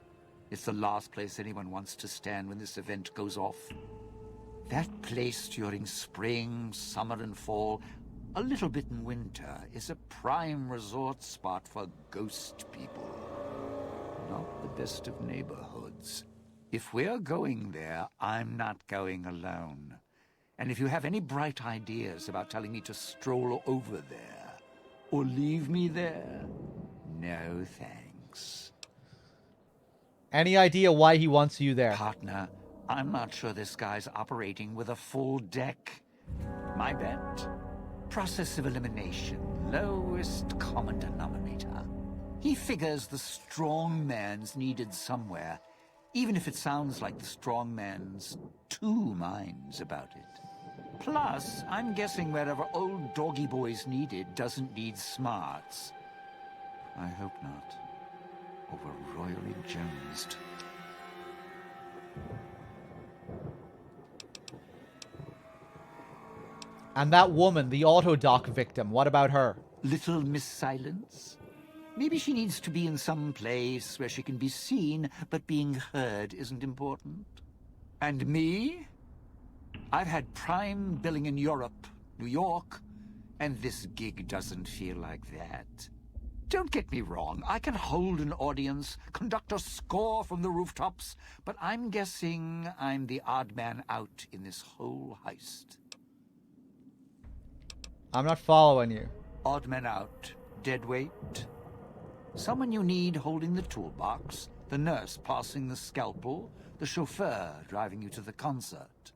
it's the last place anyone wants to stand when this event goes off. That place during spring, summer, and fall, a little bit in winter, is a prime resort spot for ghost people. Not the best of neighborhoods. If we're going there, I'm not going alone. And if you have any bright ideas about telling me to stroll over there, or leave me there, no thanks. Any idea why he wants you there? Partner, I'm not sure this guy's operating with a full deck. My bet? Process of elimination, lowest common denominator. He figures the strong man's needed somewhere, even if it sounds like the strong man's two minds about it. Plus, I'm guessing wherever old doggy boy's needed doesn't need smarts. I hope not. Or we're royally jonesed. And that woman, the autodoc victim, what about her? Little Miss Silence? Maybe she needs to be in some place where she can be seen, but being heard isn't important. And me? I've had prime billing in Europe, New York, and this gig doesn't feel like that. Don't get me wrong, I can hold an audience, conduct a score from the rooftops, but I'm guessing I'm the odd man out in this whole heist. I'm not following you. Odd man out, dead weight. Someone you need holding the toolbox, the nurse passing the scalpel, the chauffeur driving you to the concert.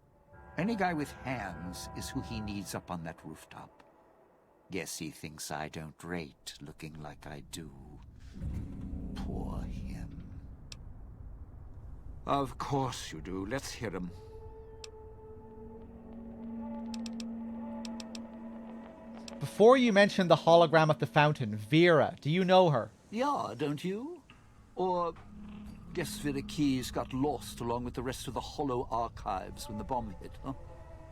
Any guy with hands is who he needs up on that rooftop. Guess he thinks I don't rate looking like I do. Poor him. Of course you do. Let's hear him. Before you mentioned the hologram at the fountain, Vera, do you know her? Yeah, don't you? Or guess Vera Keys got lost along with the rest of the Hollow archives when the bomb hit, huh?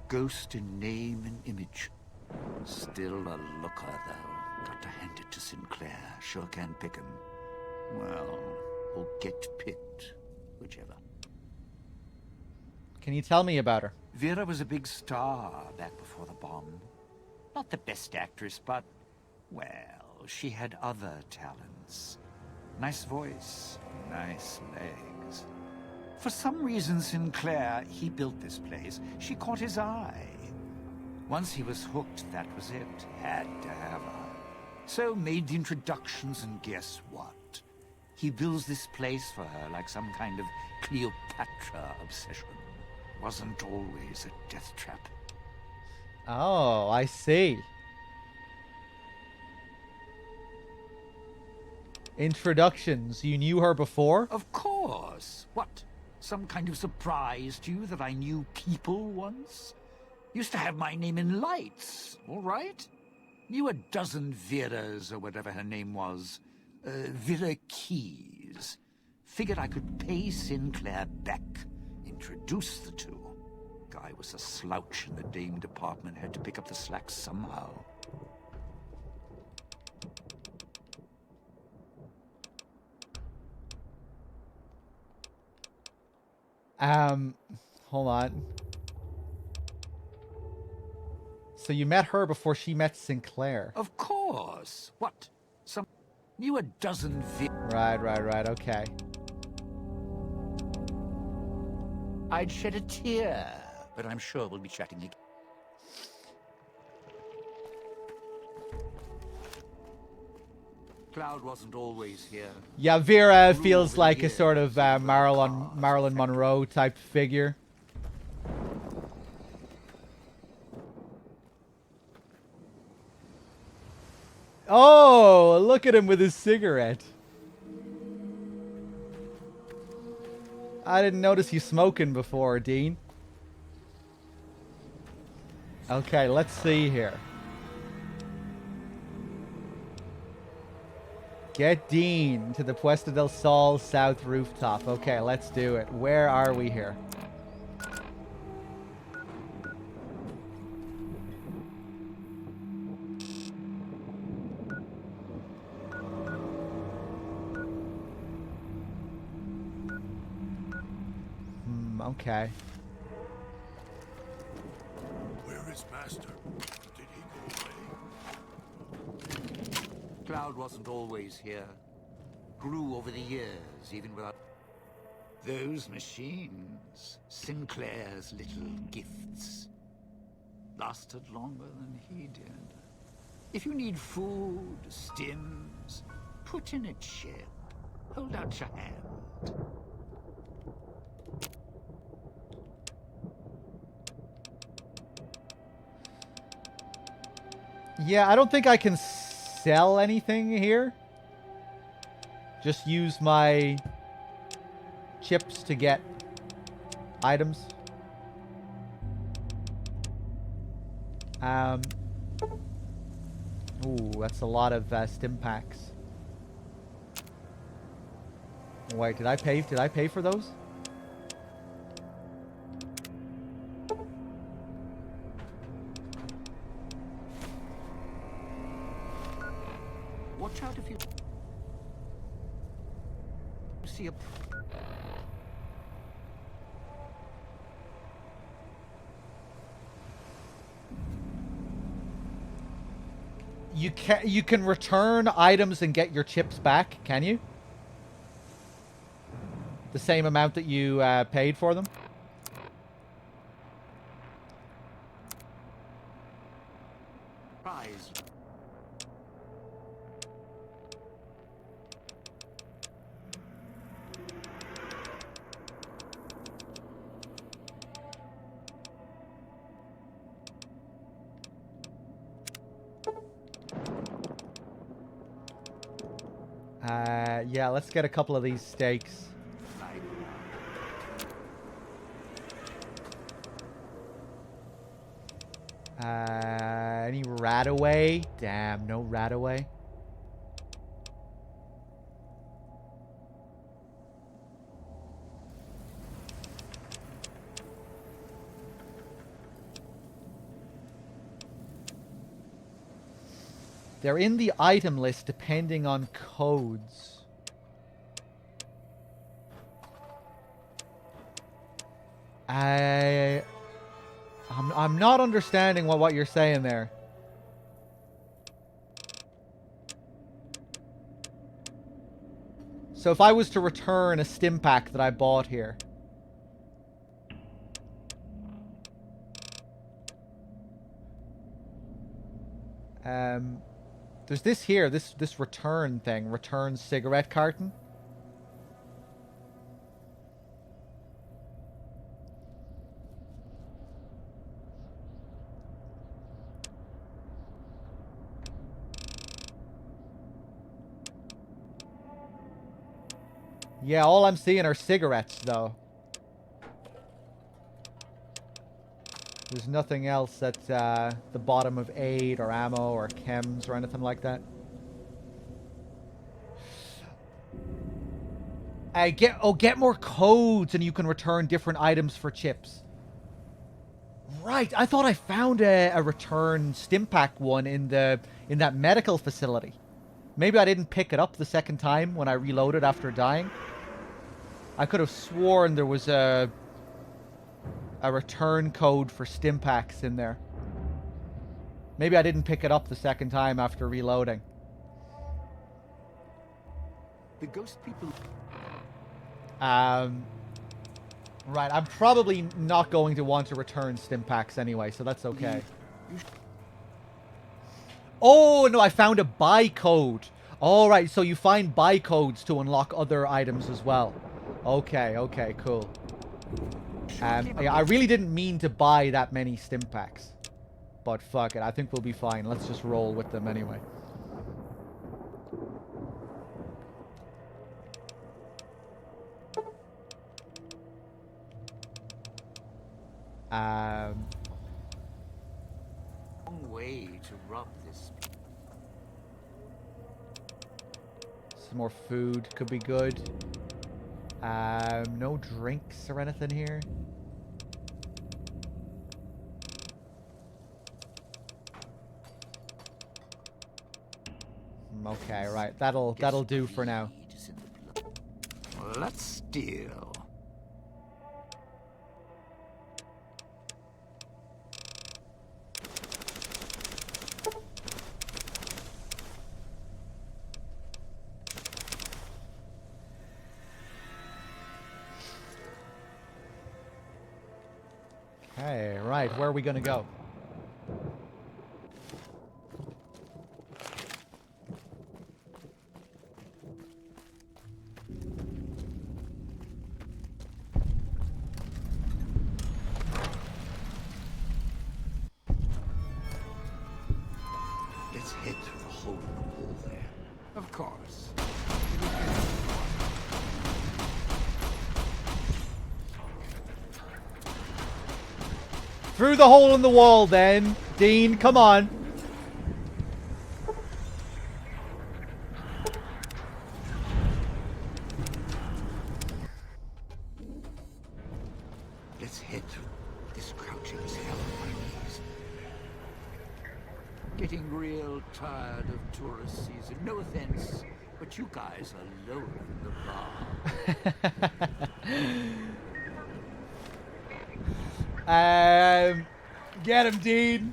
Ghost in name and image. Still a looker, though. Got to hand it to Sinclair. Sure can pick him. Well, or get picked. Whichever. Can you tell me about her? Vera was a big star back before the bomb. Not the best actress, but, well, she had other talents. Nice voice, nice legs. For some reason, Sinclair, he built this place. She caught his eye. Once he was hooked, that was it. Had to have her. So made the introductions, and guess what? He builds this place for her like some kind of Cleopatra obsession. Wasn't always a death trap. Oh, I see. Introductions. You knew her before? Of course. What? Some kind of surprise to you that I knew people once? Used to have my name in lights, all right? Knew a dozen Veras, or whatever her name was. Vera Keys. Figured I could pay Sinclair back. Introduce the two. Guy was a slouch in the dame department. Had to pick up the slack somehow. Hold on. So you met her before she met Sinclair. Of course. What? Knew a dozen Right, okay. I'd shed a tear, but I'm sure we'll be chatting again. Cloud wasn't always here. Yeah, Vera feels like a sort of Marilyn Monroe type figure. Oh, look at him with his cigarette. I didn't notice you smoking before, Dean. Okay, let's see here. Get Dean to the Puesta del Sol South rooftop. Okay, let's do it. Where are we here? Okay. Where is Master? Did he go away? Cloud wasn't always here. Grew over the years, even without... Those machines, Sinclair's little gifts, lasted longer than he did. If you need food, stims, put in a chip. Hold out your hand. Yeah, I don't think I can sell anything here. Just use my chips to get items. Ooh, that's a lot of stim packs. Wait, did I pay for those? Watch out if you see a... You can return items and get your chips back, can you? The same amount that you paid for them? Prize. Yeah, let's get a couple of these steaks. Any Radaway? Damn, no Radaway. They're in the item list depending on codes. I'm not understanding what you're saying there. So if I was to return a stim pack that I bought here. There's this here, this return thing, return cigarette carton. Yeah, all I'm seeing are cigarettes, though. There's nothing else at the bottom of aid or ammo or chems or anything like that. Get more codes and you can return different items for chips. Right, I thought I found a return Stimpack one in that medical facility. Maybe I didn't pick it up the second time when I reloaded after dying. I could have sworn there was a return code for Stimpaks in there. Maybe I didn't pick it up the second time after reloading. The ghost people... Right, I'm probably not going to want to return Stimpaks anyway, so that's okay. Oh, no, I found a buy code. Alright, so you find buy codes to unlock other items as well. Okay, okay, cool. I really didn't mean to buy that many Stimpaks. But fuck it, I think we'll be fine. Let's just roll with them anyway. Long way to rob this. Some more food could be good. No drinks or anything here. Okay, right. That'll do for now. Let's steal. Okay, right. Where are we gonna go? Let's head through the hole in the wall there. Of course. Through the hole in the wall, then. Dean, come on. Let's head through this crouching as hell on my knees. Getting real tired of tourist season. No offense, but you guys are lowering the bar. Get him, Dean.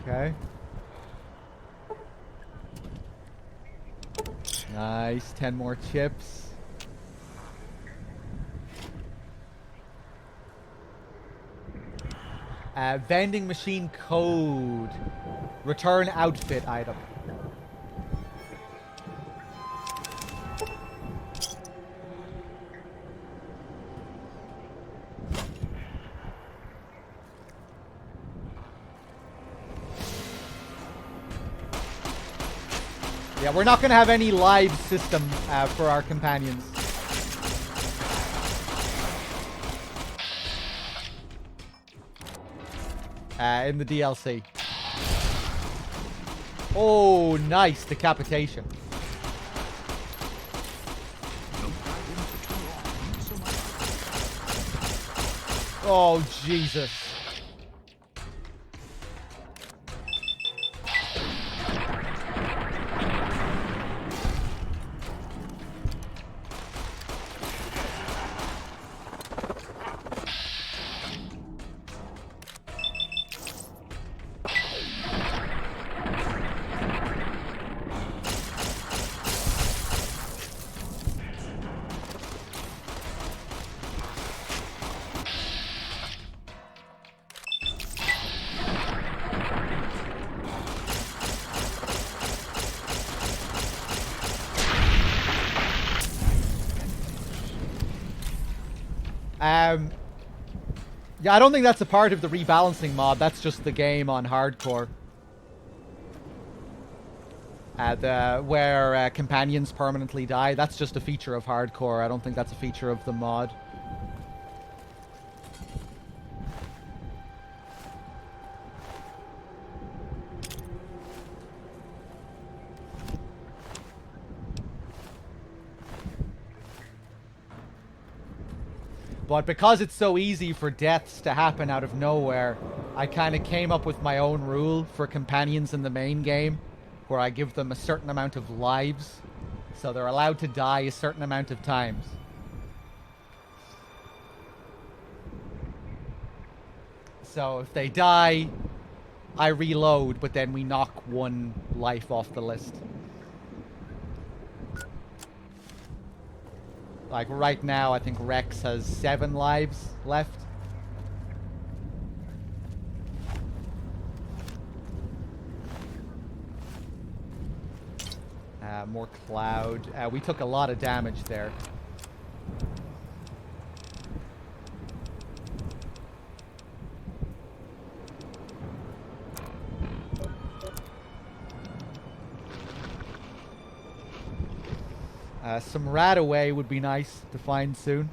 Okay. Nice, 10 more chips. Vending machine code. Return outfit item. Yeah, we're not going to have any live system for our companions. In the DLC. Oh, nice decapitation. Oh, Jesus. Yeah, I don't think that's a part of the rebalancing mod. That's just the game on hardcore. Where companions permanently die. That's just a feature of hardcore. I don't think that's a feature of the mod. But because it's so easy for deaths to happen out of nowhere, I kind of came up with my own rule for companions in the main game, where I give them a certain amount of lives, so they're allowed to die a certain amount of times. So if they die, I reload, but then we knock one life off the list. Like right now, I think Rex has 7 lives left. More Cloud. We took a lot of damage there. Some Radaway would be nice to find soon.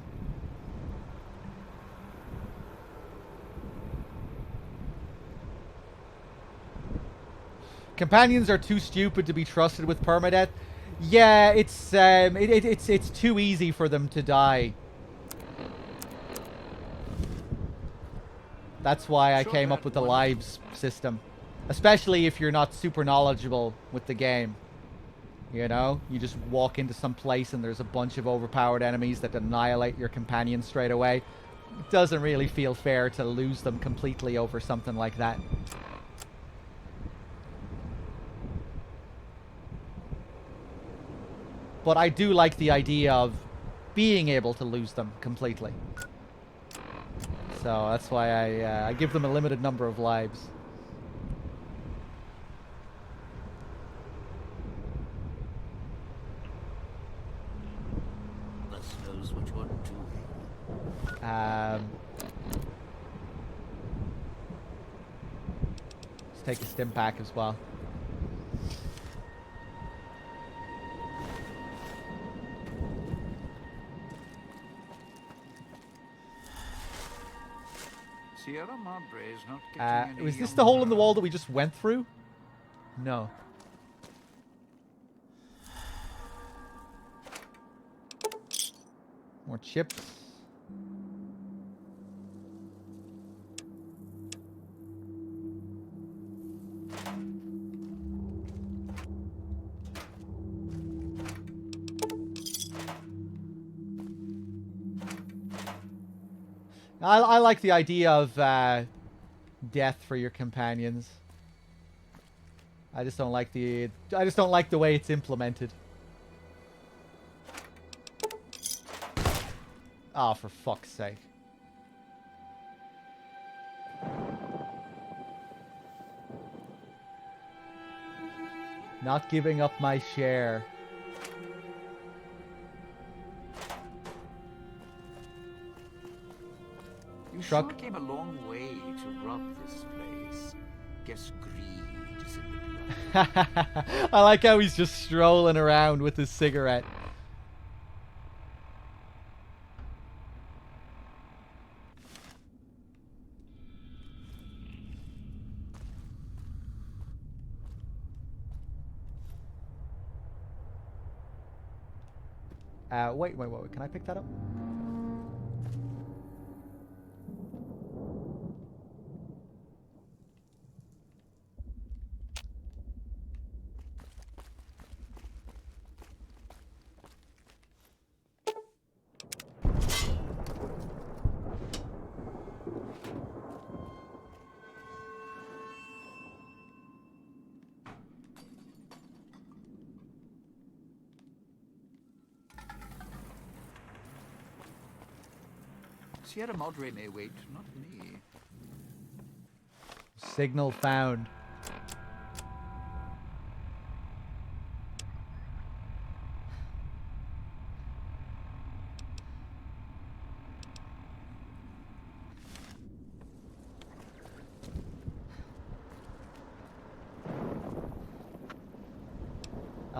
Companions are too stupid to be trusted with permadeath. Yeah, it's too easy for them to die. That's why I came up with the lives system. Especially if you're not super knowledgeable with the game. You know? You just walk into some place and there's a bunch of overpowered enemies that annihilate your companion straight away. It doesn't really feel fair to lose them completely over something like that. But I do like the idea of being able to lose them completely. So that's why I give them a limited number of lives. Knows what you're doing. Let's take a stim pack as well. Sierra Madre is not getting any Was this the hole in the wall that we just went through? No. More chips. I like the idea of death for your companions. I just don't like the way it's implemented. Oh, for fuck's sake. Not giving up my share. You sure came a long way to rob this place. Guess greed is in the blood. I like how he's just strolling around with his cigarette. Wait. Can I pick that up? Sierra Madre may wait, not me. Signal found.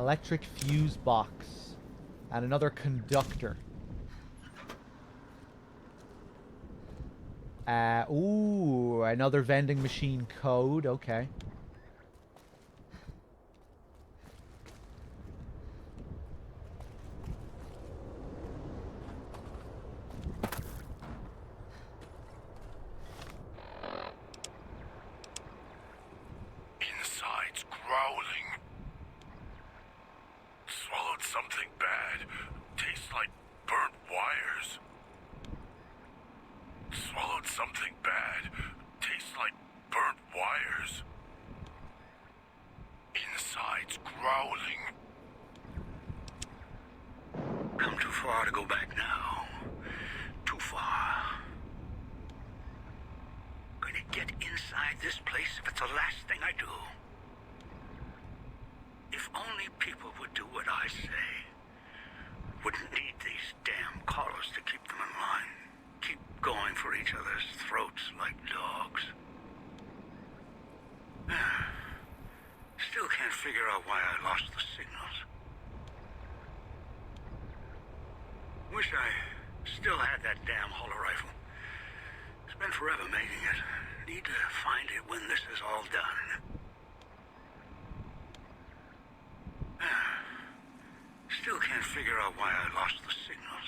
Electric fuse box. And another conductor. Ooh, another vending machine code. Okay. Inside's growling. Swallowed something bad. Tastes like burnt wires. Swallowed something bad. Tastes like burnt wires. Inside's growling. Come too far to go back now. Too far. Gonna get inside this place if it's the last thing I do. If only people would do what I say. Wouldn't need these damn collars to keep them in line. Keep going for each other's throats like dogs. Still can't figure out why I lost the signals. Wish I still had that damn holo rifle. It's been forever making it. Need to find it when this is all done. Still can't figure out why I lost the signals.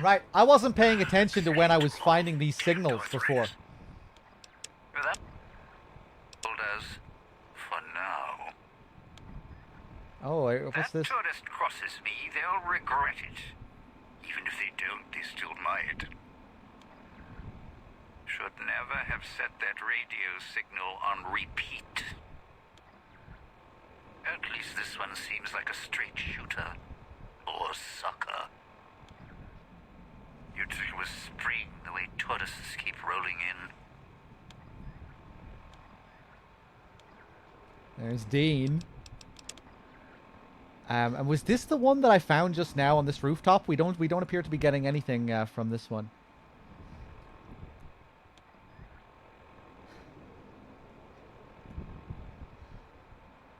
Right, I wasn't paying attention to when I was finding these signals before. That told us for now. Oh, what's this? That tourist crosses me, they'll regret it. Even if they don't, they still might. Should never have set that radio signal on repeat. At least this one seems like a straight shooter. Or sucker. You'd think it was spring, the way tourists keep rolling in. There's Dean. And was this the one that I found just now on this rooftop? We don't appear to be getting anything from this one.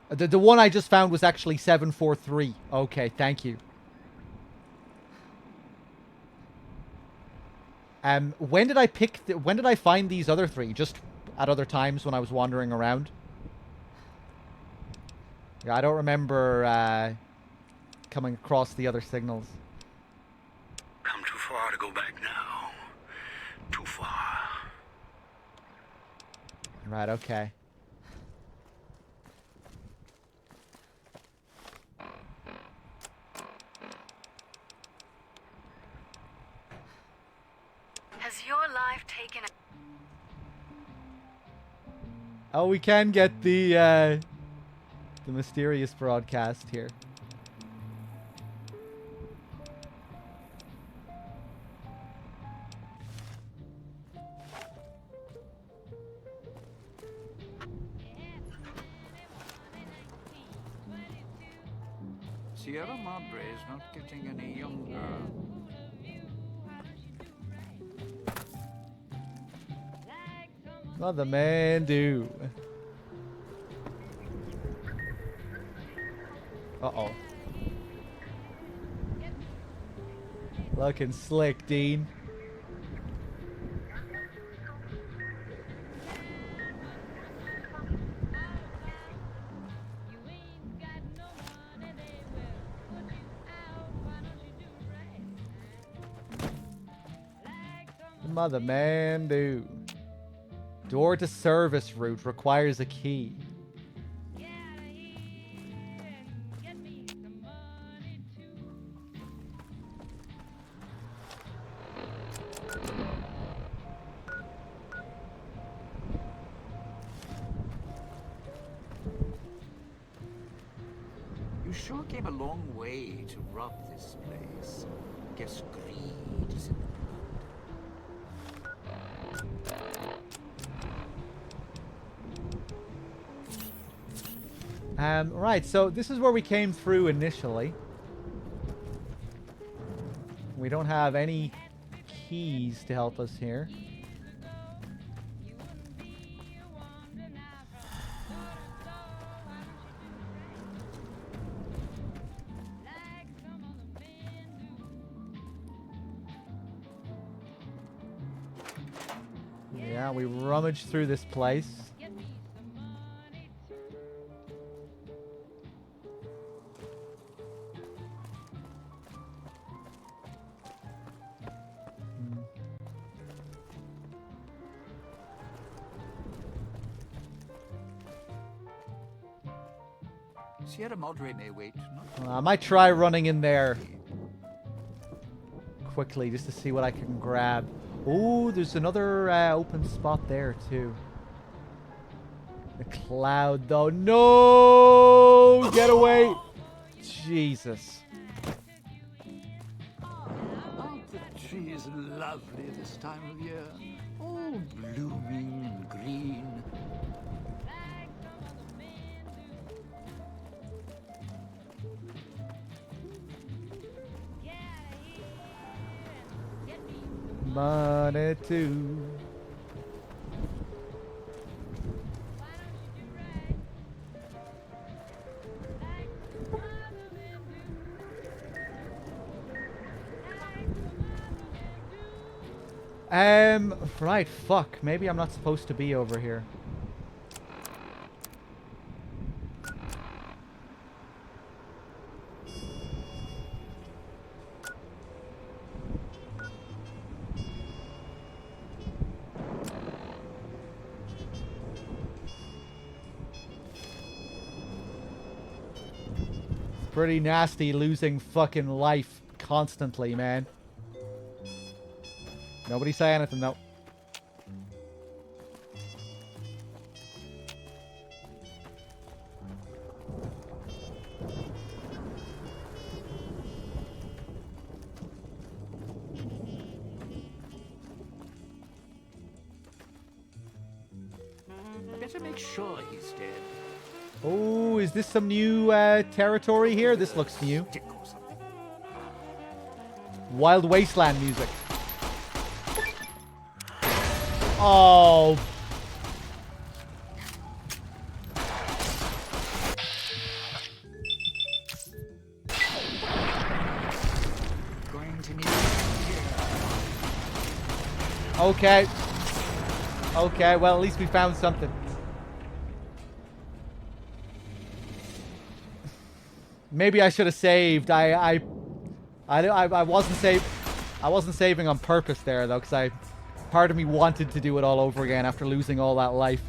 The one I just found was actually 743. Okay, thank you. When did I find these other three? Just at other times when I was wandering around? Yeah, I don't remember coming across the other signals. Come too far to go back now. Too far. Right, okay. Has your life taken a... Oh, we can get the mysterious broadcast here. Sierra Madre is not getting any younger. What the man do? Uh-oh. Looking slick, Dean. Mother man do. Door to service route requires a key. You sure came a long way to rob this place. Guess greed is in the blood. Right, so this is where we came through initially. We don't have any keys to help us here. Yeah, we rummage through this place. Sierra Madre may wait. Not I might try running in there quickly just to see what I can grab. Oh, there's another open spot there too. The cloud, though. No! Get away! Jesus. Aren't the trees lovely this time of year? All blooming and green. Money too. Right, fuck. Maybe I'm not supposed to be over here. It's pretty nasty losing fucking life constantly, man. Nobody say anything, though. Better make sure he's dead. Oh, is this some new territory here? This looks new. Stick or something. Wild Wasteland music. Oh. Going to need a hand here. Okay. Okay, well, at least we found something. Maybe I should have saved. I wasn't saving on purpose there though, because part of me wanted to do it all over again after losing all that life.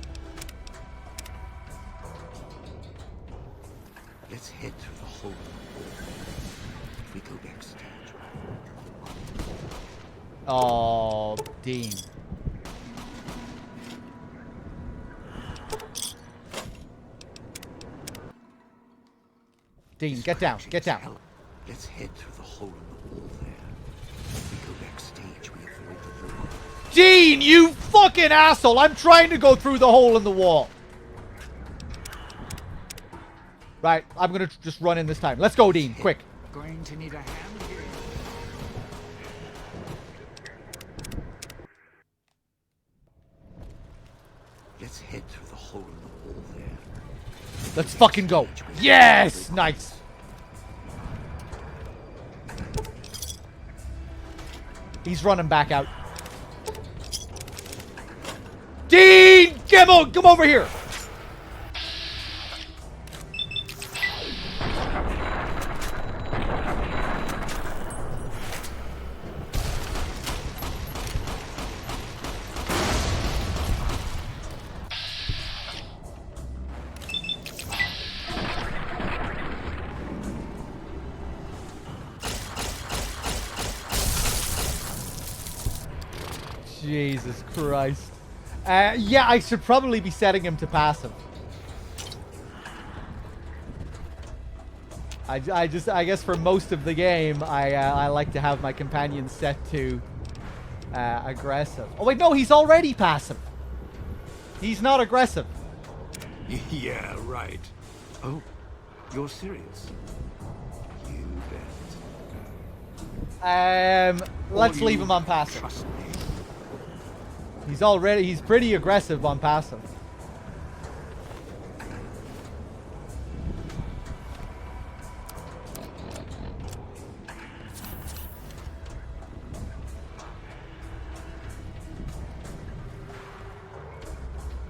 Let's head through the hole in the wall. If we go backstage. Oh, Dean. Dean, get down, get down. Let's head through the hole in the wall there. If we go backstage, we avoid the door. Dean, you fucking asshole! I'm trying to go through the hole in the wall. Right, I'm gonna just run in this time. Let's go, Dean, quick. Going to need a hand here. Let's head through the hole in the wall there. Let's fucking go. Yes! Nice. He's running back out. Dean! Come over here! Jesus Christ. Yeah, I should probably be setting him to passive. I guess for most of the game, I like to have my companion set to aggressive. Oh wait, no, he's already passive. He's not aggressive. Yeah, right. Oh, you're serious? You bet. Let's leave him on passive. Trust me. He's pretty aggressive on passive.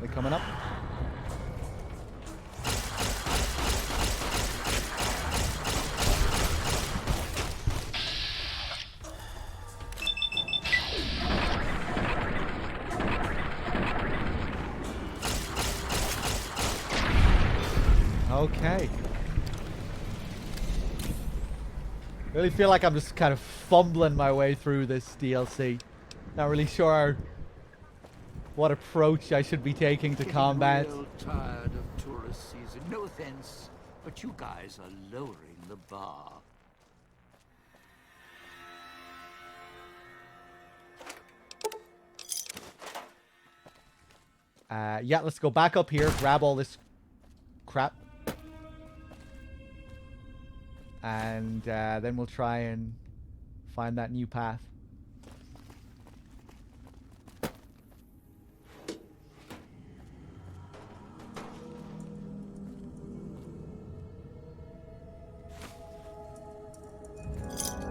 They coming up? Okay. Really feel like I'm just kind of fumbling my way through this DLC. Not really sure what approach I should be taking to combat. Real tired of tourist season. No offense, but you guys are lowering the bar. Yeah, let's go back up here, grab all this crap. And then we'll try and find that new path.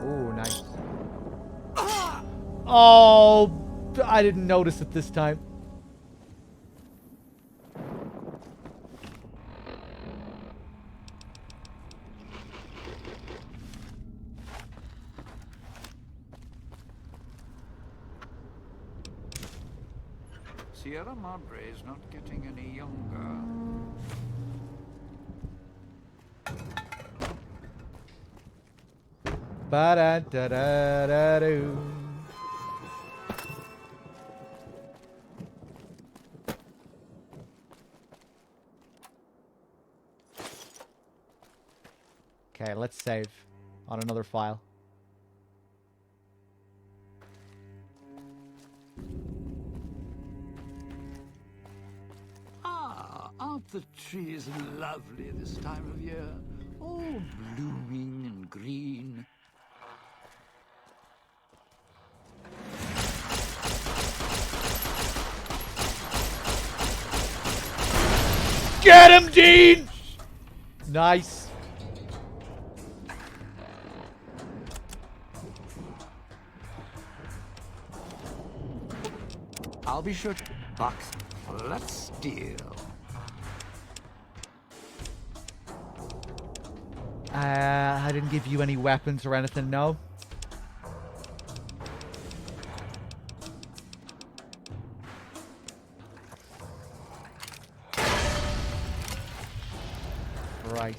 Oh, nice. Oh, I didn't notice it this time. Sierra Madre is not getting any younger. Ba-da-da-da-da-doo. Okay, let's save on another file. Aren't the trees lovely this time of year? All blooming and green. Get him, Dean! Nice. I'll be sure to box. Let's steal. I didn't give you any weapons or anything, no? Right.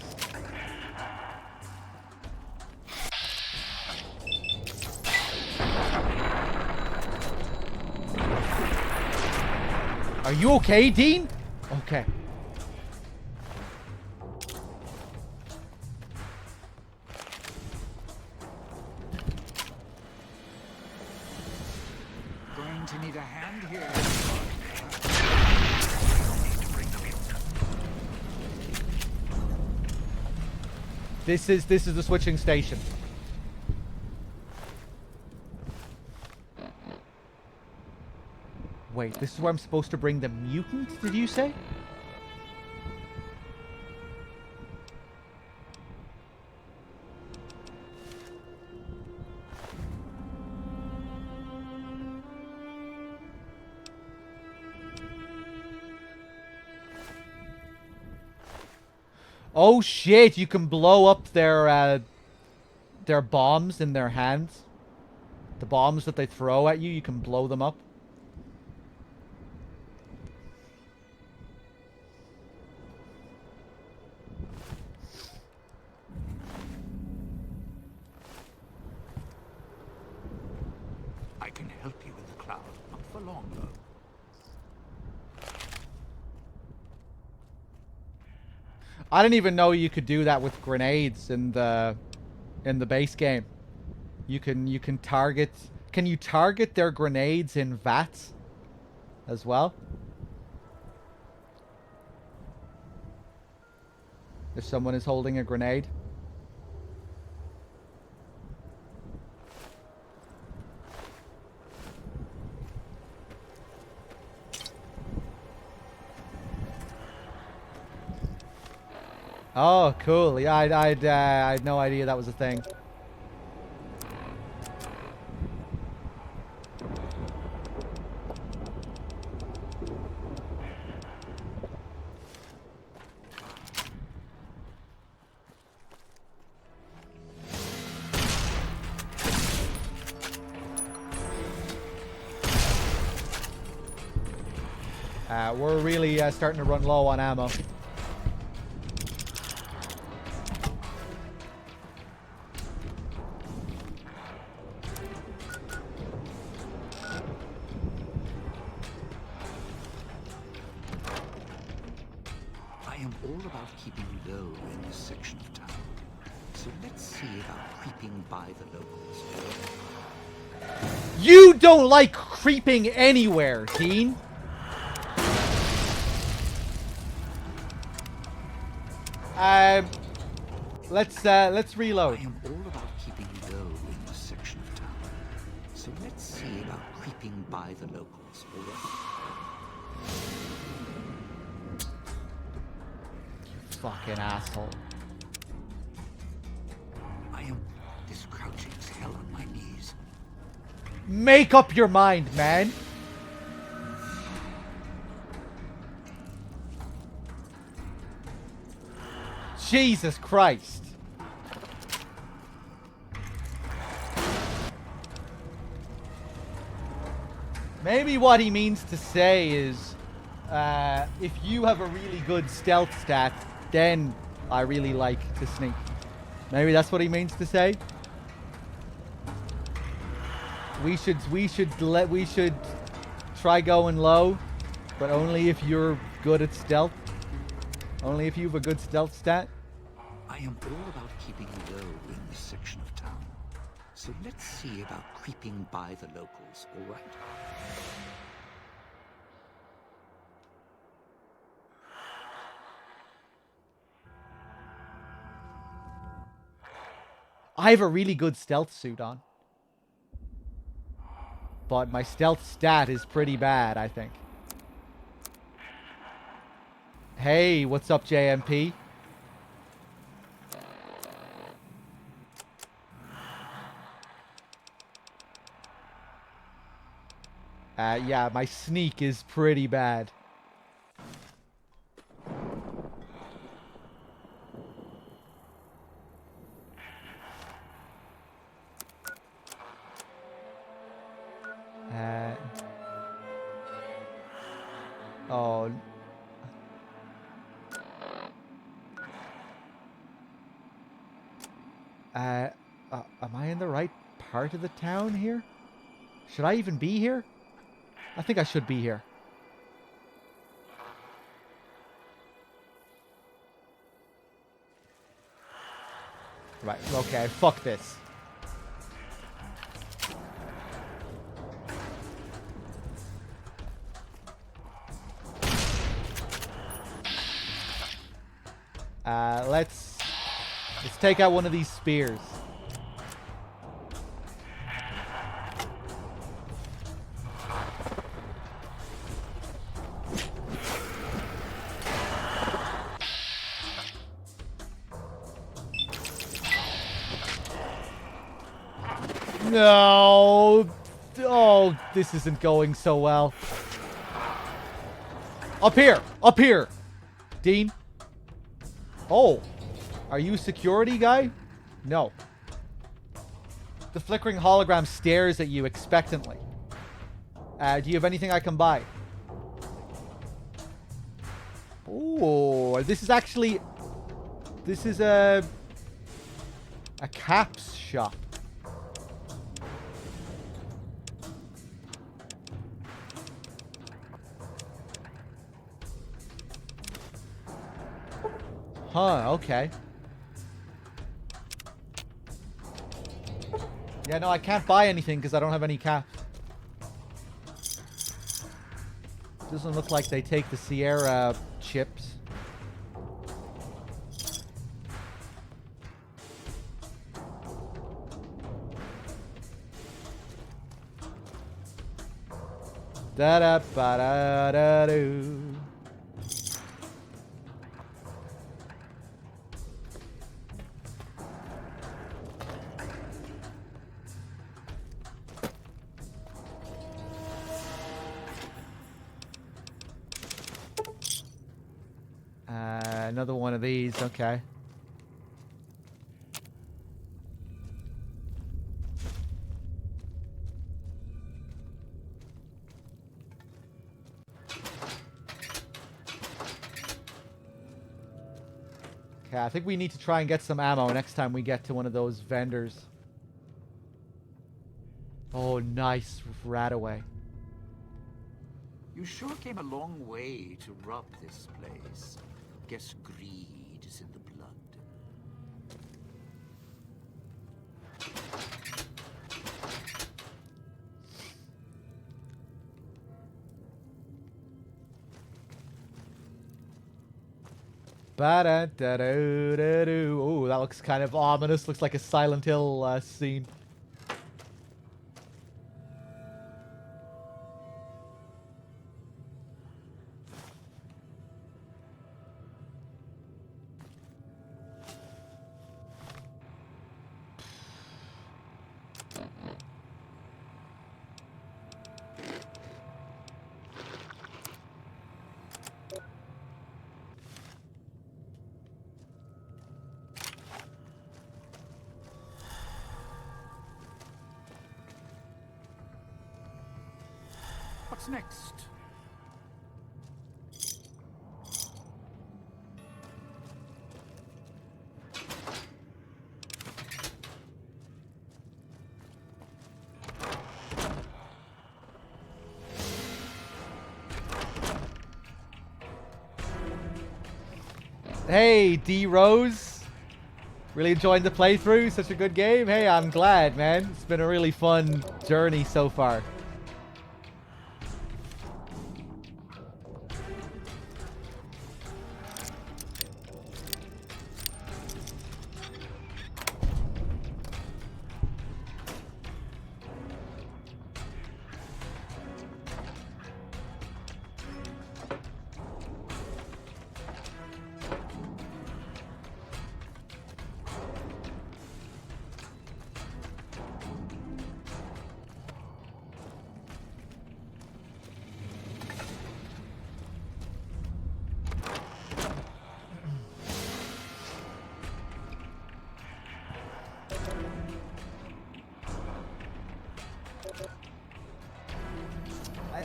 Are you okay, Dean? Okay. Going to need a hand here. This is the switching station. Wait, this is where I'm supposed to bring the mutant, did you say? Oh shit, you can blow up their bombs in their hands. The bombs that they throw at you, you can blow them up. I can help you in the cloud, not for long though. I didn't even know you could do that with grenades in the base game. You can target. Can you target their grenades in vats as well? If someone is holding a grenade. Oh, cool. Yeah, I had no idea that was a thing. We're really starting to run low on ammo. I am all about keeping low in this section of town. So let's see about creeping by the locals. You don't like creeping anywhere, Dean. Let's reload. I am all about keeping low in this section of town. So let's see about creeping by the locals, all right? You fucking asshole. This crouching is hell on my knees. Make up your mind, man. Jesus Christ. Maybe what he means to say is, if you have a really good stealth stat, then I really like to sneak. Maybe that's what he means to say. We should try going low, but only if you're good at stealth. Only if you have a good stealth stat. I am all about keeping low in this section of town. So let's see about creeping by the locals, all right? I have a really good stealth suit on. But my stealth stat is pretty bad, I think. Hey, what's up, JMP? Yeah, my sneak is pretty bad. Oh. Am I in the right part of the town here? Should I even be here? I think I should be here. Right, okay, fuck this. Let's take out one of these spears. No. Oh, this isn't going so well. Up here. Up here. Dean. Oh. Are you a security guy? No. The flickering hologram stares at you expectantly. Do you have anything I can buy? Oh, this is actually... This is a caps shop. Huh, okay. Yeah, no, I can't buy anything because I don't have any caps. Doesn't look like they take the Sierra chips. Da-da-ba-da-da-doo. Another one of these, okay. Okay, I think we need to try and get some ammo next time we get to one of those vendors. Oh, nice. Rat away. You sure came a long way to rob this place. Guess greed is in the blood. Ba-da-da-do-da-do. Oh, that looks kind of ominous. Looks like a Silent Hill scene. What's next? Hey, D Rose. Really enjoying the playthrough. Such a good game. Hey, I'm glad, man. It's been a really fun journey so far.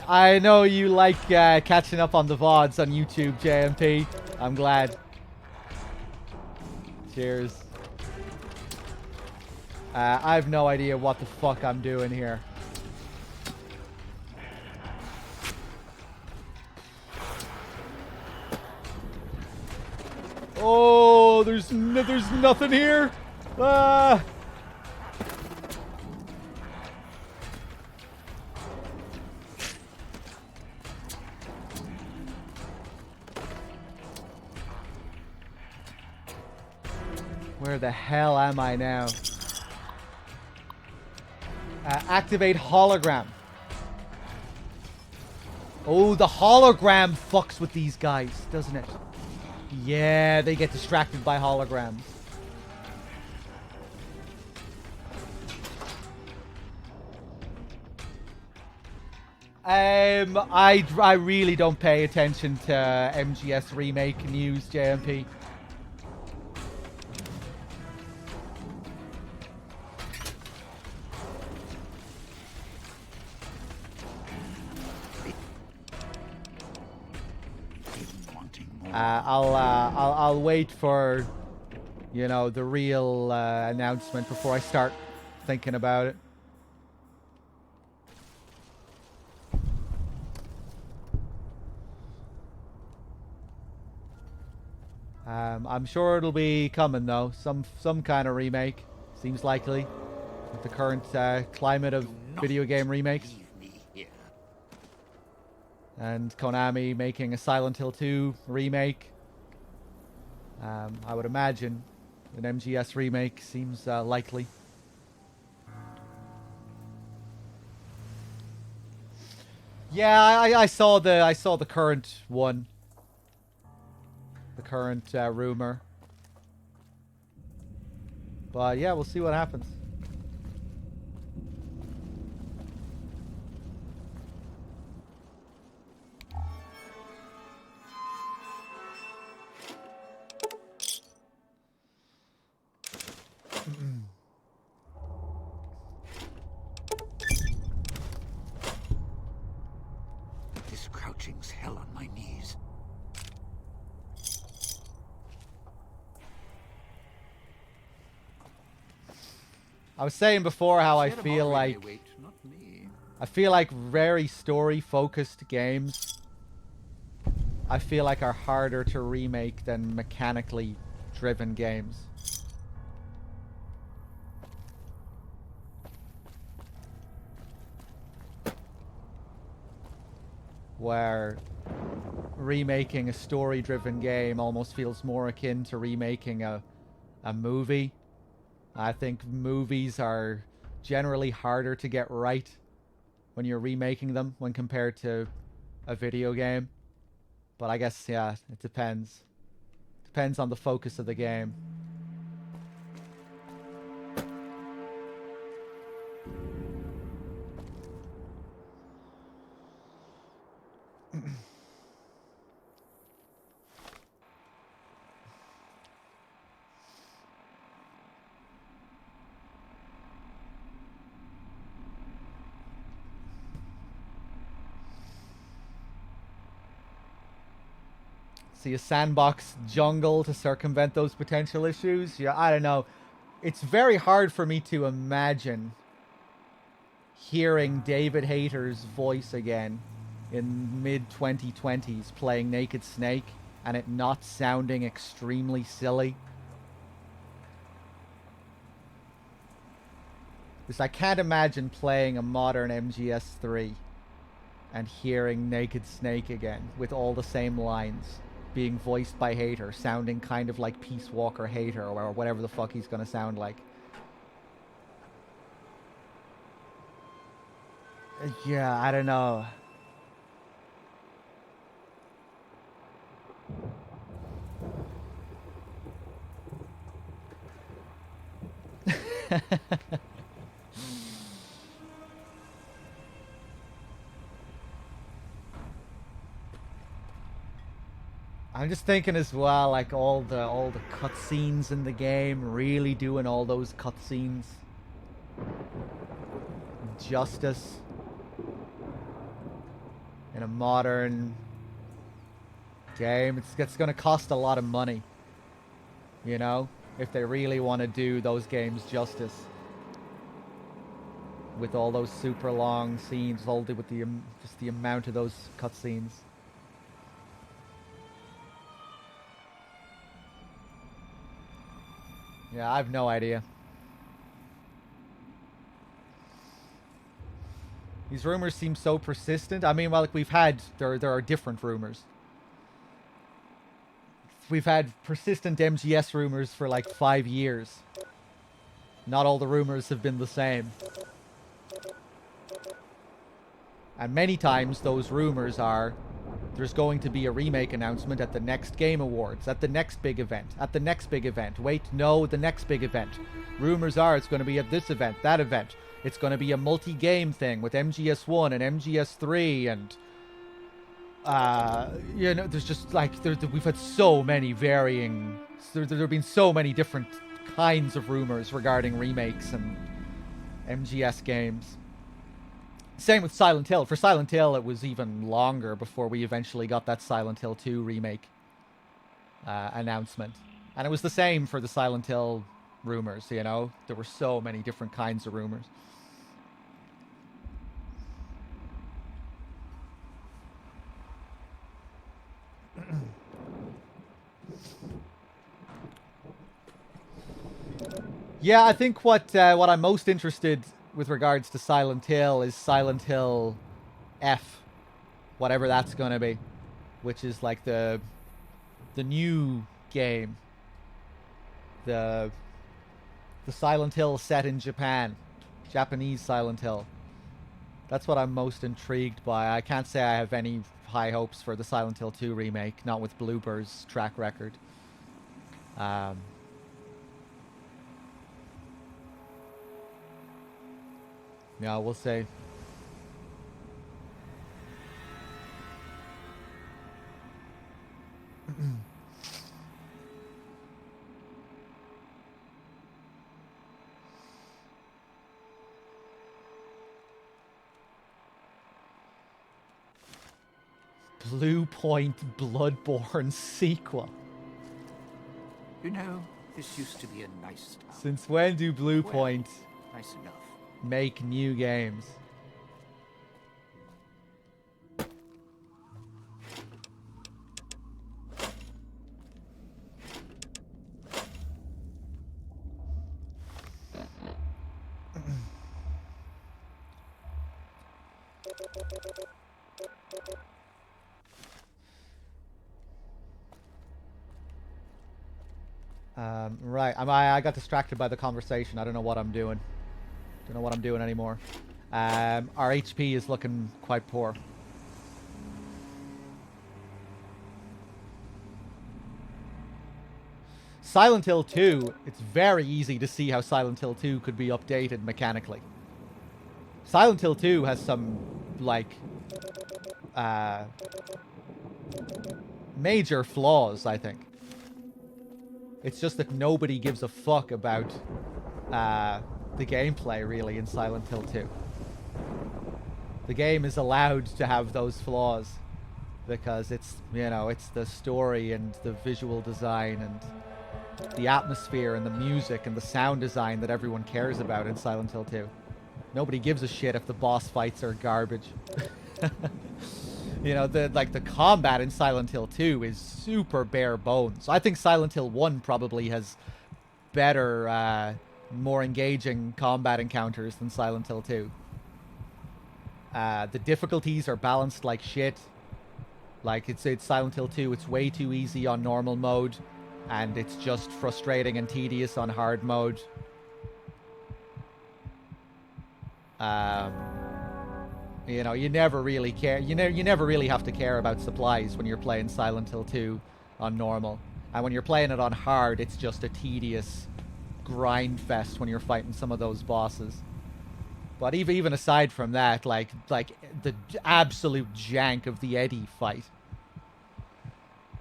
I know you like catching up on the VODs on YouTube, JMP. I'm glad. Cheers. I have no idea what the fuck I'm doing here. Oh, there's nothing here. Ah. Where the hell am I now? Activate hologram. Oh, the hologram fucks with these guys, doesn't it? Yeah, they get distracted by holograms. I really don't pay attention to MGS remake news, JMP. I'll wait for, you know, the real announcement before I start thinking about it. I'm sure it'll be coming though. Some kind of remake seems likely with the current climate of video game remakes. And Konami making a Silent Hill 2 remake. I would imagine an MGS remake seems likely. Yeah, I saw the current one. The current rumor. But yeah, we'll see what happens. This crouching's hell on my knees. I was saying before how I Sierra feel Madre may like wait, not me. very story-focused games, I feel like are harder to remake than mechanically driven games. Where remaking a story-driven game almost feels more akin to remaking a movie. I think movies are generally harder to get right when you're remaking them when compared to a video game. But I guess, yeah, it depends. Depends on the focus of the game. See a sandbox jungle to circumvent those potential issues? Yeah, I don't know. It's very hard for me to imagine hearing David Hayter's voice again in mid-2020s playing Naked Snake and it not sounding extremely silly. Because I can't imagine playing a modern MGS3 and hearing Naked Snake again with all the same lines being voiced by Hayter, sounding kind of like Peace Walker Hayter or whatever the fuck he's gonna sound like. Yeah, I don't know. I'm just thinking as well, like all the cutscenes in the game, really doing all those cutscenes justice in a modern game. It's going to cost a lot of money, you know, if they really want to do those games justice. With all those super long scenes, with the just the amount of those cutscenes. Yeah, I have no idea. These rumors seem so persistent. I mean, well, like we've had, there are different rumors. We've had persistent MGS rumors for like 5 years. Not all the rumors have been the same. And many times those rumors are, there's going to be a remake announcement at the next Game Awards, at the next big event, at the next big event. Wait, no, the next big event. Rumors are it's going to be at this event, that event. It's going to be a multi-game thing with MGS1 and MGS3 and... you know, there's just like... we've had so many varying... There have been so many different kinds of rumors regarding remakes and MGS games. Same with Silent Hill. For Silent Hill, it was even longer before we eventually got that Silent Hill 2 remake announcement. And it was the same for the Silent Hill rumors, you know? There were so many different kinds of rumors. Yeah, I think what I'm most interested with regards to Silent Hill is Silent Hill F, whatever that's gonna be, which is like the new game, the Silent Hill set in Japan, Japanese Silent Hill. That's what I'm most intrigued by. I can't say I have any high hopes for the Silent Hill 2 remake, not with Bloober's track record. Yeah, we'll see. Blue Point Bloodborne sequel. You know, this used to be a nice town. Since when do Blue Point Nice enough. Make new games. Right. I got distracted by the conversation. I don't know what I'm doing. Don't know what I'm doing anymore. Our HP is looking quite poor. Silent Hill 2, it's very easy to see how Silent Hill 2 could be updated mechanically. Silent Hill 2 has some, like, major flaws, I think. It's just that nobody gives a fuck about the gameplay, really, in Silent Hill 2. The game is allowed to have those flaws because it's, you know, it's the story and the visual design and the atmosphere and the music and the sound design that everyone cares about in Silent Hill 2. Nobody gives a shit if the boss fights are garbage. You know, the combat in Silent Hill 2 is super bare bones. I think Silent Hill 1 probably has better, more engaging combat encounters than Silent Hill 2. The difficulties are balanced like shit. Like, it's Silent Hill 2, it's way too easy on normal mode, and it's just frustrating and tedious on hard mode. You know, you never really care. You never really have to care about supplies when you're playing Silent Hill 2 on normal. And when you're playing it on hard, it's just a tedious grind fest when you're fighting some of those bosses. But even aside from that, like the absolute jank of the Eddie fight.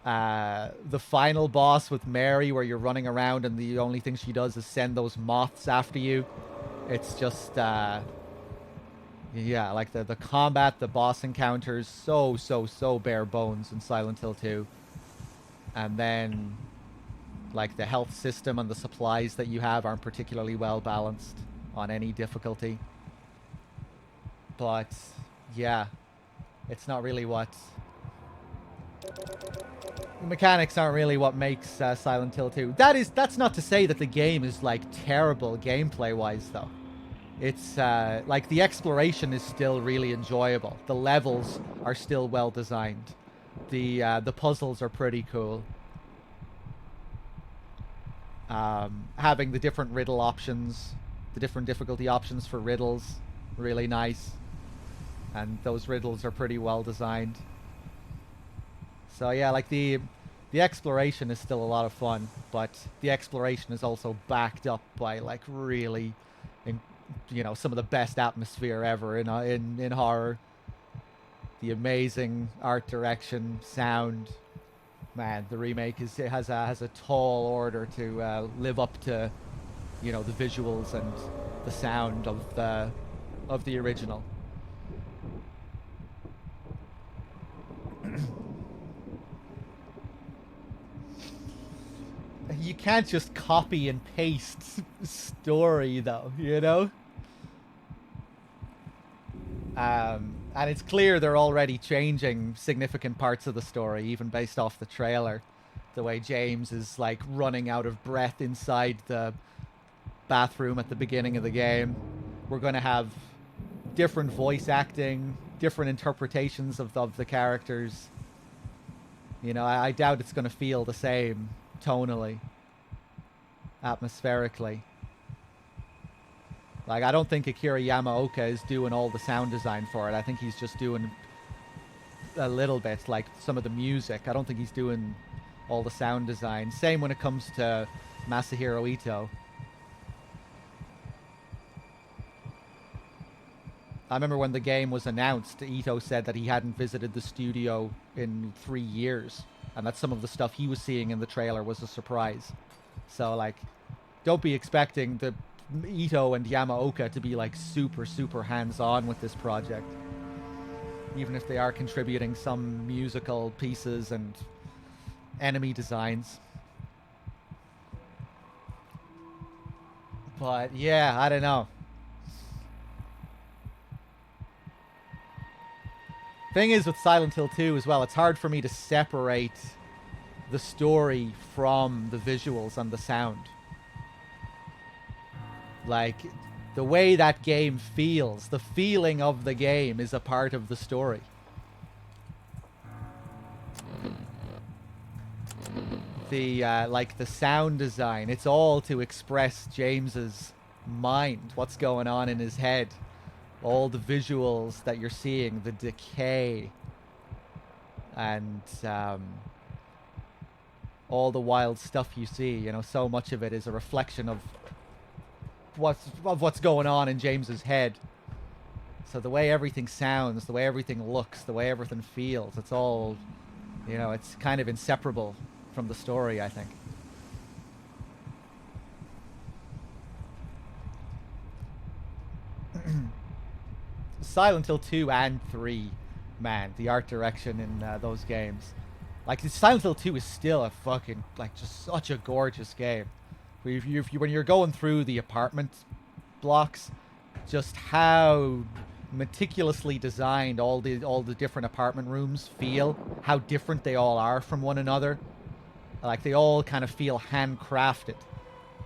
The final boss with Mary, where you're running around and the only thing she does is send those moths after you. It's just, yeah, like the combat, the boss encounters, so bare bones in Silent Hill 2. And then, like, the health system and the supplies that you have aren't particularly well balanced on any difficulty. But, yeah, it's not really what... The mechanics aren't really what makes Silent Hill 2. That's not to say that the game is, like, terrible gameplay-wise, though. It's, like, the exploration is still really enjoyable. The levels are still well designed. The puzzles are pretty cool. Having the different riddle options, the different difficulty options for riddles, really nice. And those riddles are pretty well designed. So yeah, like the exploration is still a lot of fun, but the exploration is also backed up by, like, really, you know, some of the best atmosphere ever in horror. The amazing art direction, sound. Man, the remake has a tall order to live up to, you know, the visuals and the sound of the original. You can't just copy and paste story, though, you know? And it's clear they're already changing significant parts of the story, even based off the trailer. The way James is, like, running out of breath inside the bathroom at the beginning of the game. We're going to have different voice acting, different interpretations of the characters. You know, I doubt it's going to feel the same tonally, atmospherically. Like, I don't think Akira Yamaoka is doing all the sound design for it. I think he's just doing a little bit, like some of the music. I don't think he's doing all the sound design. Same when it comes to Masahiro Ito. I remember when the game was announced, Ito said that he hadn't visited the studio in 3 years, and that some of the stuff he was seeing in the trailer was a surprise. So, like, don't be expecting the Ito and Yamaoka to be, like, super hands-on with this project. Even if they are contributing some musical pieces and enemy designs. But, yeah, I don't know. Thing is with Silent Hill 2 as well, it's hard for me to separate the story from the visuals and the sound. Like, the way that game feels, the feeling of the game is a part of the story. The, like, the sound design, it's all to express James's mind, what's going on in his head. All the visuals that you're seeing, the decay, and all the wild stuff you see, you know, so much of it is a reflection of what's going on in James's head. So the way everything sounds, the way everything looks, the way everything feels, it's all, you know, it's kind of inseparable from the story, I think. Silent Hill 2 and 3, man, the art direction in those games. Like, Silent Hill 2 is still a fucking, like, just such a gorgeous game. When you're going through the apartment blocks, just how meticulously designed all the different apartment rooms feel, how different they all are from one another. Like, they all kind of feel handcrafted.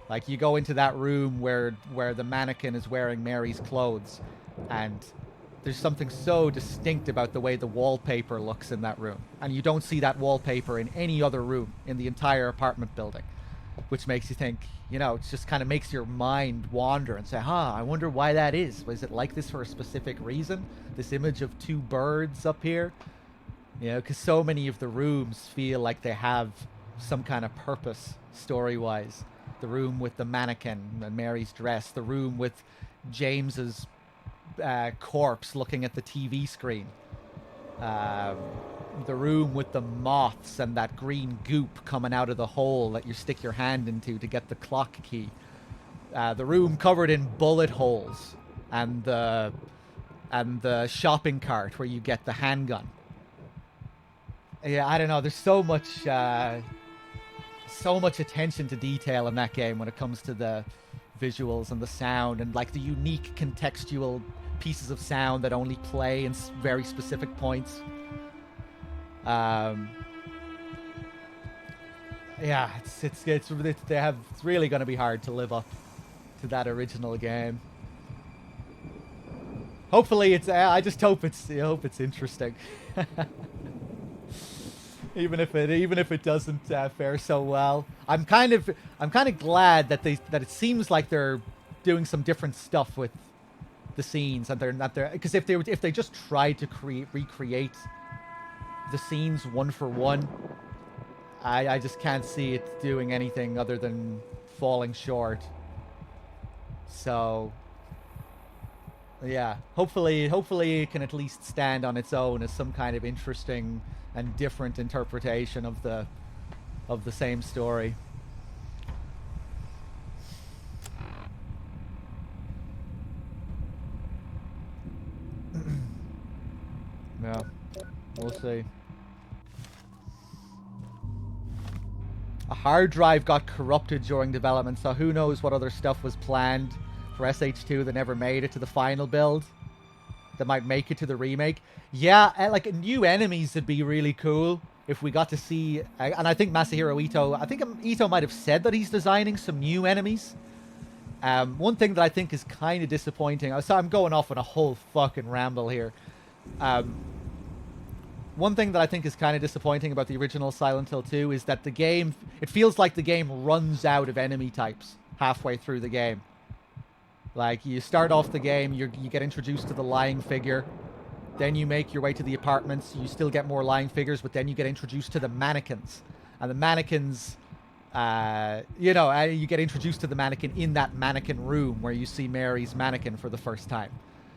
Like, you go into that room where the mannequin is wearing Mary's clothes, and there's something so distinct about the way the wallpaper looks in that room. And you don't see that wallpaper in any other room in the entire apartment building. Which makes you think, you know, it just kind of makes your mind wander and say, I wonder why that is. Was it like this for a specific reason? This image of two birds up here? You know, because so many of the rooms feel like they have some kind of purpose, story-wise. The room with the mannequin and Mary's dress. The room with James's corpse looking at the TV screen. The room with the moths and that green goop coming out of the hole that you stick your hand into to get the clock key. The room covered in bullet holes, and the shopping cart where you get the handgun. Yeah, I don't know. There's so much attention to detail in that game when it comes to the visuals and the sound and like the unique contextual pieces of sound that only play in very specific points. Yeah, it's really going to be hard to live up to that original game. Hopefully, I just hope it's interesting. even if it doesn't fare so well, I'm kind of glad that it seems like they're doing some different stuff with the scenes, and they're not there, because if they just tried to recreate the scenes one for one, I just can't see it doing anything other than falling short. So yeah, hopefully it can at least stand on its own as some kind of interesting and different interpretation of the same story. Yeah, we'll see. A hard drive got corrupted during development, so who knows what other stuff was planned for SH2 that never made it to the final build, that might make it to the remake. Yeah, like new enemies would be really cool if we got to see, and I think Masahiro Ito, Ito might have said that he's designing some new enemies. One thing that I think is kind of disappointing, so I'm going off on a whole fucking ramble here. One thing that I think is kind of disappointing about the original Silent Hill 2 is that the game, it feels like the game runs out of enemy types halfway through the game. Like, you start off the game, you get introduced to the lying figure, then you make your way to the apartments, you still get more lying figures, but then you get introduced to the mannequins. And the mannequins, you know, you get introduced to the mannequin in that mannequin room where you see Mary's mannequin for the first time.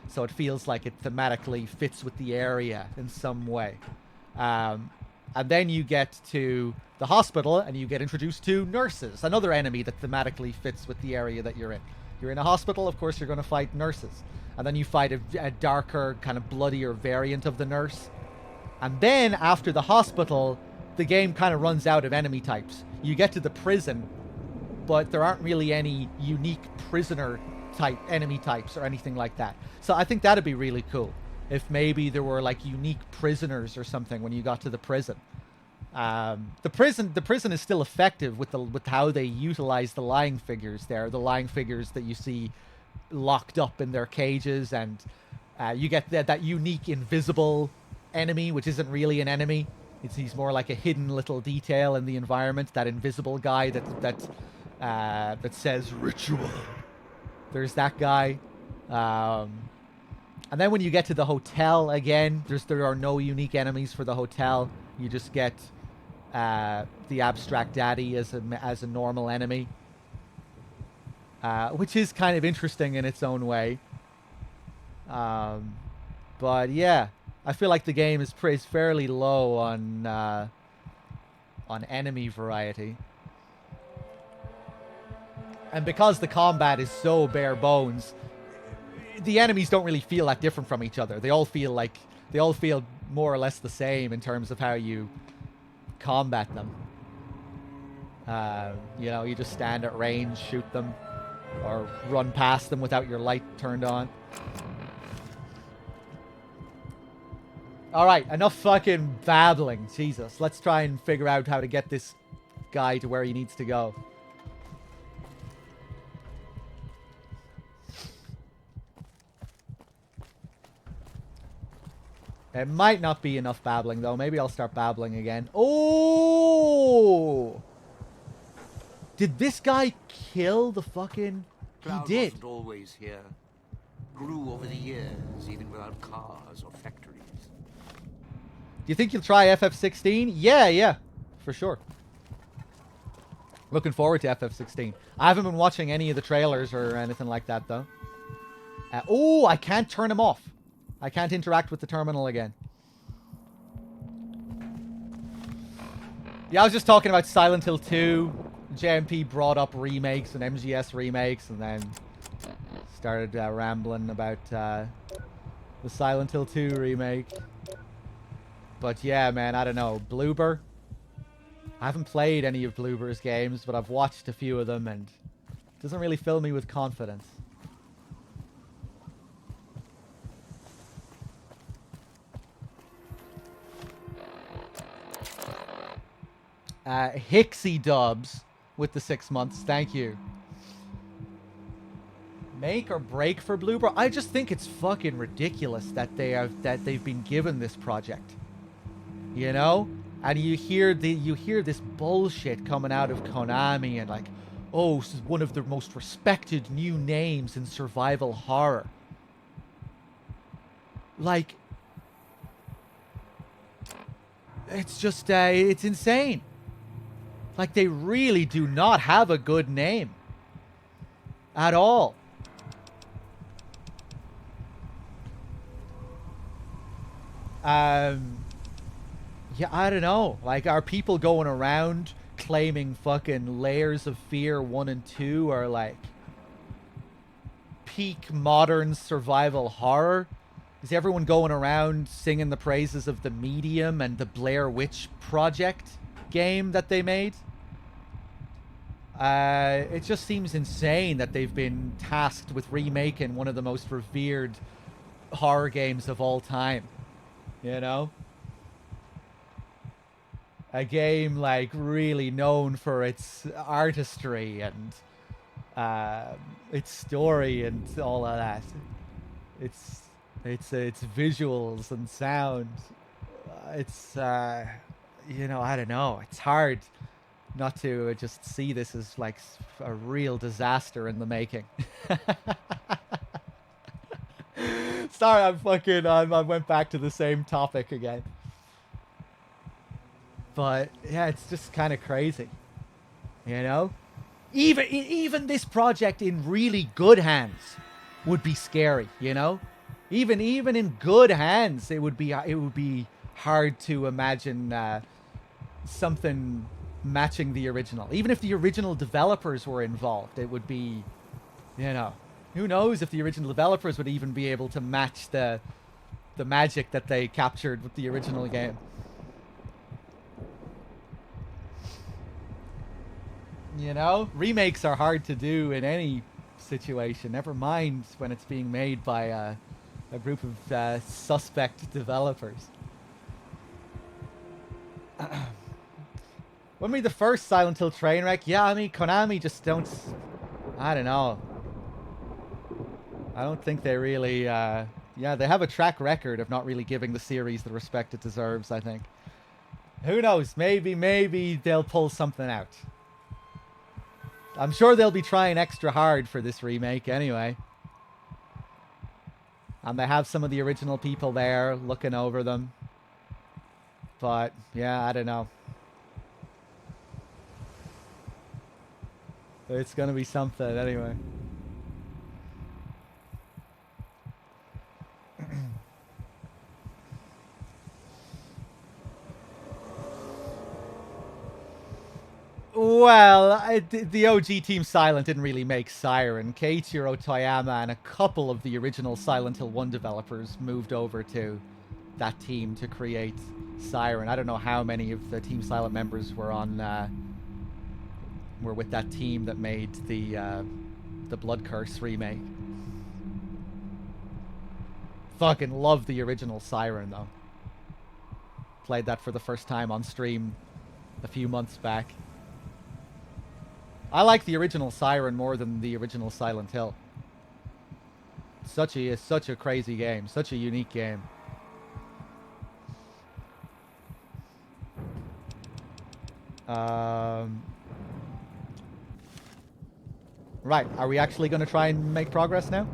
So it feels like it thematically fits with the area in some way. And then you get to the hospital and you get introduced to nurses, another enemy that thematically fits with the area that you're in. You're in a hospital, of course you're going to fight nurses. And then you fight a darker, kind of bloodier variant of the nurse. And then after the hospital, the game kind of runs out of enemy types. You get to the prison, but there aren't really any unique prisoner type enemy types or anything like that. So I think that'd be really cool if maybe there were like unique prisoners or something when you got to the prison. The prison is still effective with how they utilize the lying figures there. The lying figures that you see locked up in their cages, and you get that unique invisible enemy, which isn't really an enemy. He's more like a hidden little detail in the environment. That invisible guy that says ritual. There's that guy. And then when you get to the hotel again, there are no unique enemies for the hotel. You just get the abstract daddy as a normal enemy, which is kind of interesting in its own way. But yeah, I feel like the game is fairly low on enemy variety, and because the combat is so bare bones, the enemies don't really feel that different from each other. They all feel more or less the same in terms of how you combat them. You just stand at range, shoot them, or run past them without your light turned on. Alright, enough fucking babbling. Jesus, let's try and figure out how to get this guy to where he needs to go. It might not be enough babbling, though. Maybe I'll start babbling again. Oh! Did this guy kill the fucking... Cloud He did. wasn't always here. Grew over the years, even without cars or factories. Do you think you'll try FF16? Yeah, for sure. Looking forward to FF16. I haven't been watching any of the trailers or anything like that, though. Oh, I can't turn him off. I can't interact with the terminal again. Yeah, I was just talking about Silent Hill 2. JMP brought up remakes and MGS remakes, and then started rambling about the Silent Hill 2 remake. But yeah, man, I don't know. Bloober? I haven't played any of Bloober's games, but I've watched a few of them, and it doesn't really fill me with confidence. Hixie Dubs with the 6 months. Thank you. Make or break for Bloober? I just think it's fucking ridiculous that they've been given this project. You know? And you hear this bullshit coming out of Konami and like, oh, this is one of the most respected new names in survival horror. Like, it's just it's insane. Like, they really do not have a good name. At all. Yeah, I don't know. Like, are people going around claiming fucking Layers of Fear 1 and 2 are, like, peak modern survival horror? Is everyone going around singing the praises of The Medium and the Blair Witch Project game that they made? It just seems insane that they've been tasked with remaking one of the most revered horror games of all time. You know? A game, like, really known for its artistry and its story and all of that. Its visuals and sound. You know, I don't know. It's hard not to just see this as, like, a real disaster in the making. Sorry, I went back to the same topic again. But, yeah, it's just kind of crazy. You know? Even this project in really good hands would be scary, you know? Even in good hands, it would be hard to imagine something matching the original. Even if the original developers were involved, it would be, you know, who knows if the original developers would even be able to match the magic that they captured with the original game. You know, remakes are hard to do in any situation, never mind when it's being made by A group of suspect developers. When we the first Silent Hill train wreck, yeah, I mean, Konami just don't... I don't know. I don't think they really... yeah, they have a track record of not really giving the series the respect it deserves, I think. Who knows? Maybe they'll pull something out. I'm sure they'll be trying extra hard for this remake anyway. And they have some of the original people there looking over them. But, yeah, I don't know. It's gonna be something anyway. Well, the OG Team Silent didn't really make Siren. Keiichiro Toyama and a couple of the original Silent Hill 1 developers moved over to that team to create Siren. I don't know how many of the Team Silent members were on were with that team that made the Blood Curse remake. Fucking love the original Siren though. Played that for the first time on stream a few months back. I like the original Siren more than the original Silent Hill. Such a crazy game, such a unique game. Right, are we actually going to try and make progress now?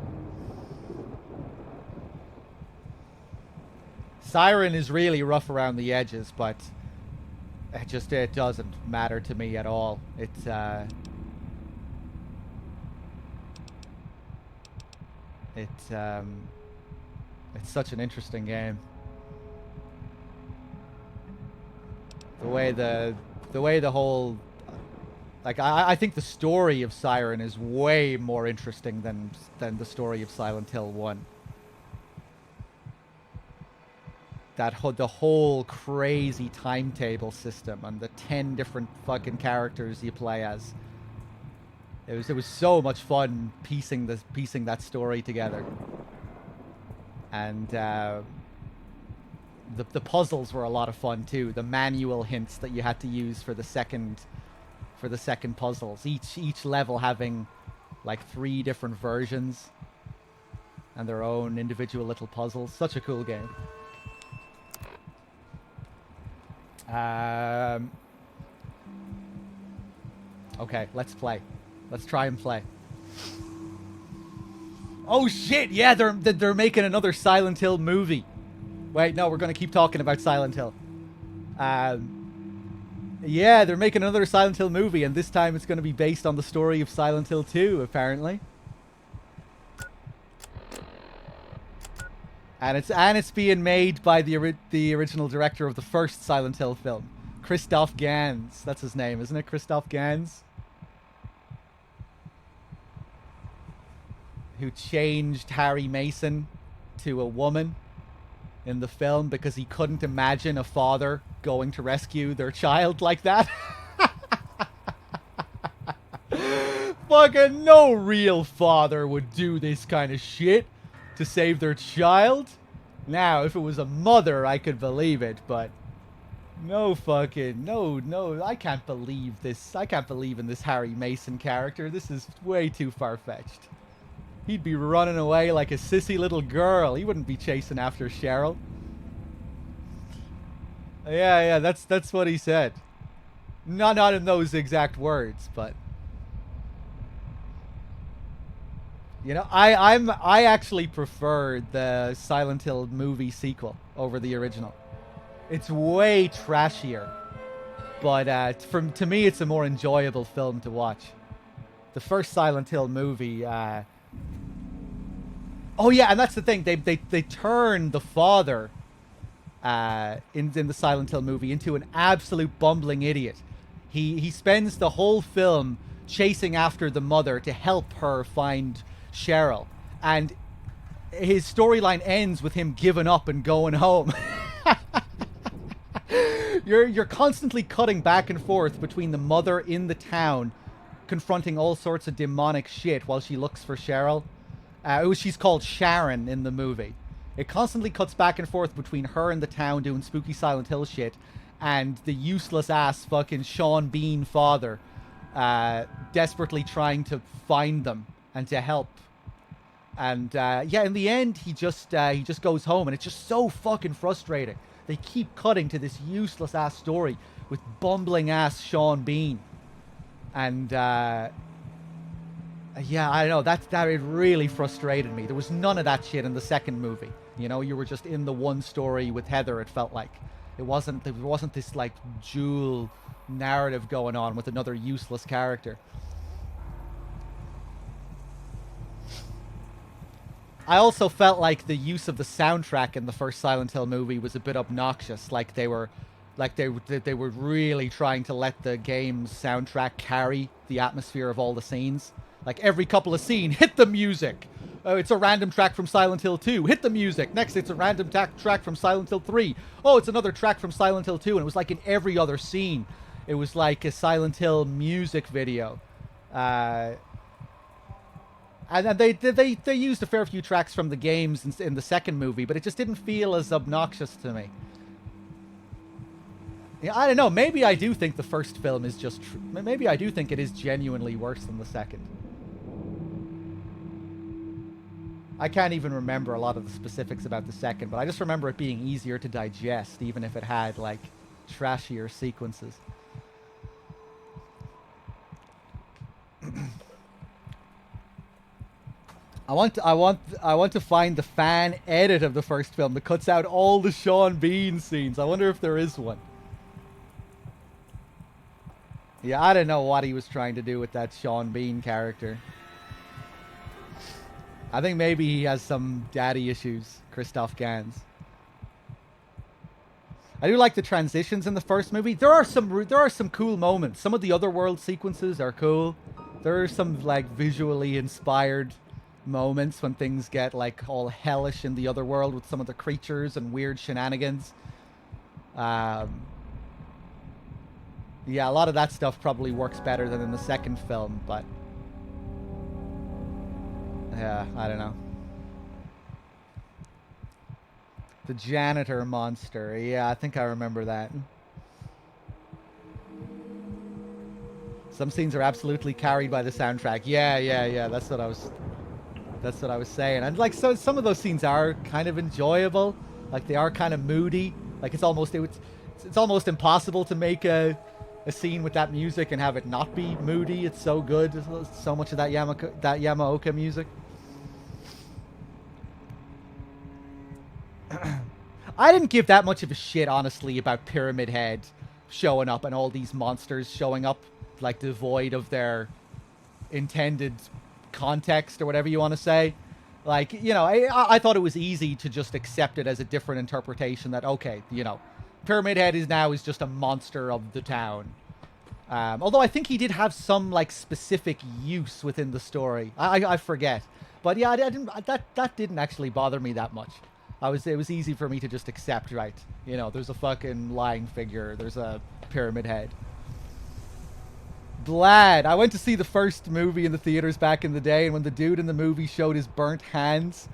Siren is really rough around the edges, but it doesn't matter to me at all. It's such an interesting game. The way the whole, like, I think the story of Siren is way more interesting than the story of Silent Hill 1. The whole crazy timetable system and the 10 different fucking characters you play as. It was so much fun piecing that story together. And the puzzles were a lot of fun too. The manual hints that you had to use for the second puzzles. Each level having like 3 different versions and their own individual little puzzles. Such a cool game. Okay, let's play. Let's try and play. Oh shit! Yeah, they're making another Silent Hill movie. Wait, no, we're gonna keep talking about Silent Hill. Yeah, they're making another Silent Hill movie, and this time it's gonna be based on the story of Silent Hill 2, apparently. And it's being made by the original director of the first Silent Hill film, Christoph Gans. That's his name, isn't it? Christoph Gans, who changed Harry Mason to a woman in the film because he couldn't imagine a father going to rescue their child like that. Fucking no real father would do this kind of shit to save their child. Now, if it was a mother, I could believe it, but no, I can't believe this. I can't believe in this Harry Mason character. This is way too far-fetched. He'd be running away like a sissy little girl. He wouldn't be chasing after Cheryl. Yeah, that's what he said. Not in those exact words, but you know, I actually prefer the Silent Hill movie sequel over the original. It's way trashier, but to me, it's a more enjoyable film to watch. The first Silent Hill movie. Oh yeah, and that's the thing. They turn the father in the Silent Hill movie into an absolute bumbling idiot. He spends the whole film chasing after the mother to help her find Cheryl, and his storyline ends with him giving up and going home. You're constantly cutting back and forth between the mother in the town confronting all sorts of demonic shit while she looks for Cheryl. She's called Sharon in the movie. It constantly cuts back and forth between her and the town doing spooky Silent Hill shit and the useless ass fucking Sean Bean father desperately trying to find them and to help. And yeah, in the end, he just goes home, and it's just so fucking frustrating. They keep cutting to this useless ass story with bumbling ass Sean Bean, and yeah, I know that it really frustrated me. There was none of that shit in the second movie. You know, you were just in the one story with Heather. It felt like there wasn't this like dual narrative going on with another useless character. I also felt like the use of the soundtrack in the first Silent Hill movie was a bit obnoxious. Like they were really trying to let the game's soundtrack carry the atmosphere of all the scenes. Like every couple of scenes, hit the music. Oh, it's a random track from Silent Hill 2. Hit the music. Next, it's a random track from Silent Hill 3. Oh, it's another track from Silent Hill 2. And it was like in every other scene, it was like a Silent Hill music video. And they used a fair few tracks from the games in the second movie, but it just didn't feel as obnoxious to me. Yeah, I don't know. Maybe I do think the first film is just... maybe I do think it is genuinely worse than the second. I can't even remember a lot of the specifics about the second, but I just remember it being easier to digest, even if it had, like, trashier sequences. I want to find the fan edit of the first film that cuts out all the Sean Bean scenes. I wonder if there is one. Yeah, I don't know what he was trying to do with that Sean Bean character. I think maybe he has some daddy issues, Christoph Gans. I do like the transitions in the first movie. There are some cool moments. Some of the otherworld sequences are cool. There are some like visually inspired moments when things get like all hellish in the other world with some of the creatures and weird shenanigans. Yeah, a lot of that stuff probably works better than in the second film, but yeah, I don't know. The janitor monster. Yeah, I think I remember that. Some scenes are absolutely carried by the soundtrack. Yeah. That's what I was saying. And like, so some of those scenes are kind of enjoyable. Like they are kind of moody. Like it's almost impossible to make a scene with that music and have it not be moody. It's so good. So much of that Yamaoka music. I didn't give that much of a shit, honestly, about Pyramid Head showing up and all these monsters showing up, like, devoid of their intended context or whatever you want to say. Like, you know, I thought it was easy to just accept it as a different interpretation that, okay, you know, Pyramid Head is just a monster of the town. Although I think he did have some, like, specific use within the story. I forget. But yeah, that didn't actually bother me that much. It was easy for me to just accept, right? You know, there's a fucking lying figure. There's a Pyramid Head. Glad. I went to see the first movie in the theaters back in the day, and when the dude in the movie showed his burnt hands,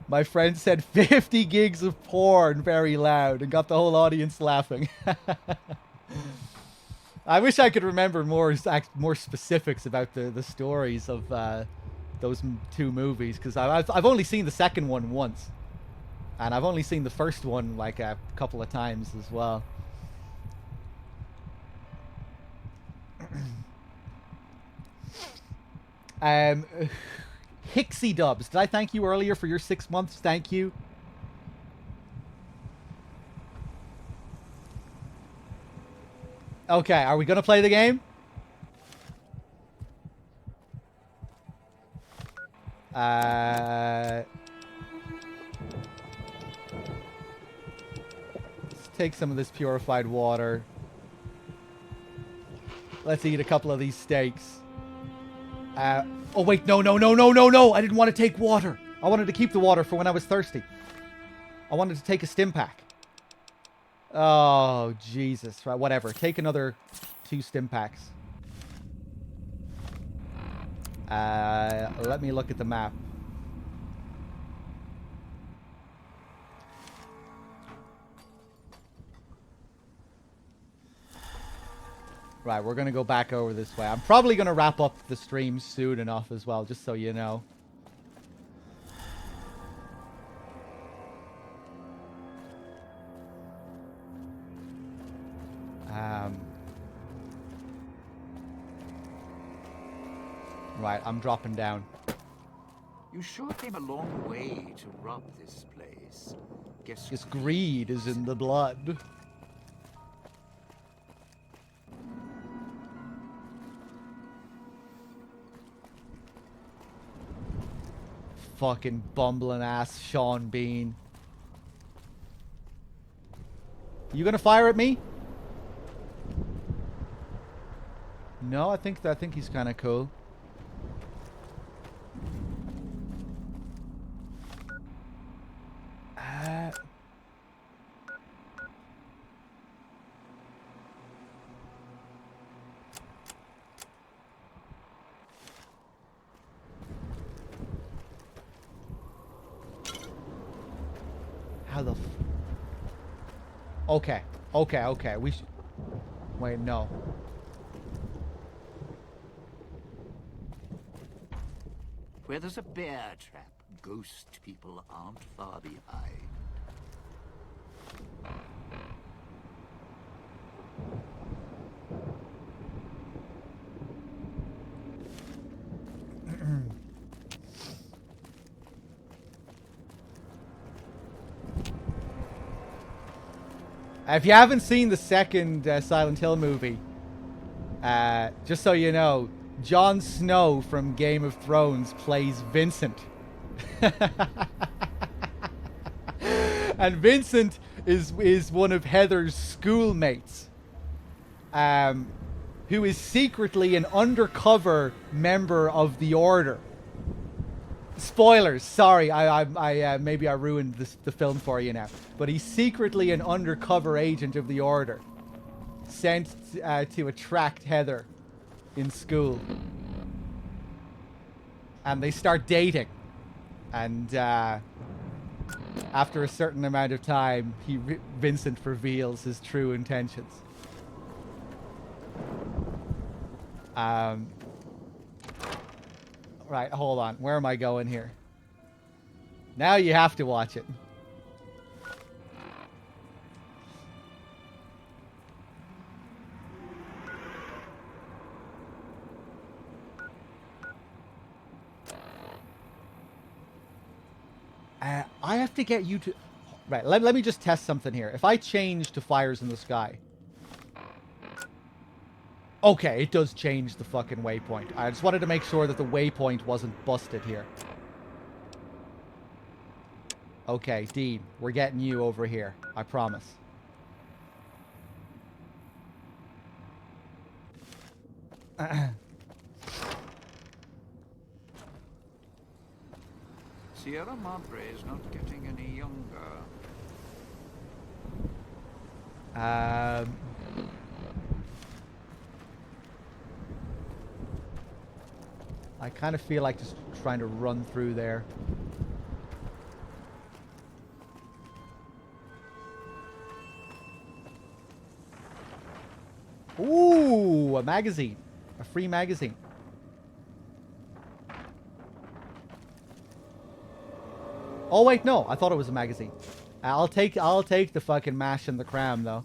my friend said 50 gigs of porn very loud and got the whole audience laughing. I wish I could remember more specifics about the stories of those two movies, because I've only seen the second one once. And I've only seen the first one like a couple of times as well. Hixie Dubs, did I thank you earlier for your 6 months? Thank you. Okay, are we gonna play the game? Take some of this purified water. Let's eat a couple of these steaks. Oh wait, no. I didn't want to take water. I wanted to keep the water for when I was thirsty. I wanted to take a stim pack. Oh, Jesus. Right, whatever. Take another 2 stim packs. Let me look at the map. Right, we're gonna go back over this way. I'm probably gonna wrap up the stream soon enough as well, just so you know. Right, I'm dropping down. You sure came a long way to rob this place. Guess This greed is in the blood. Fucking bumbling ass Sean Bean. You gonna fire at me? No, I think he's kind of cool. How the Okay. Okay. We should... Wait, no. where there's a bear trap, ghost people aren't far behind. If you haven't seen the second Silent Hill movie, just so you know, Jon Snow from Game of Thrones plays Vincent. And Vincent is one of Heather's schoolmates, who is secretly an undercover member of the Order. Spoilers, sorry, I maybe I ruined the film for you now. But he's secretly an undercover agent of the Order, sent to attract Heather in school. And they start dating. And after a certain amount of time, Vincent reveals his true intentions. Right, hold on. Where am I going here? Now you have to watch it. I have to get you to... Right, let me just test something here. If I change to Fires in the Sky... Okay, it does change the fucking waypoint. I just wanted to make sure that the waypoint wasn't busted here. Okay, Dean, we're getting you over here. I promise. Sierra Madre is not getting any younger. I kind of feel like just trying to run through there. Ooh, a magazine. A free magazine. Oh wait, no. I thought it was a magazine. I'll take the fucking mash and the cram though.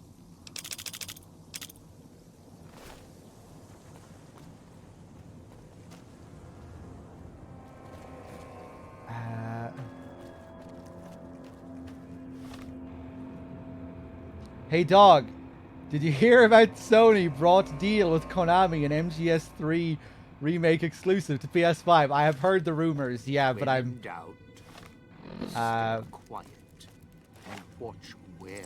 Hey dog, did you hear about Sony brought a deal with Konami and MGS3 remake exclusive to PS5? I have heard the rumors, yeah, but I'm... In doubt, stay quiet and watch where you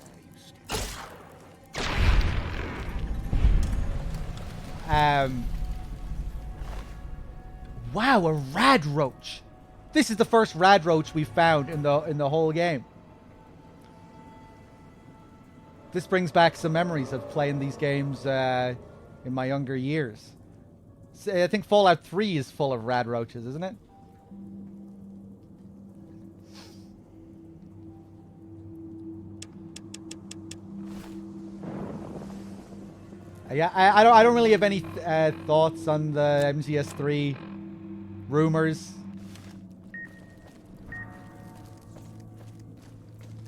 stand. Wow, a rad roach. This is the first rad roach we've found in the whole game. This brings back some memories of playing these games in my younger years. I think Fallout 3 is full of rad roaches, isn't it? Yeah, I don't really have any thoughts on the MGS3 rumors.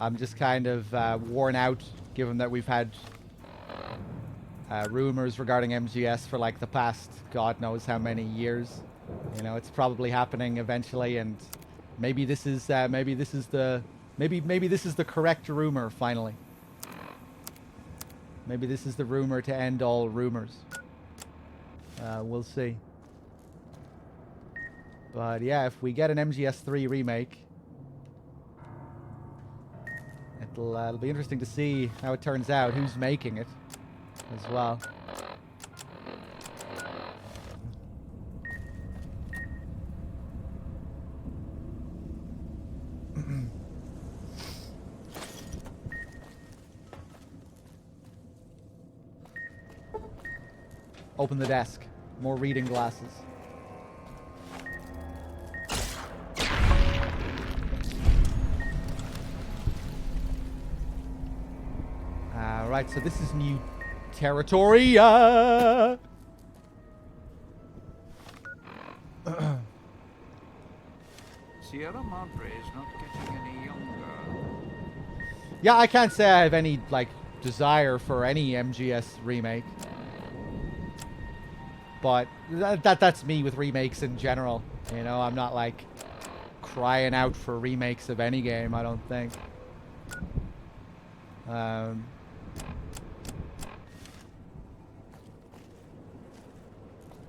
I'm just kind of worn out, given that we've had rumors regarding MGS for like the past God knows how many years. You know, it's probably happening eventually, and maybe this is maybe this is the correct rumor finally. Maybe this is the rumor to end all rumors. We'll see. But yeah, if we get an MGS3 remake, it'll be interesting to see how it turns out, who's making it as well. Open the desk. More reading glasses. Right, so this is new territory. Sierra Madre is not getting any younger. Yeah, I can't say I have any, like, desire for any MGS remake. But that's me with remakes in general. You know, I'm not, like, crying out for remakes of any game, I don't think.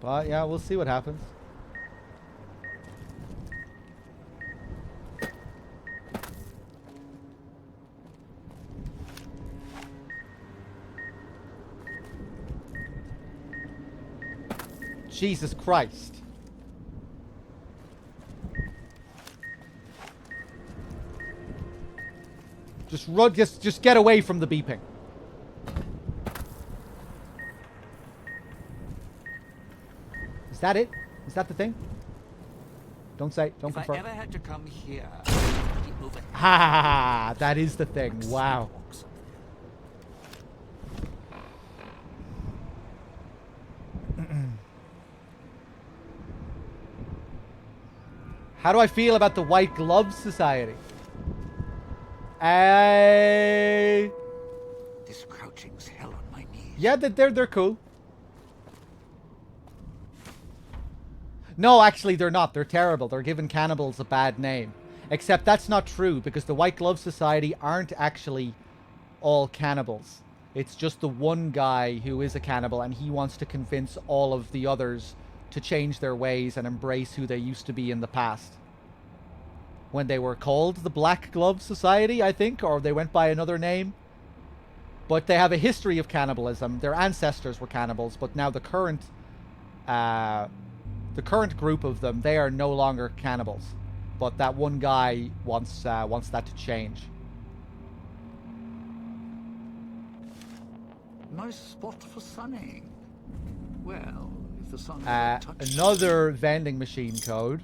But, yeah, we'll see what happens. Jesus Christ. Just run, just get away from the beeping. Is that it? Is that the thing? Don't say, don't confirm. If I ever had to come here, ha, that is the thing. Wow. How do I feel about the White Glove Society? This crouching's hell on my knees. Yeah, they're cool. No, actually, they're not. They're terrible. They're giving cannibals a bad name. Except that's not true, because the White Glove Society aren't actually all cannibals. It's just the one guy who is a cannibal, and he wants to convince all of the others to change their ways and embrace who they used to be in the past. When they were called the Black Glove Society, I think, or they went by another name. But they have a history of cannibalism. Their ancestors were cannibals, but now the current group of them, they are no longer cannibals. But that one guy wants that to change. Nice spot for sunning. Well, if the sun another vending machine code.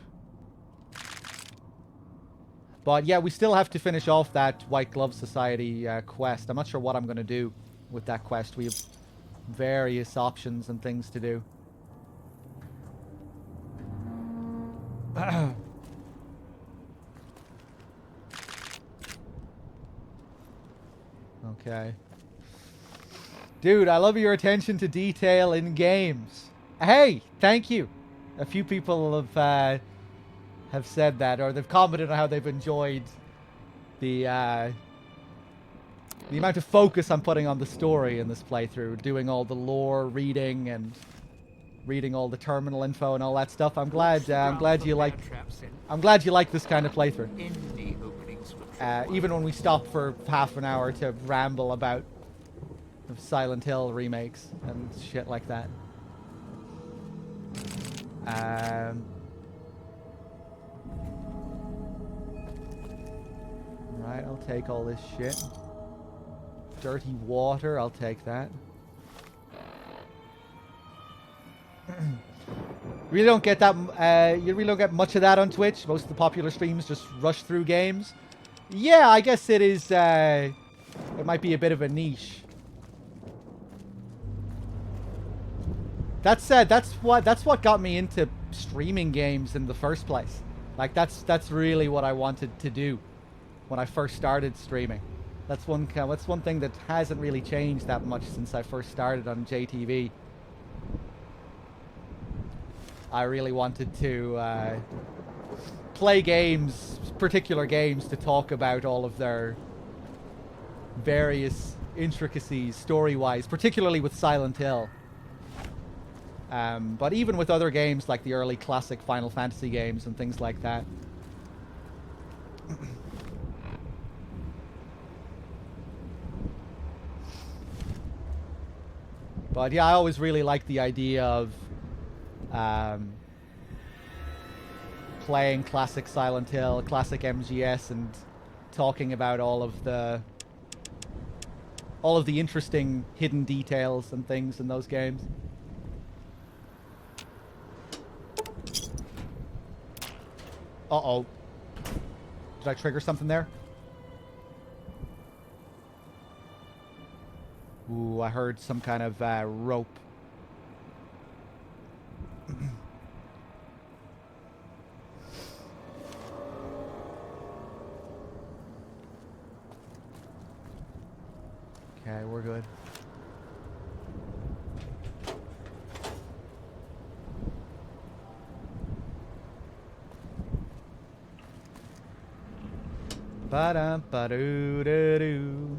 But yeah, we still have to finish off that White Glove Society quest. I'm not sure what I'm going to do with that quest. We have various options and things to do. Okay. Dude, I love your attention to detail in games. Hey, thank you. A few people have said that, or they've commented on how they've enjoyed the amount of focus I'm putting on the story in this playthrough, doing all the lore reading and reading all the terminal info and all that stuff. I'm glad you like this kind of playthrough. Even when we stop for half an hour to ramble about Silent Hill remakes and shit like that. Right, I'll take all this shit. Dirty water, I'll take that. Really don't get that. You really don't get much of that on Twitch. Most of the popular streams just rush through games. Yeah, I guess it is. It might be a bit of a niche. That said, that's what got me into streaming games in the first place. Like that's really what I wanted to do when I first started streaming. That's one thing that hasn't really changed that much since I first started on JTV. I really wanted to play games, particular games, to talk about all of their various intricacies story-wise, particularly with Silent Hill. But even with other games like the early classic Final Fantasy games and things like that. But yeah, I always really liked the idea of playing classic Silent Hill, classic MGS, and talking about all of the interesting hidden details and things in those games. Uh-oh. Did I trigger something there? Ooh, I heard some kind of rope. Okay, we're good. Ba-dum, ba-doo-doo-doo.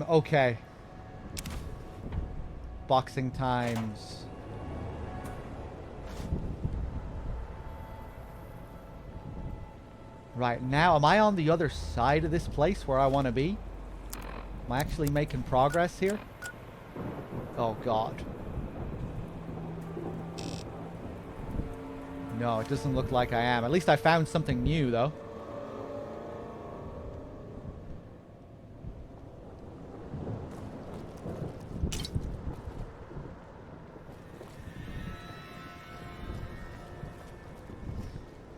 Okay. Boxing times. Right, now, am I on the other side of this place where I want to be? Am I actually making progress here? Oh, God. No, it doesn't look like I am. At least I found something new, though.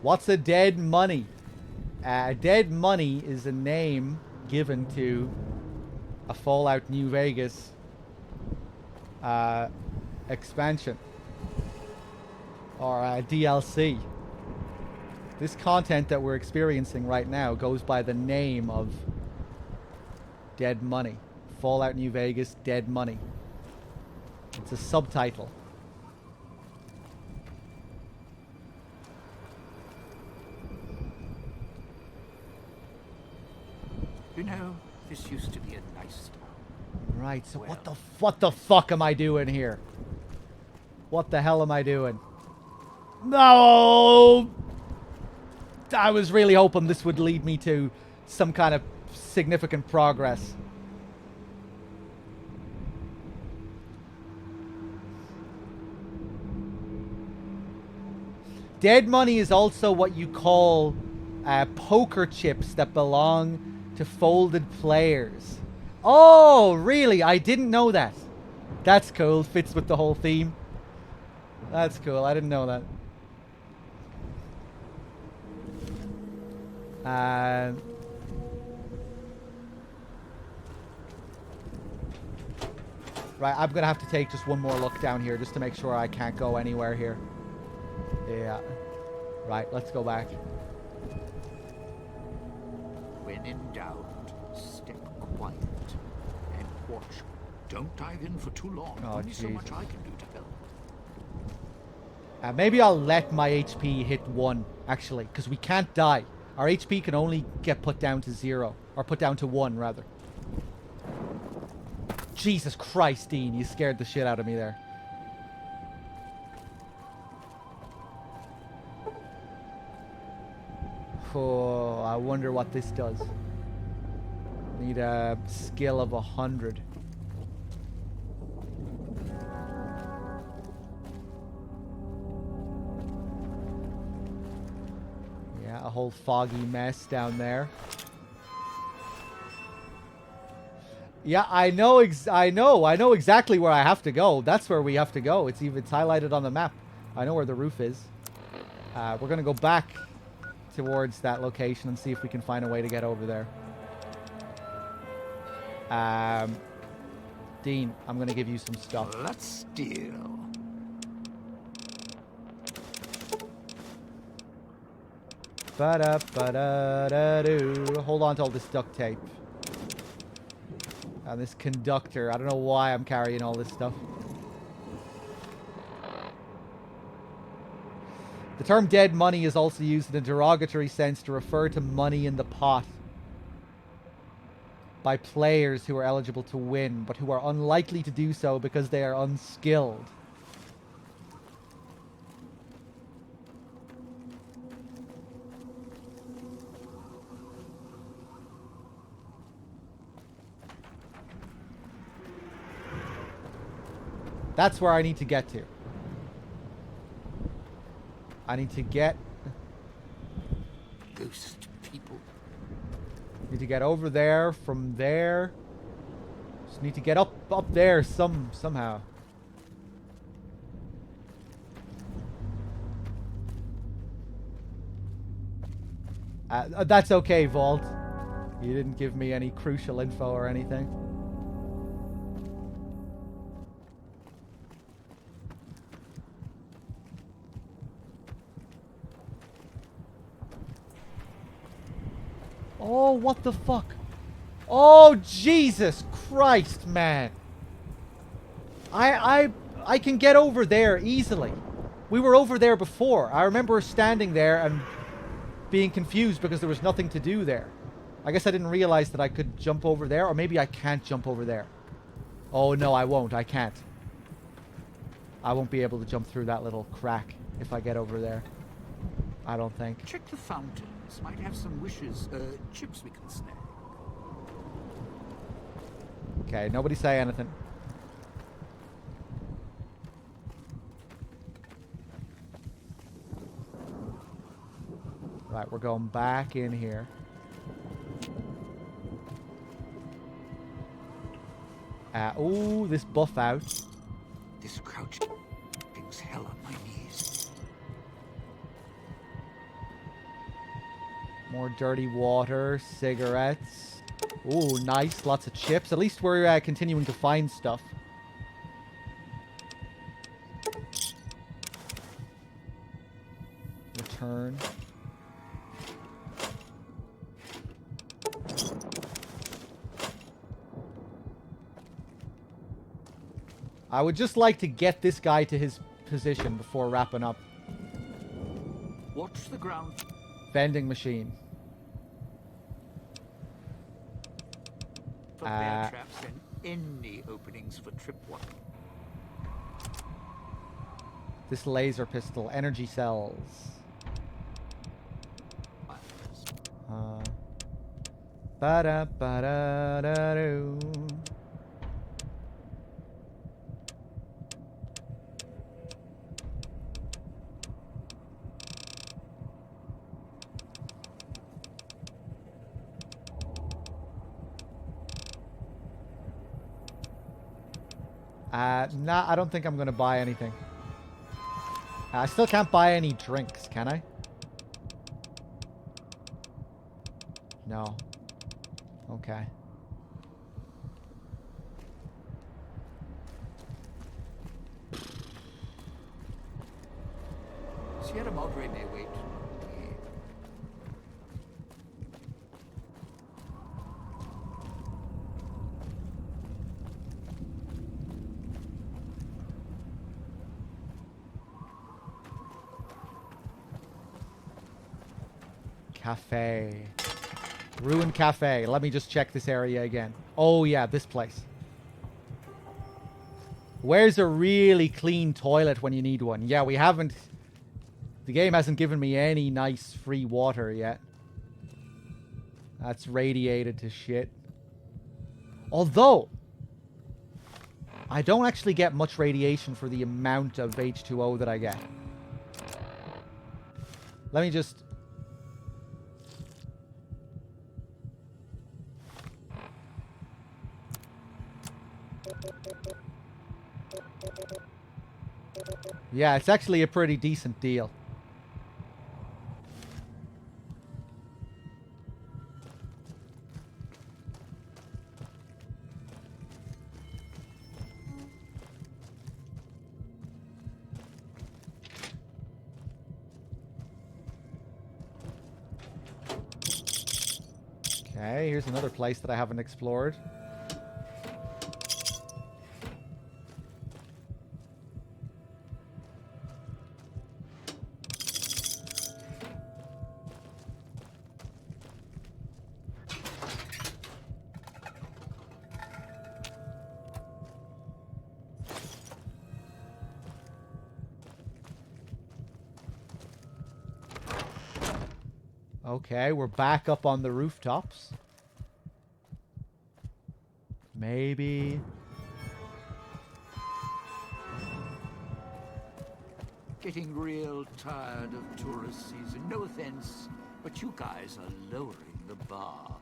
What's a dead money? Dead money is a name given to a Fallout New Vegas expansion or DLC. This content that we're experiencing right now goes by the name of Dead Money. Fallout New Vegas Dead Money. It's a subtitle. You know, this used to be a nice town. Right, so Well. what the fuck am I doing here? What the hell am I doing? No! I was really hoping this would lead me to some kind of significant progress. Dead money is also what you call poker chips that belong to folded players. Oh, really? I didn't know that. That's cool. Fits with the whole theme. That's cool. I didn't know that. Right, I'm gonna have to take just one more look down here just to make sure I can't go anywhere here. Yeah. Right, let's go back. When in doubt, step quiet and watch. Don't dive in for too long. Oh, Only so jeez. much I can do to help. Maybe I'll let my HP hit 1, actually, because we can't die. Our HP can only get put down to 0. Or put down to 1, rather. Jesus Christ, Dean, you scared the shit out of me there. Oh, I wonder what this does. Need a skill of 100. Yeah, a whole foggy mess down there. Yeah, I know exactly where I have to go. That's where we have to go. It's highlighted on the map. I know where the roof is. We're gonna go back towards that location and see if we can find a way to get over there. Dean, I'm gonna give you some stuff. Let's steal. Ba-da-ba-da-da-doo. Hold on to all this duct tape. And this conductor. I don't know why I'm carrying all this stuff. The term dead money is also used in a derogatory sense to refer to money in the pot by players who are eligible to win, but who are unlikely to do so because they are unskilled. That's where I need to get to. I need to get... Ghost people. Need to get over there, from there. Just need to get up there somehow. That's okay, Vault. You didn't give me any crucial info or anything. Oh, what the fuck? Oh, Jesus Christ, man. I can get over there easily. We were over there before. I remember standing there and being confused because there was nothing to do there. I guess I didn't realize that I could jump over there, or maybe I can't jump over there. Oh, no, I won't. I can't. I won't be able to jump through that little crack if I get over there. I don't think. Check the fountains. Might have some wishes, chips we can snag. Okay, nobody say anything. Right, we're going back in here. Ooh, this buff out. This crouch brings hell on my knees. More dirty water, cigarettes. Ooh, nice. Lots of chips. At least we're continuing to find stuff. Return. I would just like to get this guy to his position before wrapping up. Watch the ground. Vending machine. For bear traps and any openings for tripwire. This laser pistol. Energy cells. Ba-da-ba-da-da-doo. Nah, I don't think I'm gonna buy anything. I still can't buy any drinks, can I? No. Okay. Sierra Madre may wait. Cafe. Ruined cafe. Let me just check this area again. Oh, yeah, this place. Where's a really clean toilet when you need one? Yeah, we haven't... The game hasn't given me any nice free water yet. That's radiated to shit. Although... I don't actually get much radiation for the amount of H2O that I get. Let me just... Yeah, it's actually a pretty decent deal. Okay, here's another place that I haven't explored. Okay, we're back up on the rooftops. Maybe. Getting real tired of tourist season. No offense, but you guys are lowering the bar.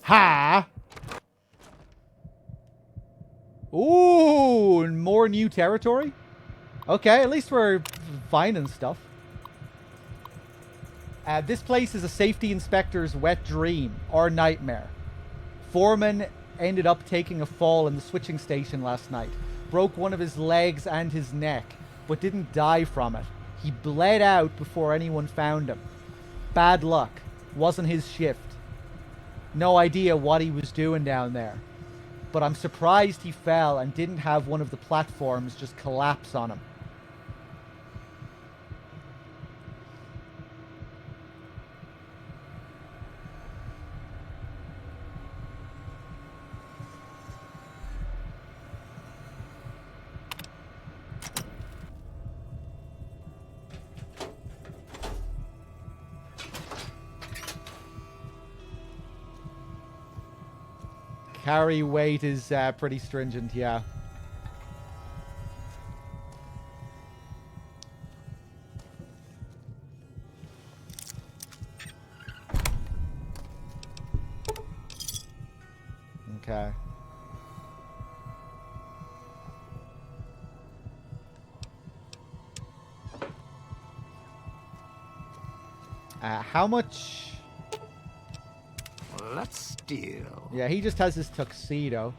Ha! Ooh, more new territory? Okay, at least we're finding stuff. This place is a safety inspector's wet dream or nightmare. Foreman ended up taking a fall in the switching station last night. Broke one of his legs and his neck, but didn't die from it. He bled out before anyone found him. Bad luck. Wasn't his shift. No idea what he was doing down there. But I'm surprised he fell and didn't have one of the platforms just collapse on him. Carry weight is pretty stringent, yeah. Okay. How much... Let's steal. Yeah, he just has his tuxedo.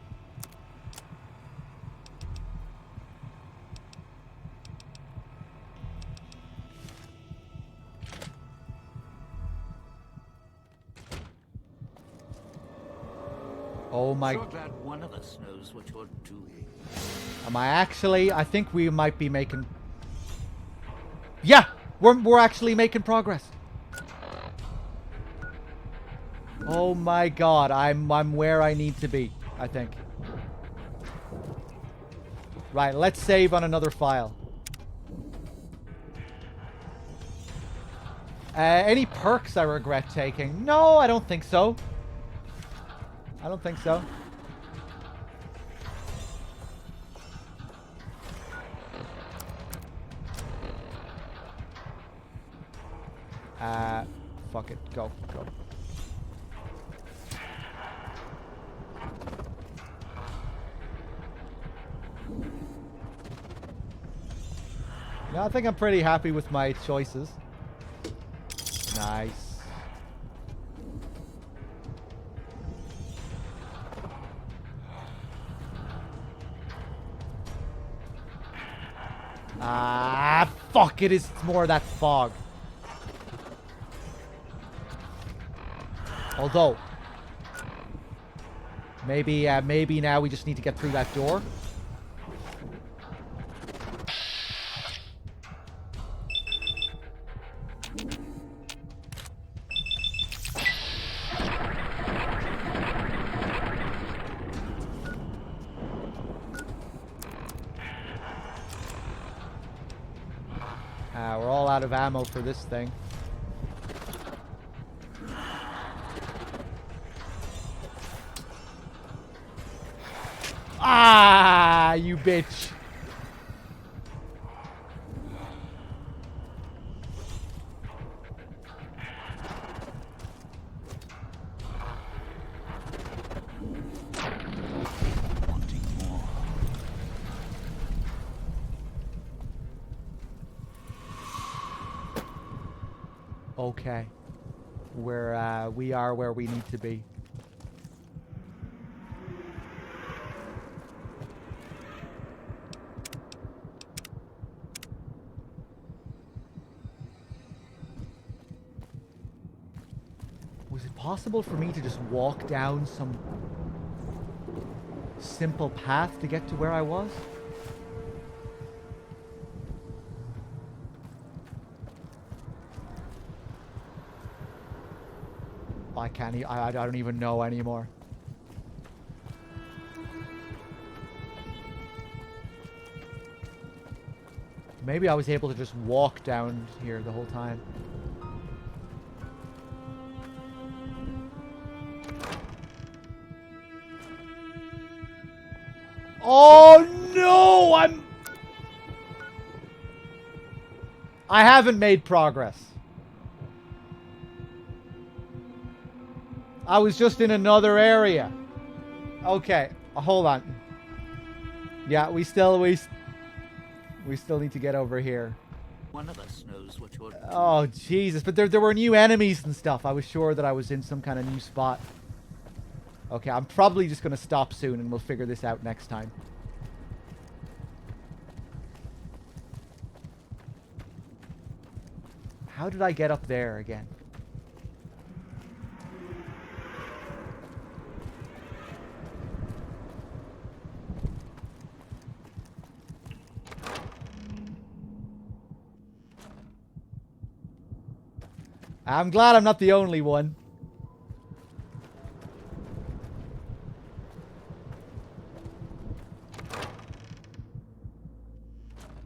Oh my... So glad one of us knows what you're doing. Am I actually? I think we might be making... Yeah! We're actually making progress. Oh my god, I'm where I need to be, I think. Right, let's save on another file. Any perks I regret taking? No, I don't think so. I don't think so. Fuck it. Go. No, I think I'm pretty happy with my choices. Nice. Ah, fuck it, it's more of that fog. Although, maybe now we just need to get through that door. We're all out of ammo for this thing. Ah, you bitch. okay. We are where we need to be. Was it possible for me to just walk down some simple path to get to where I was? I can't. I don't even know anymore. Maybe I was able to just walk down here the whole time. Oh no! I haven't made progress. I was just in another area. Okay, hold on. Yeah, we still need to get over here. One of us knows what you're doing. Oh Jesus! But there were new enemies and stuff. I was sure that I was in some kind of new spot. Okay, I'm probably just gonna stop soon, and we'll figure this out next time. How did I get up there again? I'm glad I'm not the only one.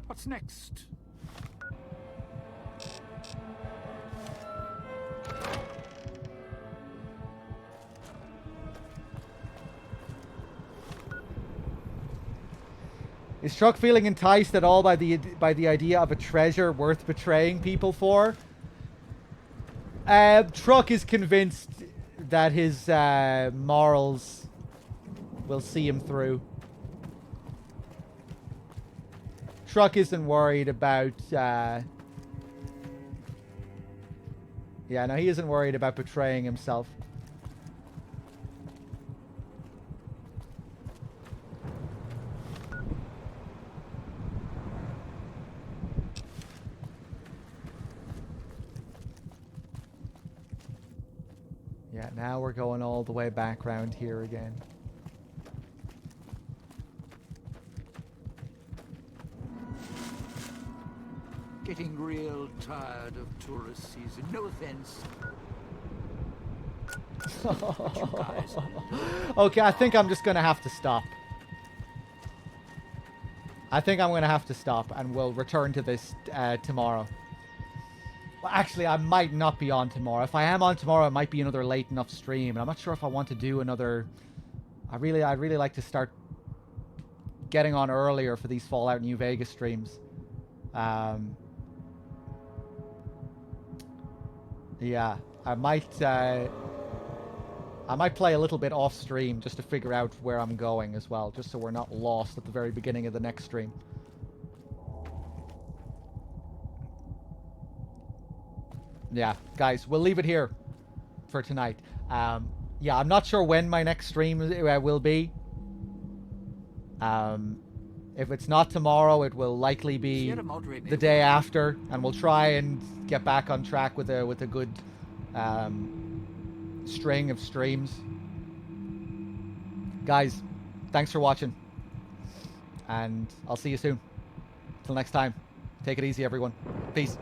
What's next? Is Truck feeling enticed at all by the idea of a treasure worth betraying people for? Truck is convinced that his morals will see him through. Truck isn't worried about... yeah, no, he isn't worried about betraying himself. Yeah, now we're going all the way back around here again. Getting real tired of tourist season. No offense. But you guys Okay, I think I'm just gonna have to stop. I think I'm gonna have to stop, and we'll return to this tomorrow. Well, actually, I might not be on tomorrow. If I am on tomorrow, it might be another late enough stream, and I'm not sure if I want to do another... I'd really like to start getting on earlier for these Fallout New Vegas streams. Yeah, I might play a little bit off stream just to figure out where I'm going as well, just so we're not lost at the very beginning of the next stream. Yeah, guys, we'll leave it here for tonight. Yeah, I'm not sure when my next stream will be. If it's not tomorrow, it will likely be the day after, and we'll try and get back on track with a good string of streams. Guys, thanks for watching, and I'll see you soon. Till next time, take it easy, everyone. Peace.